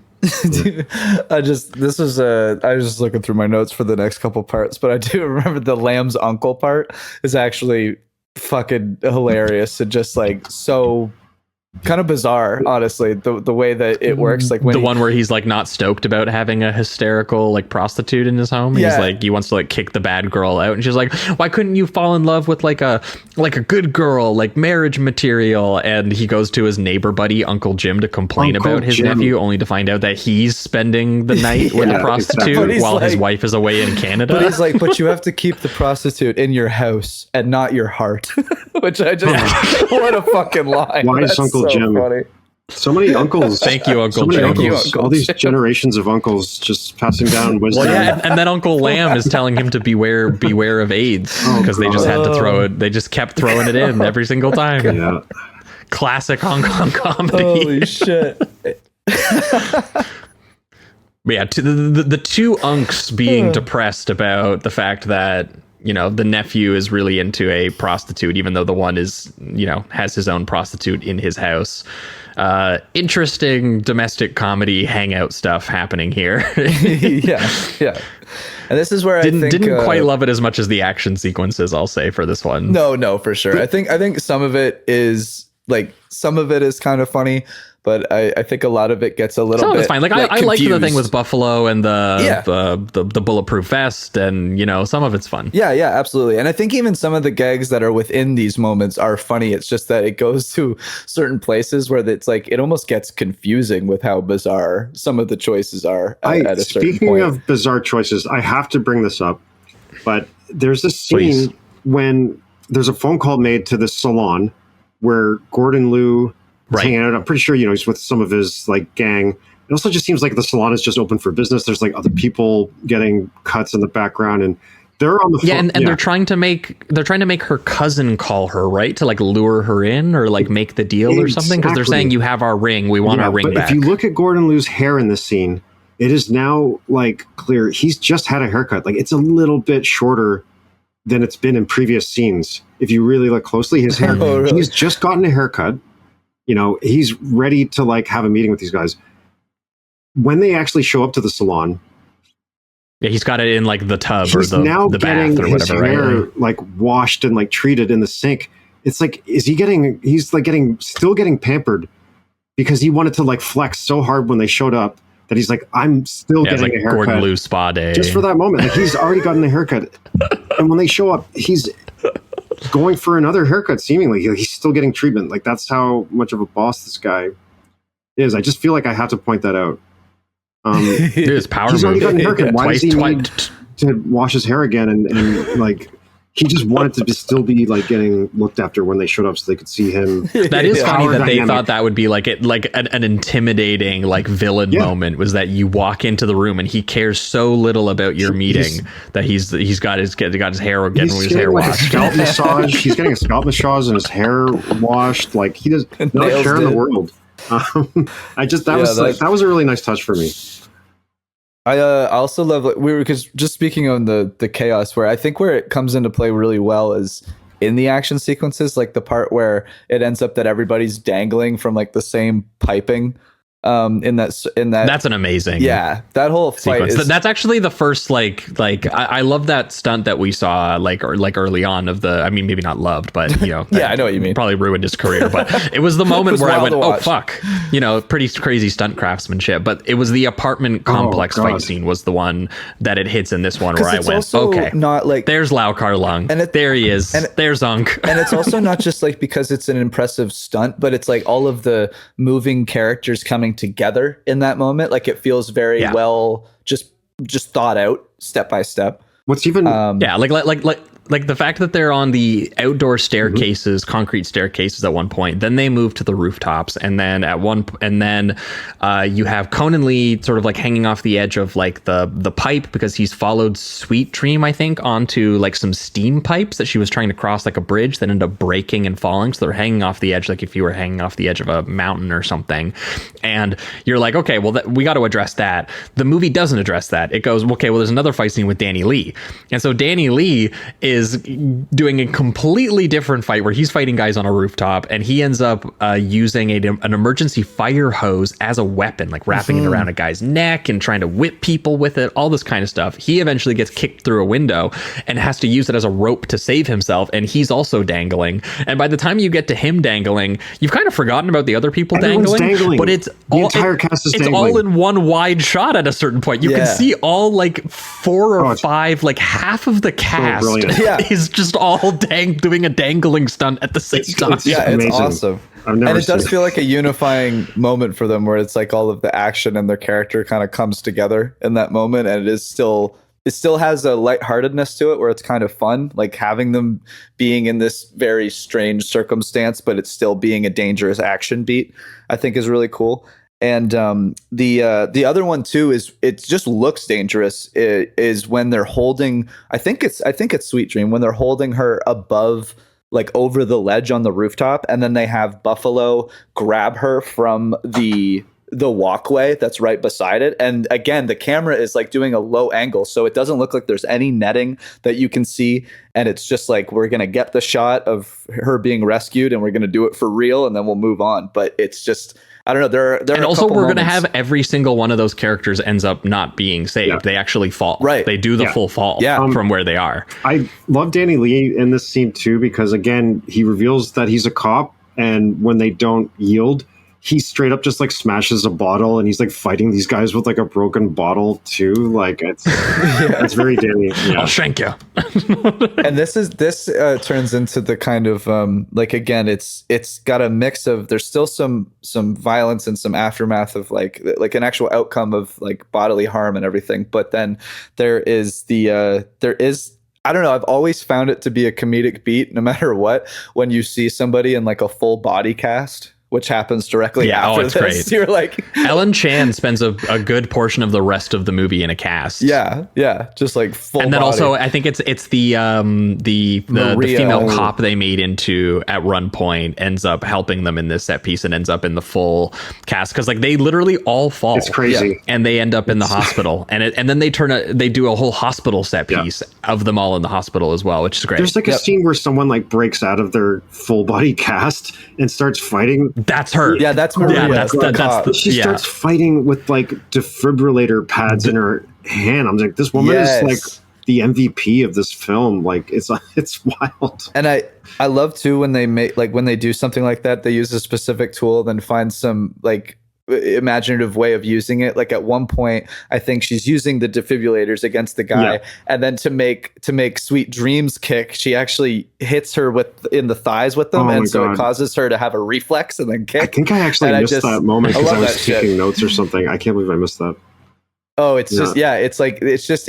[SPEAKER 3] I was just looking through my notes for the next couple parts, but I do remember the Lamb's uncle part is actually fucking hilarious and just like so kind of bizarre, honestly, the way that it works. Like when
[SPEAKER 2] one where he's like not stoked about having a hysterical like prostitute in his home. He's like, he wants to like kick the bad girl out, and she's like, why couldn't you fall in love with like a good girl, like marriage material? And he goes to his neighbor buddy Uncle Jim to complain about his nephew, only to find out that he's spending the night with a prostitute while his wife is away in Canada.
[SPEAKER 3] But he's like, but you have to keep the prostitute in your house and not your heart. Which I just what a fucking line.
[SPEAKER 4] Why is Uncle Jim? Funny. So many uncles.
[SPEAKER 2] Thank you, Uncle Jim.
[SPEAKER 4] All these generations of uncles just passing down wisdom.
[SPEAKER 2] Well, yeah, and then Uncle Lamb is telling him to beware of AIDS, because they just had to throw it. They just kept throwing it in every single time.
[SPEAKER 4] Yeah.
[SPEAKER 2] Classic Hong Kong comedy.
[SPEAKER 3] Holy shit.
[SPEAKER 2] Yeah, the two unks being depressed about the fact that the nephew is really into a prostitute, even though the one is, has his own prostitute in his house. interesting domestic comedy hangout stuff happening here.
[SPEAKER 3] yeah. And this is where I think
[SPEAKER 2] didn't quite love it as much as the action sequences, I'll say, for this one.
[SPEAKER 3] No, for sure. I think some of it is kind of funny, but I think a lot of it gets a little bit. It's fine.
[SPEAKER 2] Like I like the thing with Buffalo and the bulletproof vest, and some of it's fun.
[SPEAKER 3] Yeah, absolutely. And I think even some of the gags that are within these moments are funny. It's just that it goes to certain places where it's like it almost gets confusing with how bizarre some of the choices are at a certain point.
[SPEAKER 4] Speaking of bizarre choices, I have to bring this up, but there's a scene when there's a phone call made to the salon where Gordon Liu is hanging out. I'm pretty sure, he's with some of his gang. It also just seems like the salon is just open for business. There's other people getting cuts in the background, and they're on the phone.
[SPEAKER 2] And they're trying to make her cousin call her, right? To lure her in or make the deal or something. Because they're saying, you have our ring. We want our ring back.
[SPEAKER 4] If you look at Gordon Liu's hair in this scene, it is now clear. He's just had a haircut. It's a little bit shorter than it's been in previous scenes. If you really look closely, his hair, he's just gotten a haircut. He's ready to have a meeting with these guys. When they actually show up to the salon,
[SPEAKER 2] he's got it in the tub or the
[SPEAKER 4] getting
[SPEAKER 2] bath or
[SPEAKER 4] his
[SPEAKER 2] whatever,
[SPEAKER 4] hair,
[SPEAKER 2] right?
[SPEAKER 4] Washed and treated in the sink. It's he's still getting pampered because he wanted to flex so hard when they showed up that he's I'm still getting a haircut.
[SPEAKER 2] Gordon Liu spa day.
[SPEAKER 4] Just for that moment. He's already gotten a haircut. And when they show up, he's going for another haircut, seemingly. He's still getting treatment. That's how much of a boss this guy is. I just feel I have to point that out.
[SPEAKER 2] His power
[SPEAKER 4] he's already gotten a haircut. Why
[SPEAKER 2] twice,
[SPEAKER 4] does he need to wash his hair again? And he just wanted to still be getting looked after when they showed up so they could see him.
[SPEAKER 2] That is funny that they thought that would be an intimidating villain moment, was that you walk into the room and he cares so little about your meeting that he's got his hair getting his hair washed.
[SPEAKER 4] Scalp massage. He's getting a scalp massage and his hair washed. He does not care in the world. That was a really nice touch for me.
[SPEAKER 3] I also love because just speaking on the chaos, where I think where it comes into play really well is in the action sequences, the part where it ends up that everybody's dangling from the same piping. In that
[SPEAKER 2] that's an amazing
[SPEAKER 3] that whole fight
[SPEAKER 2] sequence. That's actually the first I love that stunt that we saw early on of the, I mean, maybe not loved, but
[SPEAKER 3] I know what you mean,
[SPEAKER 2] probably ruined his career, but it was the moment where I went, oh fuck, pretty crazy stunt craftsmanship. But it was the apartment complex fight scene was the one that it hits in this one where I went, okay, not there's Lau Kar-lueng, and there he is, and there's Unk.
[SPEAKER 3] And it's also not just because it's an impressive stunt, but it's all of the moving characters coming together in that moment. It feels very well just thought out step by step.
[SPEAKER 4] What's even
[SPEAKER 2] like the fact that they're on the outdoor staircases, concrete staircases at one point, then they move to the rooftops, and then you have Conan Lee sort of hanging off the edge of the pipe because he's followed Sweet Dream, I think, onto some steam pipes that she was trying to cross a bridge that ended up breaking and falling. So they're hanging off the edge if you were hanging off the edge of a mountain or something. And you're okay, well, we got to address that. The movie doesn't address that. It goes, okay, well, there's another fight scene with Danny Lee. And so Danny Lee is doing a completely different fight where he's fighting guys on a rooftop, and he ends up using an emergency fire hose as a weapon, wrapping it around a guy's neck and trying to whip people with it, all this kind of stuff. He eventually gets kicked through a window and has to use it as a rope to save himself, and he's also dangling. And by the time you get to him dangling, you've kind of forgotten about the other people dangling, but it's
[SPEAKER 4] the entire cast is dangling.
[SPEAKER 2] All in one wide shot at a certain point. You can see all 4 or 5, half of the cast is just all doing a dangling stunt at the same time.
[SPEAKER 3] It's awesome. And it does feel like a unifying moment for them, where it's all of the action and their character kind of comes together in that moment, and it still has a lightheartedness to it where it's kind of fun, having them being in this very strange circumstance, but it's still being a dangerous action beat, I think is really cool. And the other one too is it just looks dangerous. Is when they're holding, I think it's Sweet Dream, when they're holding her above, over the ledge on the rooftop, and then they have Buffalo grab her from the the walkway that's right beside it. And again, the camera is like doing a low angle, so it doesn't look like there's any netting that you can see. And it's just like, we're going to get the shot of her being rescued and we're going to do it for real, and then we'll move on. But it's just, I don't know. There
[SPEAKER 2] and
[SPEAKER 3] are
[SPEAKER 2] also, we're going to
[SPEAKER 3] moments.
[SPEAKER 2] have every single one of those characters ends up not being saved.
[SPEAKER 4] Yeah.
[SPEAKER 2] They actually fall.
[SPEAKER 3] Right.
[SPEAKER 2] They do the full fall from where they are.
[SPEAKER 4] I love Danny Lee in this scene too, because again, he reveals that he's a cop, and when they don't yield, he straight up just like smashes a bottle, and he's like fighting these guys with like a broken bottle too. Like it's very Danny. Yeah.
[SPEAKER 2] I'll shank you.
[SPEAKER 3] And this turns into the kind of like, again, it's got a mix of, there's still some violence and some aftermath of like an actual outcome of like bodily harm and everything, but then there is I don't know, I've always found it to be a comedic beat no matter what, when you see somebody in like a full body cast, which happens directly after
[SPEAKER 2] it's
[SPEAKER 3] this.
[SPEAKER 2] great.
[SPEAKER 3] You're like,
[SPEAKER 2] Ellen Chan spends a good portion of the rest of the movie in a cast.
[SPEAKER 3] yeah, just like full
[SPEAKER 2] And then
[SPEAKER 3] body.
[SPEAKER 2] also, I think it's the
[SPEAKER 3] Maria.
[SPEAKER 2] female cop they made into at Run Point ends up helping them in this set piece and ends up in the full cast, because like they literally all fall.
[SPEAKER 4] It's crazy.
[SPEAKER 3] Yeah.
[SPEAKER 2] And they end up in the hospital, and then they do a whole hospital set piece of them all in the hospital as well, which is great.
[SPEAKER 4] There's like a scene where someone like breaks out of their full body cast and starts fighting.
[SPEAKER 2] That's her.
[SPEAKER 3] Yeah, that's Maria.
[SPEAKER 2] Yeah,
[SPEAKER 4] She starts fighting with like defibrillator pads in her hand. I'm like, this woman is like the MVP of this film. Like it's wild.
[SPEAKER 3] And I love too when they when they do something like that, they use a specific tool, then find some like imaginative way of using it. Like at one point, I think she's using the defibrillators against the guy, and then to make Sweet Dreams kick, she actually hits her in the thighs with them, and so it causes her to have a reflex and then kick.
[SPEAKER 4] I think I actually missed that moment because I was taking notes or something. I can't believe I missed that.
[SPEAKER 3] Oh, it's just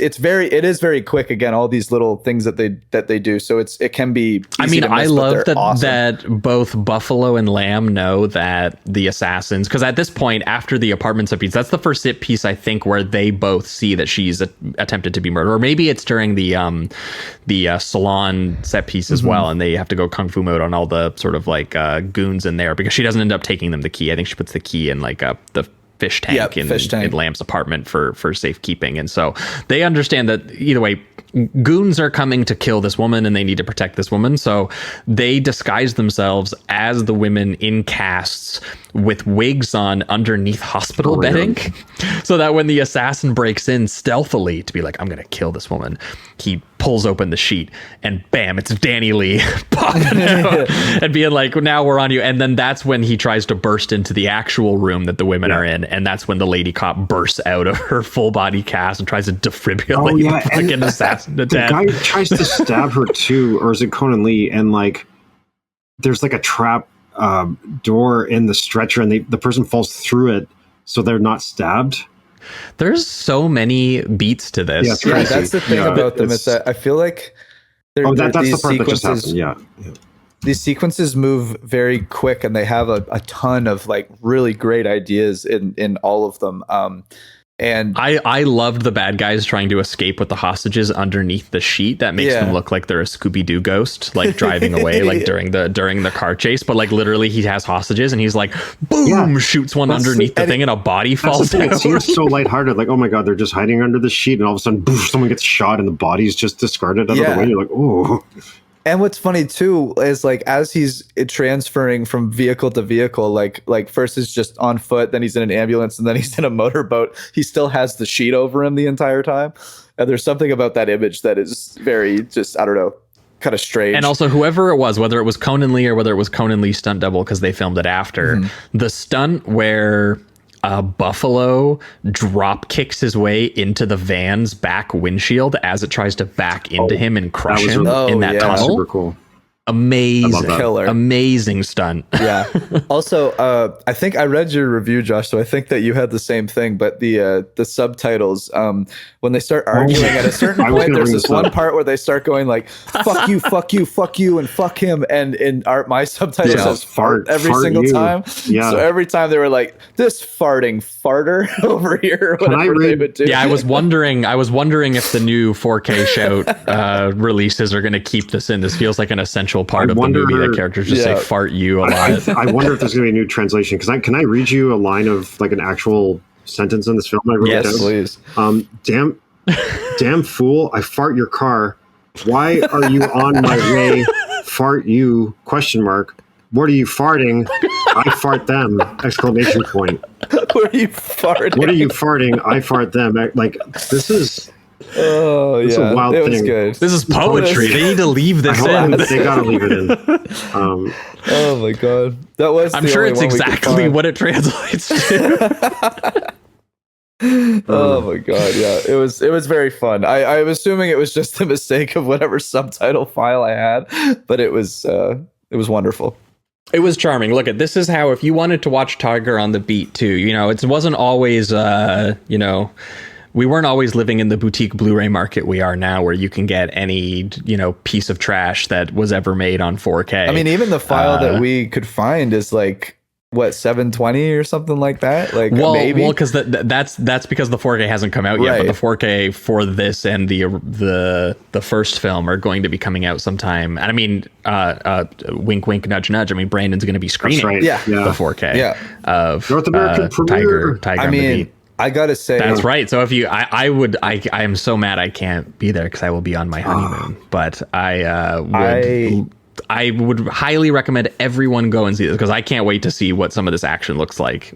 [SPEAKER 3] it is very quick. Again, all these little things that they do. So it can be.
[SPEAKER 2] I mean, I love that
[SPEAKER 3] awesome.
[SPEAKER 2] that both Buffalo and Lamb know that the assassins, because at this point, after the apartment set piece, that's the first set piece I think where they both see that she's attempted to be murdered, or maybe it's during the salon set piece as well, and they have to go kung fu mode on all the sort of like goons in there, because she doesn't end up taking them the key. I think she puts the key in like the fish tank in Lamb's apartment for safekeeping. And so they understand that either way, goons are coming to kill this woman and they need to protect this woman. So they disguise themselves as the women in casts with wigs on underneath hospital bedding. So that when the assassin breaks in stealthily to be like, I'm going to kill this woman, he pulls open the sheet and bam, it's Danny Lee popping out and being like, now we're on you. And then that's when he tries to burst into the actual room that the women are in. And that's when the lady cop bursts out of her full body cast and tries to defibrillate like an assassin to death.
[SPEAKER 4] The guy tries to stab her too, or is it Conan Lee? And like, there's like a trap door in the stretcher, and the person falls through it, so they're not stabbed.
[SPEAKER 2] There's so many beats to this.
[SPEAKER 3] Yeah, that's the thing about them, is that I feel like
[SPEAKER 4] that's the part that just happened. Yeah.
[SPEAKER 3] These sequences move very quick, and they have a ton of like really great ideas in all of them. And
[SPEAKER 2] I loved the bad guys trying to escape with the hostages underneath the sheet. That makes them look like they're a Scooby-Doo ghost, like driving away, like during the car chase. But like literally, he has hostages, and he's like, boom, shoots one underneath the thing, and a body falls out.
[SPEAKER 4] It seems so lighthearted, like, oh my god, they're just hiding under the sheet, and all of a sudden, boom, someone gets shot, and the body's just discarded out of the way. You're like, oh.
[SPEAKER 3] And what's funny too is like as he's transferring from vehicle to vehicle, like first he's just on foot, then he's in an ambulance, and then he's in a motorboat. He still has the sheet over him the entire time. And there's something about that image that is very just, I don't know, kind of strange.
[SPEAKER 2] And also, whoever it was, whether it was Conan Lee or whether it was Conan Lee's stunt double, because they filmed it after, the stunt where Buffalo drop kicks his way into the van's back windshield as it tries to back into him and crush him in that tunnel.
[SPEAKER 4] Super cool.
[SPEAKER 2] Amazing,
[SPEAKER 3] killer,
[SPEAKER 2] amazing stunt.
[SPEAKER 3] Yeah. Also, I think I read your review, Josh, so I think that you had the same thing. But the subtitles, when they start arguing at a certain point, there's this one part where they start going like, "Fuck you, fuck you, fuck you, and fuck him." And in my subtitles says "fart" every single time. Yeah. So every time they were like, "This farting farter over here," whatever they would do.
[SPEAKER 2] Yeah, I was wondering if the new 4K shout releases are going to keep this in. This feels like an essential actual part of the movie that characters just say "fart you" a lot.
[SPEAKER 4] I wonder if there's going to be a new translation. Because can I read you a line of like an actual sentence in this film?
[SPEAKER 3] Yes, please.
[SPEAKER 4] Damn fool! I fart your car. Why are you on my way? Fart you? ? What are you farting? I fart them! !
[SPEAKER 3] What are you farting?
[SPEAKER 4] What are you farting? I fart them! Like this is.
[SPEAKER 3] Oh
[SPEAKER 4] It's
[SPEAKER 3] yeah,
[SPEAKER 4] a wild
[SPEAKER 3] it
[SPEAKER 4] thing.
[SPEAKER 3] was good.
[SPEAKER 2] This is poetry. They need to leave this in.
[SPEAKER 4] They gotta leave it in.
[SPEAKER 3] Oh my god, that was.
[SPEAKER 2] I'm sure it's exactly what it translates to.
[SPEAKER 3] Oh my god, yeah, it was very fun. I'm assuming it was just the mistake of whatever subtitle file I had, but it was wonderful.
[SPEAKER 2] It was charming. Look at this is how if you wanted to watch Tiger on the Beat too, you know, it wasn't always you know, we weren't always living in the boutique Blu-ray market we are now, where you can get any, you know, piece of trash that was ever made on 4K.
[SPEAKER 3] I mean, even the file that we could find is like what, 720 or something like that. Like, maybe.
[SPEAKER 2] Well, because that's because the 4K hasn't come out yet.
[SPEAKER 3] Right.
[SPEAKER 2] But the 4K for this and the first film are going to be coming out sometime. And I mean, wink, wink, nudge, nudge. I mean, Brandon's going to be screening
[SPEAKER 3] Yeah.
[SPEAKER 2] the 4K
[SPEAKER 3] of
[SPEAKER 4] North American premiere.
[SPEAKER 2] Tiger.
[SPEAKER 3] I mean, I gotta say
[SPEAKER 2] that's right. So if you, I am so mad I can't be there because I will be on my honeymoon. But I would highly recommend everyone go and see this because I can't wait to see what some of this action looks like.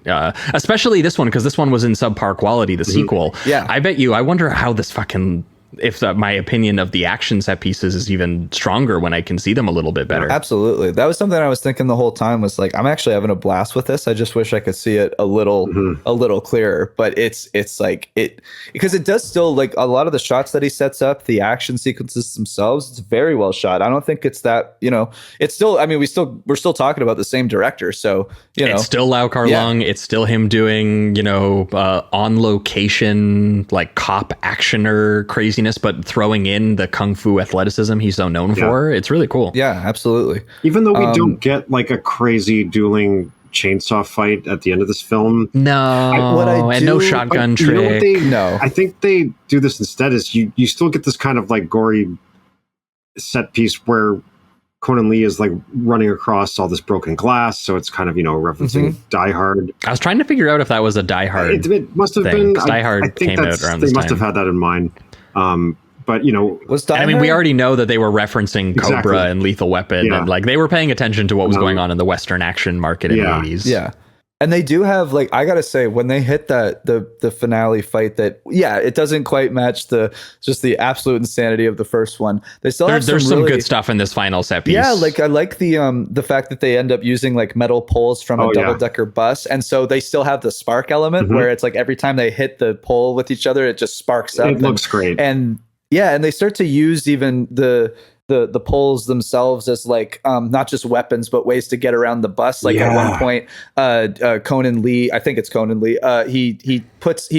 [SPEAKER 2] Especially this one, because this one was in subpar quality, the sequel.
[SPEAKER 3] Yeah.
[SPEAKER 2] I wonder how this fucking, if my opinion of the action set pieces is even stronger when I can see them a little bit better.
[SPEAKER 3] Absolutely. That was something I was thinking the whole time, was like, I'm actually having a blast with this. I just wish I could see it a little clearer, but it's like it, because it does still, like, a lot of the shots that he sets up, the action sequences themselves, it's very well shot. I don't think it's that, you know, it's still, I mean, we're still talking about the same director. So, you know,
[SPEAKER 2] it's still Lau Kar-lueng. It's still him doing, you know, on location, like cop actioner craziness, but throwing in the kung fu athleticism he's so known for. It's really cool.
[SPEAKER 3] Yeah, absolutely.
[SPEAKER 4] Even though we don't get like a crazy dueling chainsaw fight at the end of this film.
[SPEAKER 2] No, no shotgun trick.
[SPEAKER 4] You know I think they do this instead is you still get this kind of like gory set piece where Conan Lee is like running across all this broken glass, so it's kind of, you know, referencing Die Hard.
[SPEAKER 2] I was trying to figure out if that was a Die Hard.
[SPEAKER 4] It must have been.
[SPEAKER 2] Die Hard came out around this time.
[SPEAKER 4] They must have had that in mind. But you know,
[SPEAKER 2] I mean, we already know that they were referencing Cobra and Lethal Weapon, and like they were paying attention to what was going on in the Western action market in the 80s.
[SPEAKER 3] Yeah. And they do have, like, I gotta say, when they hit the finale fight, that it doesn't quite match just the absolute insanity of the first one. They still have
[SPEAKER 2] there's
[SPEAKER 3] some
[SPEAKER 2] really good stuff in this final set piece.
[SPEAKER 3] Yeah, like I like the fact that they end up using like metal poles from a double-decker bus, and so they still have the spark element where it's like every time they hit the pole with each other, it just sparks up.
[SPEAKER 4] It looks great.
[SPEAKER 3] And and they start to use even the poles themselves as like not just weapons but ways to get around the bus. Like at one point, Conan Lee, I think it's Conan Lee, he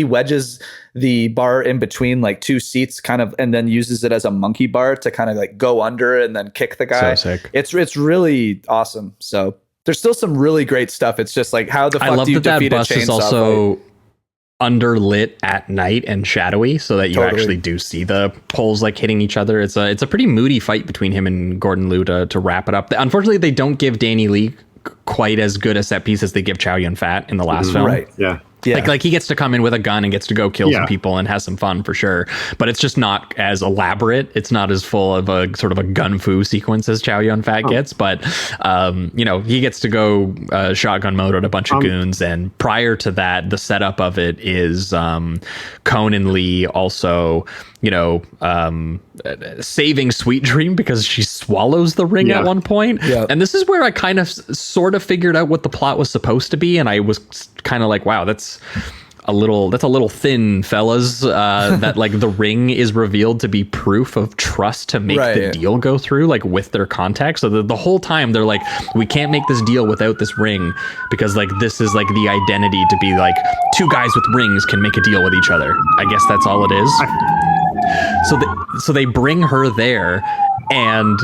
[SPEAKER 3] wedges the bar in between like two seats kind of, and then uses it as a monkey bar to kind of like go under and then kick the guy.
[SPEAKER 2] So sick.
[SPEAKER 3] It's really awesome. So there's still some really great stuff. It's just like, how the fuck do you defeat a chainsaw fight? I love that bus is also underlit at night and shadowy, so that you actually do see the poles like hitting each other. It's a pretty moody fight between him and Gordon Liu to wrap it up. Unfortunately, they don't give Danny Lee quite as good a set piece as they give Chow Yun-fat in the last film.
[SPEAKER 4] Right. Yeah.
[SPEAKER 2] Like he gets to come in with a gun and gets to go kill some people and has some fun for sure, but it's just not as elaborate. It's not as full of a sort of a gun fu sequence as Chow Yun-fat gets, but you know, he gets to go shotgun mode on a bunch of goons. And prior to that, the setup of it is Conan Lee also, you know, saving Sweet Dream because she swallows the ring at one point. And this is where I kind of sort of figured out what the plot was supposed to be, and I was kind of like, wow, that's a little thin, fellas. That like the ring is revealed to be proof of trust to make the deal go through, like with their contact. So the whole time they're like, we can't make this deal without this ring because like this is like the identity to be like two guys with rings can make a deal with each other. I guess that's all it is. So they bring her there, and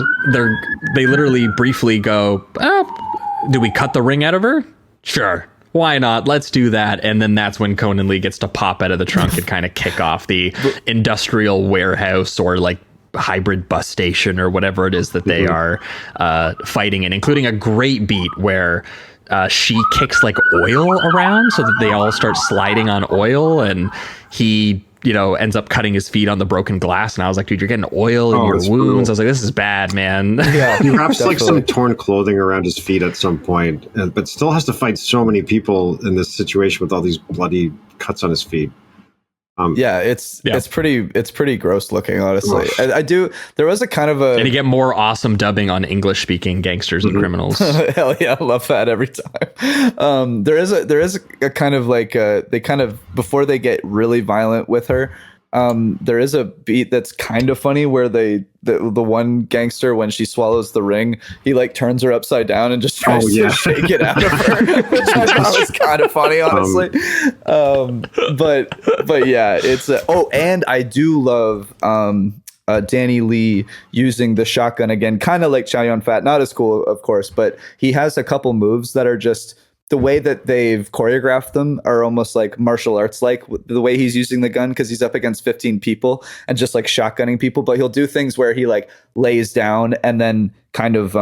[SPEAKER 2] they literally briefly go, oh, do we cut the ring out of her? Sure. Why not? Let's do that. And then that's when Conan Lee gets to pop out of the trunk and kind of kick off the industrial warehouse or like hybrid bus station or whatever it is that they are fighting in, including a great beat where she kicks like oil around so that they all start sliding on oil, and he ends up cutting his feet on the broken glass. And I was like, dude, you're getting oil in your wounds. Brutal. I was like, this is bad, man.
[SPEAKER 4] Yeah, he wraps like some torn clothing around his feet at some point, but still has to fight so many people in this situation with all these bloody cuts on his feet.
[SPEAKER 3] It's pretty gross looking, honestly. There was a kind of a,
[SPEAKER 2] and you get more awesome dubbing on English speaking gangsters and criminals.
[SPEAKER 3] Hell yeah, I love that every time. There is a kind of like they kind of, before they get really violent with her, there is a beat that's kind of funny where the one gangster, when she swallows the ring, he like turns her upside down and just tries to shake it out of her, which I thought was kind of funny, honestly. But yeah, it's and I do love Danny Lee using the shotgun again, kind of like Chow Yun-fat, not as cool, of course, but he has a couple moves that are just, the way that they've choreographed them are almost like martial arts, like the way he's using the gun, because he's up against 15 people and just like shotgunning people. But he'll do things where he like lays down and then kind of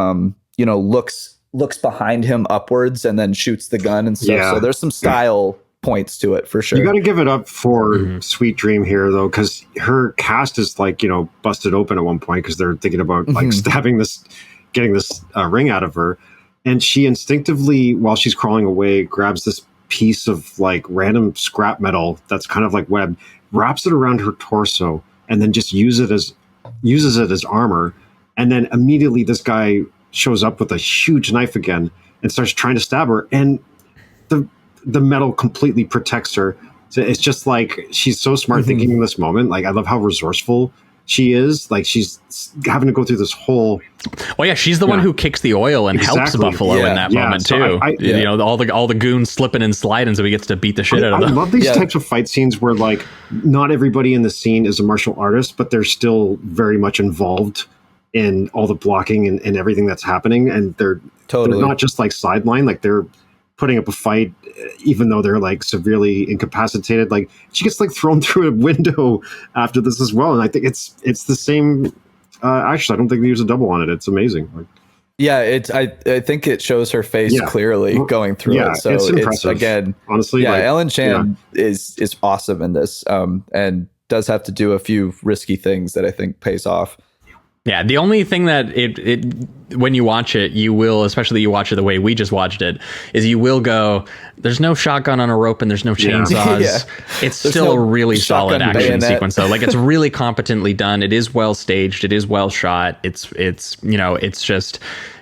[SPEAKER 3] looks behind him upwards and then shoots the gun and stuff. Yeah. So there's some style points to it for sure.
[SPEAKER 4] You got to give it up for Sweet Dream here, though, because her cast is like busted open at one point because they're thinking about like getting this ring out of her. And she instinctively, while she's crawling away, grabs this piece of like random scrap metal that's kind of like webbed, wraps it around her torso, and then just uses it as armor. And then immediately this guy shows up with a huge knife again and starts trying to stab her. And the metal completely protects her. So it's just like, she's so smart thinking in this moment. Like, I love how resourceful she is. Like, she's having to go through this whole.
[SPEAKER 2] Oh yeah, she's the one who kicks the oil and helps Buffalo in that moment too. All the goons slipping and sliding, so he gets to beat the shit out of them.
[SPEAKER 4] I love these types of fight scenes where like not everybody in the scene is a martial artist, but they're still very much involved in all the blocking and everything that's happening, and they're not just like sideline, like they're putting up a fight, even though they're like severely incapacitated. Like, she gets like thrown through a window after this as well, and I think it's the same. Actually, I don't think they use a double on it. It's amazing. Like,
[SPEAKER 3] yeah, I think it shows her face clearly going through it. So
[SPEAKER 4] it's impressive.
[SPEAKER 3] Again,
[SPEAKER 4] honestly,
[SPEAKER 3] like, Ellen Chan is awesome in this, and does have to do a few risky things that I think pays off.
[SPEAKER 2] Yeah, the only thing that it when you watch it, you will, especially you watch it the way we just watched it, is you will go, there's no shotgun on a rope and there's no chainsaws. It's there's still a really solid action sequence though. Like, it's really competently done. It is well staged. It is well shot. It's just,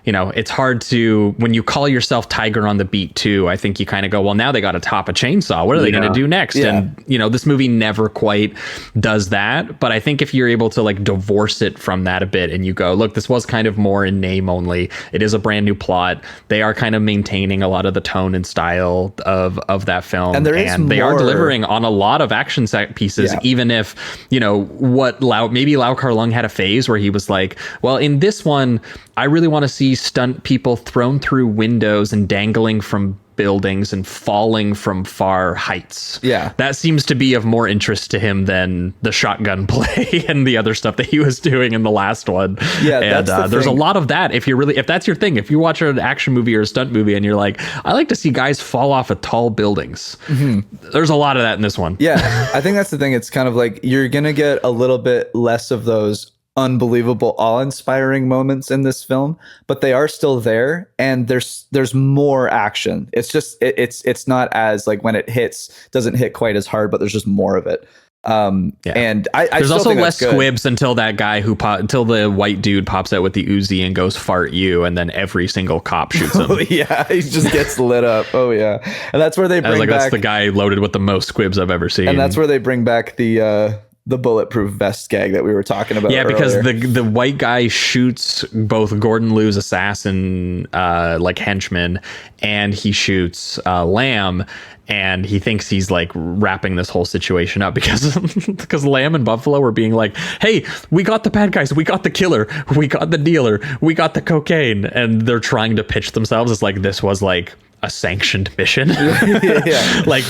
[SPEAKER 2] it's hard to, when you call yourself Tiger on the Beat too, I think you kind of go, well, now they got to top a chainsaw. What are they going to do next? Yeah. And, this movie never quite does that. But I think if you're able to like divorce it from that a bit and you go, look, this was kind of more in name only. It is a brand new plot. They are kind of maintaining a lot of the tone and style of that film. And they are delivering on a lot of action set pieces, even if, maybe Lau Kar-lueng had a phase where he was like, well, in this one, I really want to see stunt people thrown through windows and dangling from buildings and falling from far heights. Yeah. That seems to be of more interest to him than the shotgun play and the other stuff that he was doing in the last one. Yeah. And there's a lot of that. If that's your thing, if you watch an action movie or a stunt movie and you're like, I like to see guys fall off of tall buildings. There's a lot of that in this one.
[SPEAKER 3] Yeah. I think that's the thing. It's kind of like, you're going to get a little bit less of those unbelievable, awe-inspiring moments in this film, but they are still there, and there's more action. It's just it's not as like, when it hits, doesn't hit quite as hard, but there's just more of it. And I
[SPEAKER 2] there's also less squibs until that guy until the white dude pops out with the Uzi and goes fart you, and then every single cop shoots him.
[SPEAKER 3] He just gets lit up. And that's where they bring back,
[SPEAKER 2] that's the guy loaded with the most squibs I've ever seen.
[SPEAKER 3] And that's where they bring back the bulletproof vest gag that we were talking about earlier.
[SPEAKER 2] Because the white guy shoots both Gordon Liu's assassin like henchman, and he shoots Lamb, and he thinks he's like wrapping this whole situation up because Lamb and Buffalo were being like, hey, we got the bad guys, we got the killer, we got the dealer, we got the cocaine, and they're trying to pitch themselves as like this was like a sanctioned mission.
[SPEAKER 3] Yeah.
[SPEAKER 2] Like,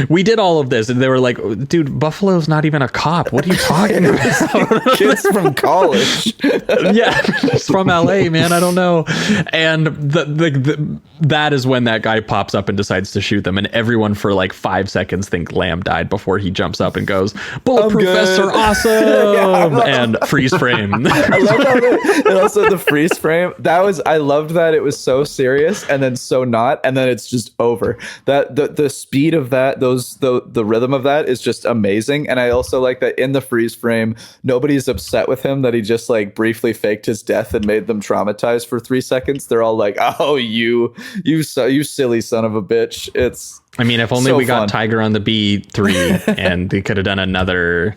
[SPEAKER 2] we did all of this, and they were like, dude, Buffalo's not even a cop. What are you talking about?
[SPEAKER 3] Kids from college.
[SPEAKER 2] Yeah, it's from LA, man. I don't know. And that is when that guy pops up and decides to shoot them, and everyone for like 5 seconds think Lamb died before he jumps up and goes, "Bulletproof vests are awesome!" And freeze frame.
[SPEAKER 3] I love how and also the freeze frame. I loved that it was so serious and then so not, and then it's just over. That the speed of that, the rhythm of that is just amazing. And I also like that in the freeze frame, nobody's upset with him that he just like briefly faked his death and made them traumatized for 3 seconds. They're all like, "Oh, you silly son of a bitch." It's,
[SPEAKER 2] I mean, if only
[SPEAKER 3] so
[SPEAKER 2] we got
[SPEAKER 3] fun.
[SPEAKER 2] Tiger on the B3 and they could have done another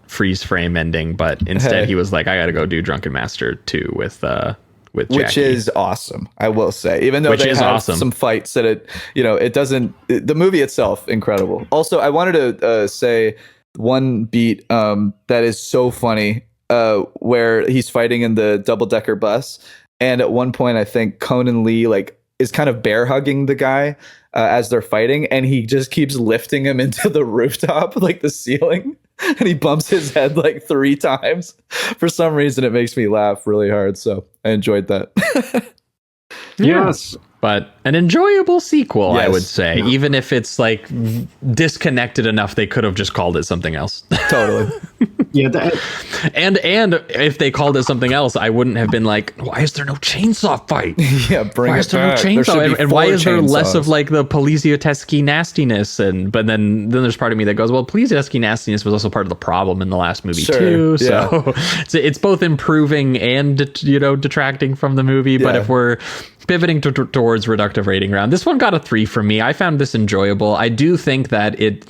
[SPEAKER 2] freeze frame ending, but instead he was like, "I got to go do Drunken Master 2 with Jackie."
[SPEAKER 3] Which is awesome, I will say. Even though they have some fights that it doesn't. The movie itself, incredible. Also, I wanted to say one beat that is so funny, where he's fighting in the double-decker bus, and at one point, I think Conan Lee like is kind of bear hugging the guy as they're fighting, and he just keeps lifting him into the rooftop, like the ceiling. And he bumps his head like 3 times. For some reason, it makes me laugh really hard. So I enjoyed that.
[SPEAKER 4] Yes.
[SPEAKER 2] But an enjoyable sequel,
[SPEAKER 3] Yes.
[SPEAKER 2] I would say.
[SPEAKER 4] Yeah.
[SPEAKER 2] Even if it's like disconnected enough, they could have just called it something else.
[SPEAKER 3] Totally.
[SPEAKER 4] Yeah.
[SPEAKER 2] And if they called it something else, I wouldn't have been like, why is there no chainsaw fight?
[SPEAKER 3] Yeah, bring
[SPEAKER 2] Why
[SPEAKER 3] it
[SPEAKER 2] is there no
[SPEAKER 3] back. There should
[SPEAKER 2] chainsaw?
[SPEAKER 3] be
[SPEAKER 2] And why
[SPEAKER 3] 4
[SPEAKER 2] is there less of
[SPEAKER 3] chainsaws.
[SPEAKER 2] like the Polizio-tesque nastiness? But then there's part of me that goes, well, Polizio-tesque nastiness was also part of the problem in the last movie
[SPEAKER 3] Sure,
[SPEAKER 2] too.
[SPEAKER 3] yeah.
[SPEAKER 2] So it's both improving and detracting from the movie. But
[SPEAKER 3] Yeah.
[SPEAKER 2] if we're pivoting towards reductive rating round, this one got a 3 from me. I found this enjoyable. I do think that it,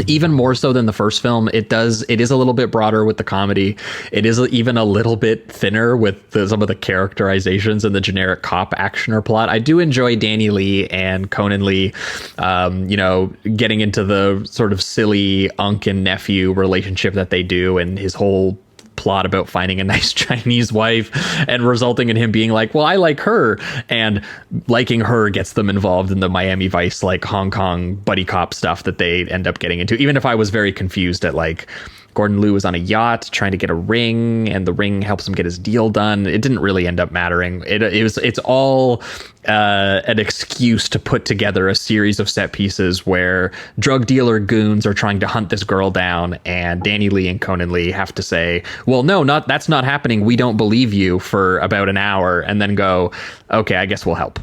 [SPEAKER 2] even more so than the first film, it is a little bit broader with the comedy. It is even a little bit thinner with some of the characterizations and the generic cop actioner plot. I do enjoy Danny Lee and Conan Lee, getting into the sort of silly uncle and nephew relationship that they do, and his whole plot about finding a nice Chinese wife and resulting in him being like, well, I like her, and liking her gets them involved in the Miami Vice, like Hong Kong buddy cop stuff that they end up getting into. Even if I was very confused at like Gordon Liu is on a yacht trying to get a ring, and the ring helps him get his deal done. It didn't really end up mattering. It's all an excuse to put together a series of set pieces where drug dealer goons are trying to hunt this girl down, and Danny Lee and Conan Lee have to say, well, no, that's not happening. We don't believe you, for about an hour, and then go, okay, I guess we'll help.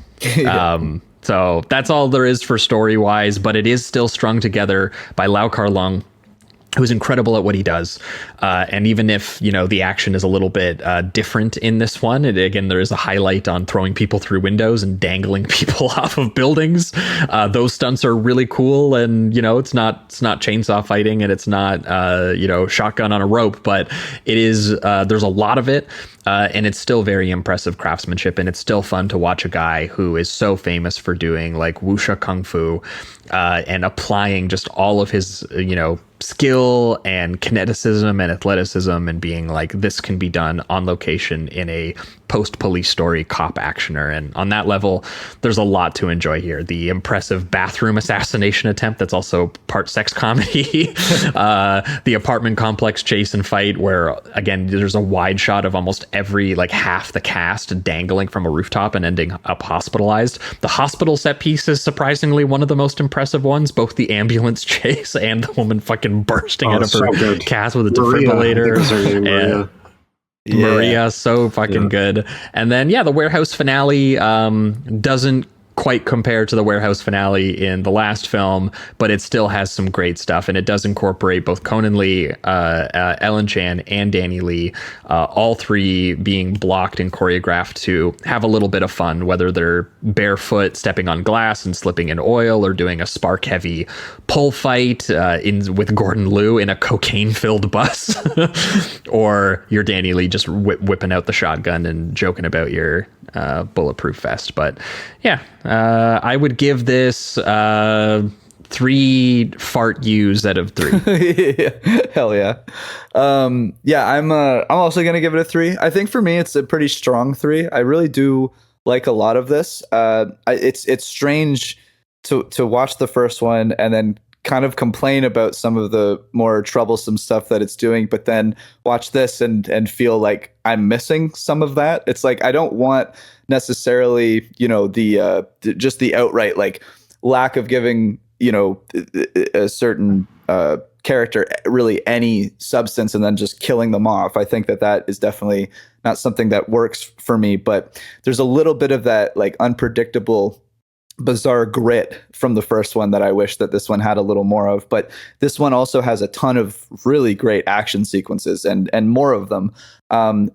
[SPEAKER 2] So that's all there is for story wise, but it is still strung together by Lau Kar-lueng, who's incredible at what he does. And even if, the action is a little bit different in this one, again, there is a highlight on throwing people through windows and dangling people off of buildings. Those stunts are really cool. And, it's not chainsaw fighting, and it's not, shotgun on a rope, but it is, there's a lot of it. And it's still very impressive craftsmanship, and it's still fun to watch a guy who is so famous for doing like wuxia kung fu and applying just all of his, skill and kineticism and athleticism, and being like, this can be done on location in a post-police story cop actioner. And on that level, there's a lot to enjoy here. The impressive bathroom assassination attempt that's also part sex comedy, the apartment complex chase and fight where, again, there's a wide shot of almost every, like half the cast dangling from a rooftop and ending up hospitalized. The hospital set piece is surprisingly one of the most impressive ones, both the ambulance chase and the woman fucking bursting out of her cast with a defibrillator.
[SPEAKER 4] Maria.
[SPEAKER 2] Maria, so fucking good. And then, the warehouse finale doesn't quite compare to the warehouse finale in the last film, but it still has some great stuff, and it does incorporate both Conan Lee, Ellen Chan, and Danny Lee, all three being blocked and choreographed to have a little bit of fun, whether they're barefoot stepping on glass and slipping in oil, or doing a spark heavy pole fight with Gordon Liu in a cocaine filled bus, or your Danny Lee just whipping out the shotgun and joking about your bulletproof vest. But I would give this 3 fart U's out of 3.
[SPEAKER 3] Hell yeah. I'm also gonna give it a 3. I think for me it's a pretty strong 3. I really do like a lot of this. It's strange to watch the first one and then kind of complain about some of the more troublesome stuff that it's doing, but then watch this and feel like I'm missing some of that. It's like I don't want necessarily, just the outright like lack of giving, a certain character really any substance and then just killing them off. I think that is definitely not something that works for me, but there's a little bit of that like unpredictable, bizarre grit from the first one that I wish that this one had a little more of. But this one also has a ton of really great action sequences and more of them.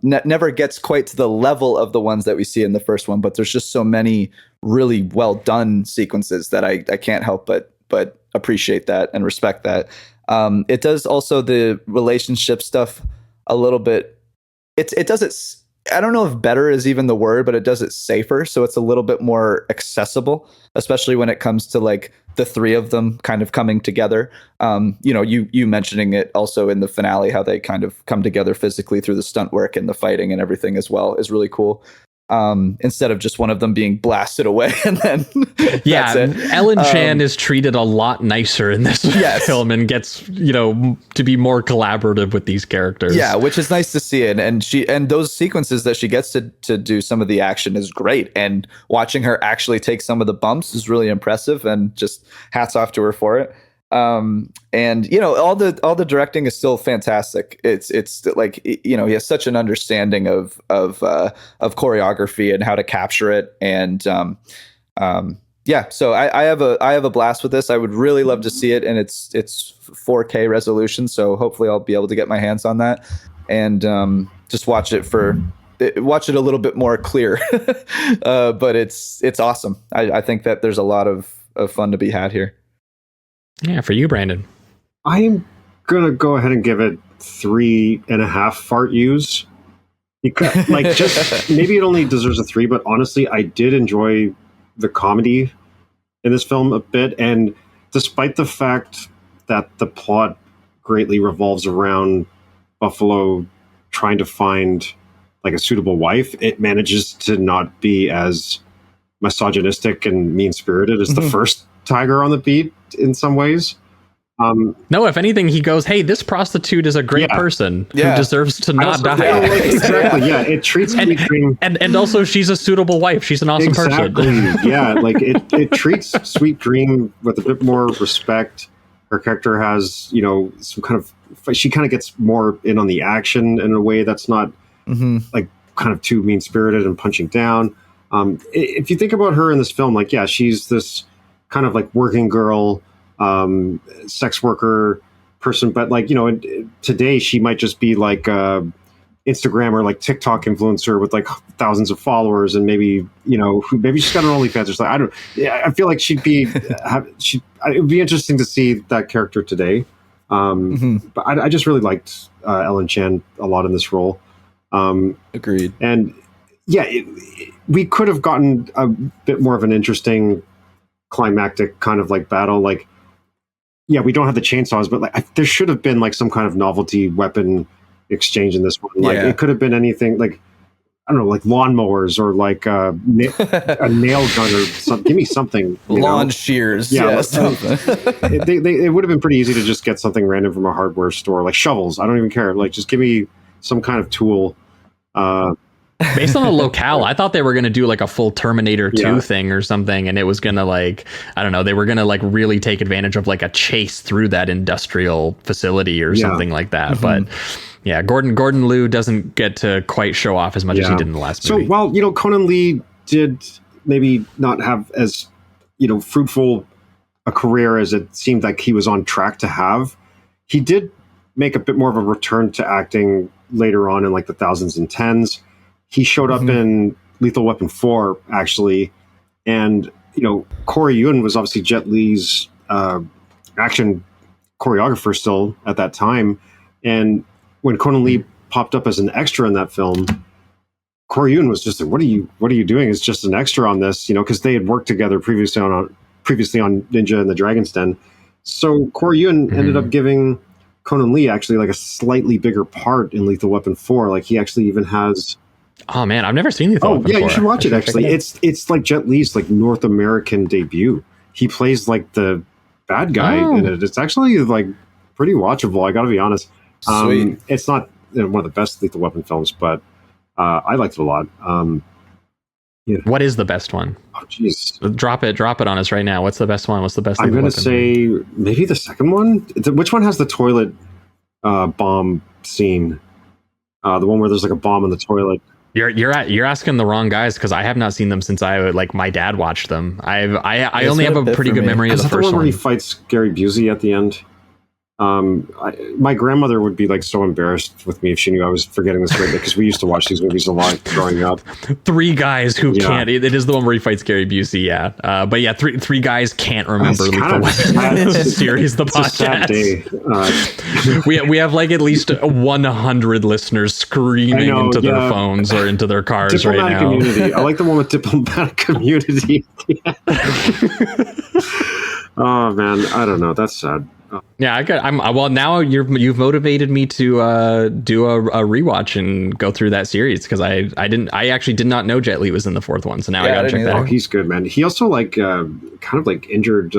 [SPEAKER 3] Never gets quite to the level of the ones that we see in the first one, but there's just so many really well done sequences that I can't help but appreciate that and respect that. It does also the relationship stuff a little bit. It does it. I don't know if better is even the word, but it does it safer. So it's a little bit more accessible, especially when it comes to like the three of them kind of coming together. You mentioning it also in the finale, how they kind of come together physically through the stunt work and the fighting and everything as well is really cool. Instead of just one of them being blasted away and then that's it.
[SPEAKER 2] Ellen Chan is treated a lot nicer in this film and gets to be more collaborative with these characters,
[SPEAKER 3] which is nice to see. And those sequences that she gets to do some of the action is great, and watching her actually take some of the bumps is really impressive, and just hats off to her for it. And all the directing is still fantastic. It's like, he has such an understanding of choreography and how to capture it. And so I have a blast with this. I would really love to see it in its 4K resolution. So hopefully I'll be able to get my hands on that and just watch it a little bit more clear. But it's awesome. I think that there's a lot of fun to be had here.
[SPEAKER 2] Yeah, for you, Brandon.
[SPEAKER 4] I'm gonna go ahead and give it 3.5 fart yous. Because, like, just maybe it only deserves a 3, but honestly, I did enjoy the comedy in this film a bit. And despite the fact that the plot greatly revolves around Buffalo trying to find like a suitable wife, it manages to not be as misogynistic and mean-spirited as the first Tiger on the Beat in some ways.
[SPEAKER 2] No, if anything, he goes, "Hey, this prostitute is a great person who deserves to not die."
[SPEAKER 4] Exactly. Yeah, it treats Sweet Dream,
[SPEAKER 2] and also she's a suitable wife. She's an awesome person.
[SPEAKER 4] Yeah, like it treats Sweet Dream with a bit more respect. Her character has, some kind of, she kind of gets more in on the action in a way that's not like kind of too mean spirited and punching down. If you think about her in this film, like, she's this kind of like working girl, sex worker person, but like, today she might just be like Instagram or like TikTok influencer with like thousands of followers, and maybe maybe she's got an OnlyFans or something. I feel like she'd be it would be interesting to see that character today. But I just really liked Ellen Chan a lot in this role.
[SPEAKER 3] Agreed.
[SPEAKER 4] And we could have gotten a bit more of an interesting climactic kind of like battle. Like, we don't have the chainsaws, but like there should have been like some kind of novelty weapon exchange in this one. Like it could have been anything, like, I don't know, like lawnmowers or like a nail gun or something. Give me something.
[SPEAKER 3] Lawn shears. Yeah.
[SPEAKER 4] It would have been pretty easy to just get something random from a hardware store, like shovels. I don't even care. Like, just give me some kind of tool.
[SPEAKER 2] Based on the locale, I thought they were going to do like a full Terminator 2 thing or something, and it was going to like, I don't know, they were going to like really take advantage of like a chase through that industrial facility or something like that. But Gordon Liu doesn't get to quite show off as much as he did in the last movie.
[SPEAKER 4] So while, Conan Lee did maybe not have as, fruitful a career as it seemed like he was on track to have, he did make a bit more of a return to acting later on in like the thousands and tens. He showed up in Lethal Weapon 4, actually. And, Corey Yuen was obviously Jet Li's action choreographer still at that time. And when Conan Lee popped up as an extra in that film, Corey Yuen was just like, what are you doing? It's just an extra on this, because they had worked together previously on Ninja and the Dragon's Den. So Corey Yuen ended up giving Conan Lee actually like a slightly bigger part in Lethal Weapon 4. Like, he actually even has
[SPEAKER 2] Oh man, I've never seen Lethal
[SPEAKER 4] Oh
[SPEAKER 2] Weapon
[SPEAKER 4] yeah, you
[SPEAKER 2] before.
[SPEAKER 4] should watch it.
[SPEAKER 2] I should check
[SPEAKER 4] Actually,
[SPEAKER 2] out.
[SPEAKER 4] it's like Jet Li's like North American debut. He plays like the bad guy
[SPEAKER 2] Oh.
[SPEAKER 4] in it. It's actually like pretty watchable. I got to be honest.
[SPEAKER 3] Sweet.
[SPEAKER 4] It's not one of the best Lethal Weapon films, but I liked it a lot.
[SPEAKER 2] What is the best one?
[SPEAKER 4] Oh jeez,
[SPEAKER 2] Drop it on us right now. What's the best one? What's the best?
[SPEAKER 4] I'm
[SPEAKER 2] Lethal
[SPEAKER 4] gonna
[SPEAKER 2] Weapon
[SPEAKER 4] say maybe the second one. Which one has the toilet bomb scene? The one where there's like a bomb in the toilet.
[SPEAKER 2] You're asking the wrong guys because I have not seen them since my dad watched them. I only
[SPEAKER 3] been
[SPEAKER 2] have
[SPEAKER 3] a
[SPEAKER 2] a
[SPEAKER 3] bit
[SPEAKER 2] pretty
[SPEAKER 3] for
[SPEAKER 2] good
[SPEAKER 3] me.
[SPEAKER 2] memory of
[SPEAKER 4] Is
[SPEAKER 2] the
[SPEAKER 4] that the
[SPEAKER 2] first
[SPEAKER 4] one where
[SPEAKER 2] one.
[SPEAKER 4] he fights Gary Busey at the end? My grandmother would be like so embarrassed with me if she knew I was forgetting this right, because we used to watch these movies a lot growing up.
[SPEAKER 2] Three guys who
[SPEAKER 4] Yeah.
[SPEAKER 2] can't. It is the one where he fights Gary Busey. Yeah, but yeah, three guys can't remember
[SPEAKER 4] It's
[SPEAKER 2] Lethal
[SPEAKER 4] kind of
[SPEAKER 2] Weapon
[SPEAKER 4] sad.
[SPEAKER 2] the series. The
[SPEAKER 4] It's a sad
[SPEAKER 2] podcast.
[SPEAKER 4] day.
[SPEAKER 2] We have like at least 100 listeners screaming
[SPEAKER 4] I know,
[SPEAKER 2] into their
[SPEAKER 4] yeah.
[SPEAKER 2] phones or into their cars right
[SPEAKER 4] Diplomatic
[SPEAKER 2] now.
[SPEAKER 4] Community. I like the one with Diplomatic Community. Oh man, I don't know. That's sad.
[SPEAKER 2] Yeah, well now you've motivated me to do a rewatch and go through that series because I actually did not know Jet Li was in the fourth one, so now I
[SPEAKER 3] Yeah, I
[SPEAKER 2] gotta
[SPEAKER 3] didn't
[SPEAKER 2] check that
[SPEAKER 3] either.
[SPEAKER 4] Oh,
[SPEAKER 2] out.
[SPEAKER 4] he's good, man. He also like kind of like injured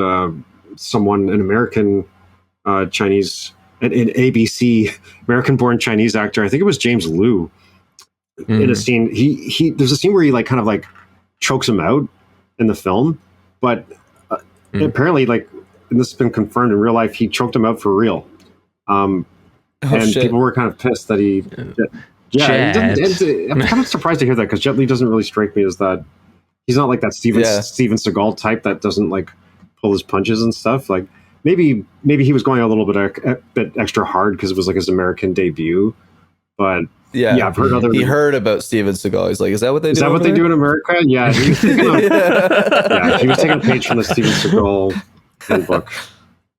[SPEAKER 4] someone, an American Chinese, an ABC American-born Chinese actor. I think it was James Liu. In a scene, he there's a scene where he like kind of like chokes him out in the film, but apparently like. And this has been confirmed in real life. He choked him out for real, and
[SPEAKER 3] shit.
[SPEAKER 4] people were kind of pissed that he. Yeah, I'm kind of surprised to hear that because Jet Li doesn't really strike me as that. He's not like that Steven Seagal type that doesn't like pull his punches and stuff. Like maybe he was going a little bit extra hard because it was like his American debut, but. Yeah, I've heard other.
[SPEAKER 3] He heard about Steven Seagal. He's like, "Is that what they do?
[SPEAKER 4] Is that what they do in America?" Yeah, he was taking he was taking a page from the Steven Seagal handbook.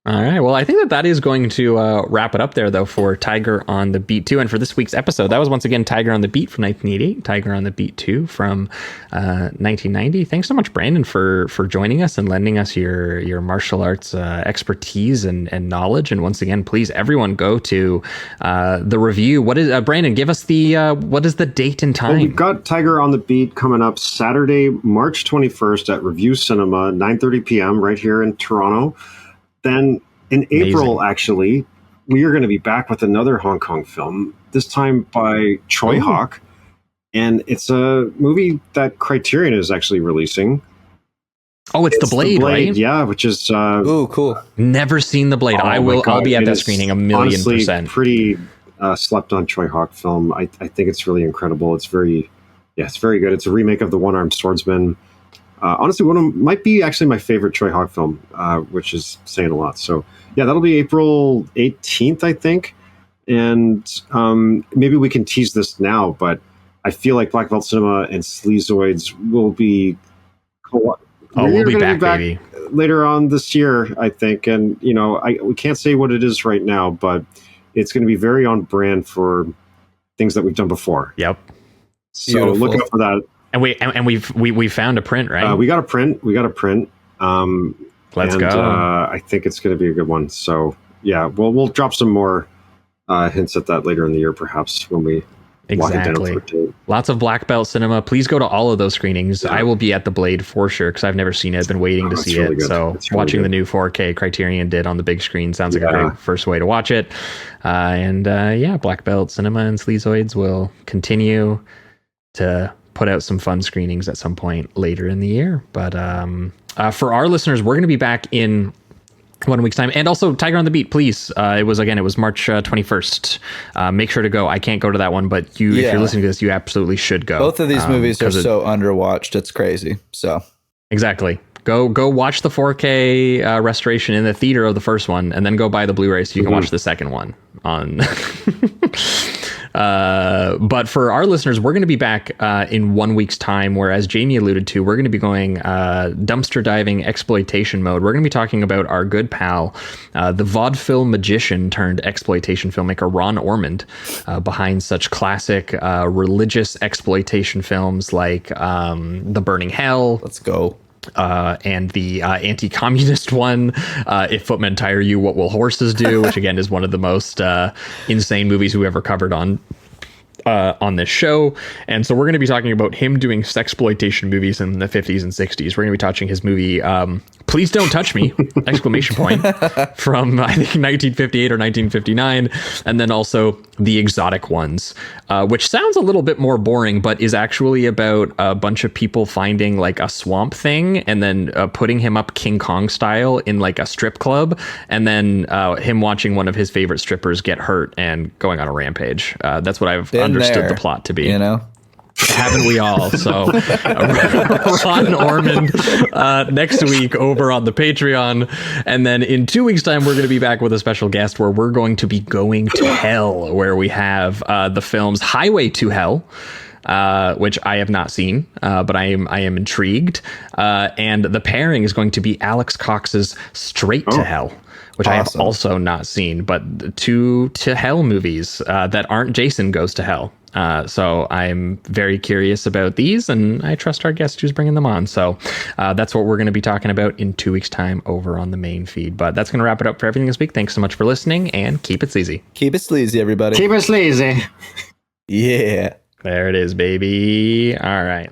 [SPEAKER 2] All right. Well, I think that is going to wrap it up there, though, for Tiger on the Beat 2. And for this week's episode, that was once again Tiger on the Beat from 1988, Tiger on the Beat 2 from 1990. Thanks so much, Brandon, for joining us and lending us your martial arts expertise and knowledge. And once again, please, everyone go to the review. What is Brandon, give us what is the date and time?
[SPEAKER 4] Well, we've got Tiger on the Beat coming up Saturday, March 21st at Review Cinema, 9:30 p.m. right here in Toronto. Then in April, actually, we are going to be back with another Hong Kong film, this time by Choi Hawk. And it's a movie that Criterion is actually releasing.
[SPEAKER 2] Oh, it's The Blade, right?
[SPEAKER 4] Yeah, which is...
[SPEAKER 3] Ooh, cool.
[SPEAKER 2] Never seen The Blade. I'll be at that screening 1,000,000%.
[SPEAKER 4] Honestly, pretty slept on Choi Hawk film. I think it's really incredible. It's very good. It's a remake of The One-Armed Swordsman. Honestly, might be actually my favorite Choi Hawk film, which is saying a lot. So yeah, that'll be April 18th, I think. And maybe we can tease this now, but I feel like Black Belt Cinema and Sleazoids will be...
[SPEAKER 2] we'll be back, baby.
[SPEAKER 4] Later on this year, I think. And, we can't say what it is right now, but it's going to be very on brand for things that we've done before.
[SPEAKER 2] Yep.
[SPEAKER 4] So
[SPEAKER 3] Beautiful.
[SPEAKER 4] look out for that.
[SPEAKER 2] And we found a print, right?
[SPEAKER 4] We got a print.
[SPEAKER 2] Let's go.
[SPEAKER 4] I think it's going to be a good one. So yeah, we'll drop some more hints at that later in the year, perhaps when we lock it down
[SPEAKER 2] Exactly.
[SPEAKER 4] for a date.
[SPEAKER 2] Lots of Black Belt Cinema. Please go to all of those screenings. I will be at the Blade for sure because I've never seen it. I've been waiting to
[SPEAKER 4] it's
[SPEAKER 2] see
[SPEAKER 4] really
[SPEAKER 2] it.
[SPEAKER 4] good.
[SPEAKER 2] So
[SPEAKER 4] It's really
[SPEAKER 2] watching
[SPEAKER 4] good.
[SPEAKER 2] the new 4K Criterion did on the big screen sounds like a
[SPEAKER 4] Yeah.
[SPEAKER 2] great first way to watch it. Black Belt Cinema and Sleazoids will continue to put out some fun screenings at some point later in the year. But for our listeners, we're going to be back in 1 week's time. And also Tiger on the Beat, please. It was March 21st. Make sure to go. I can't go to that one, but if you're listening to this, you absolutely should go.
[SPEAKER 3] Both of these movies are
[SPEAKER 2] 'cause
[SPEAKER 3] so underwatched. It's crazy. So
[SPEAKER 2] exactly. Go watch the 4K restoration in the theater of the first one, and then go buy the Blu-ray so you can watch the second one on. But for our listeners, we're going to be back in 1 week's time, where, as Jamie alluded to, we're going to be going dumpster diving exploitation mode. We're going to be talking about our good pal, the vaudeville magician turned exploitation filmmaker Ron Ormond, behind such classic religious exploitation films like The Burning Hell.
[SPEAKER 3] let's go.
[SPEAKER 2] And the anti-communist one, If Footmen Tire You, What Will Horses Do, which again is one of the most insane movies we ever covered on on this show. And so we're going to be talking about him doing sexploitation movies in the 50s and 60s. We're going to be touching his movie Please Don't Touch Me! Exclamation point, from I think 1958 or 1959, and then also The Exotic Ones, which sounds a little bit more boring, but is actually about a bunch of people finding like a swamp thing and then putting him up King Kong style in like a strip club, and then him watching one of his favorite strippers get hurt and going on a rampage. That's what I've understood the plot to be.
[SPEAKER 3] You know?
[SPEAKER 2] Haven't we all? So Ron Ormond next week over on the Patreon. And then in 2 weeks time, we're going to be back with a special guest where we're going to be going to hell, where we have the films Highway to Hell, which I have not seen, but I am intrigued. And the pairing is going to be Alex Cox's Straight to Hell, which I have also not seen, but two to hell movies that aren't Jason Goes to Hell. So I'm very curious about these, and I trust our guest who's bringing them on. So that's what we're going to be talking about in 2 weeks time over on the main feed. But that's going to wrap it up for everything this week. Thanks so much for listening, and keep it sleazy.
[SPEAKER 3] Keep it sleazy, everybody.
[SPEAKER 4] Keep it sleazy.
[SPEAKER 3] Yeah.
[SPEAKER 2] There it is, baby. All right.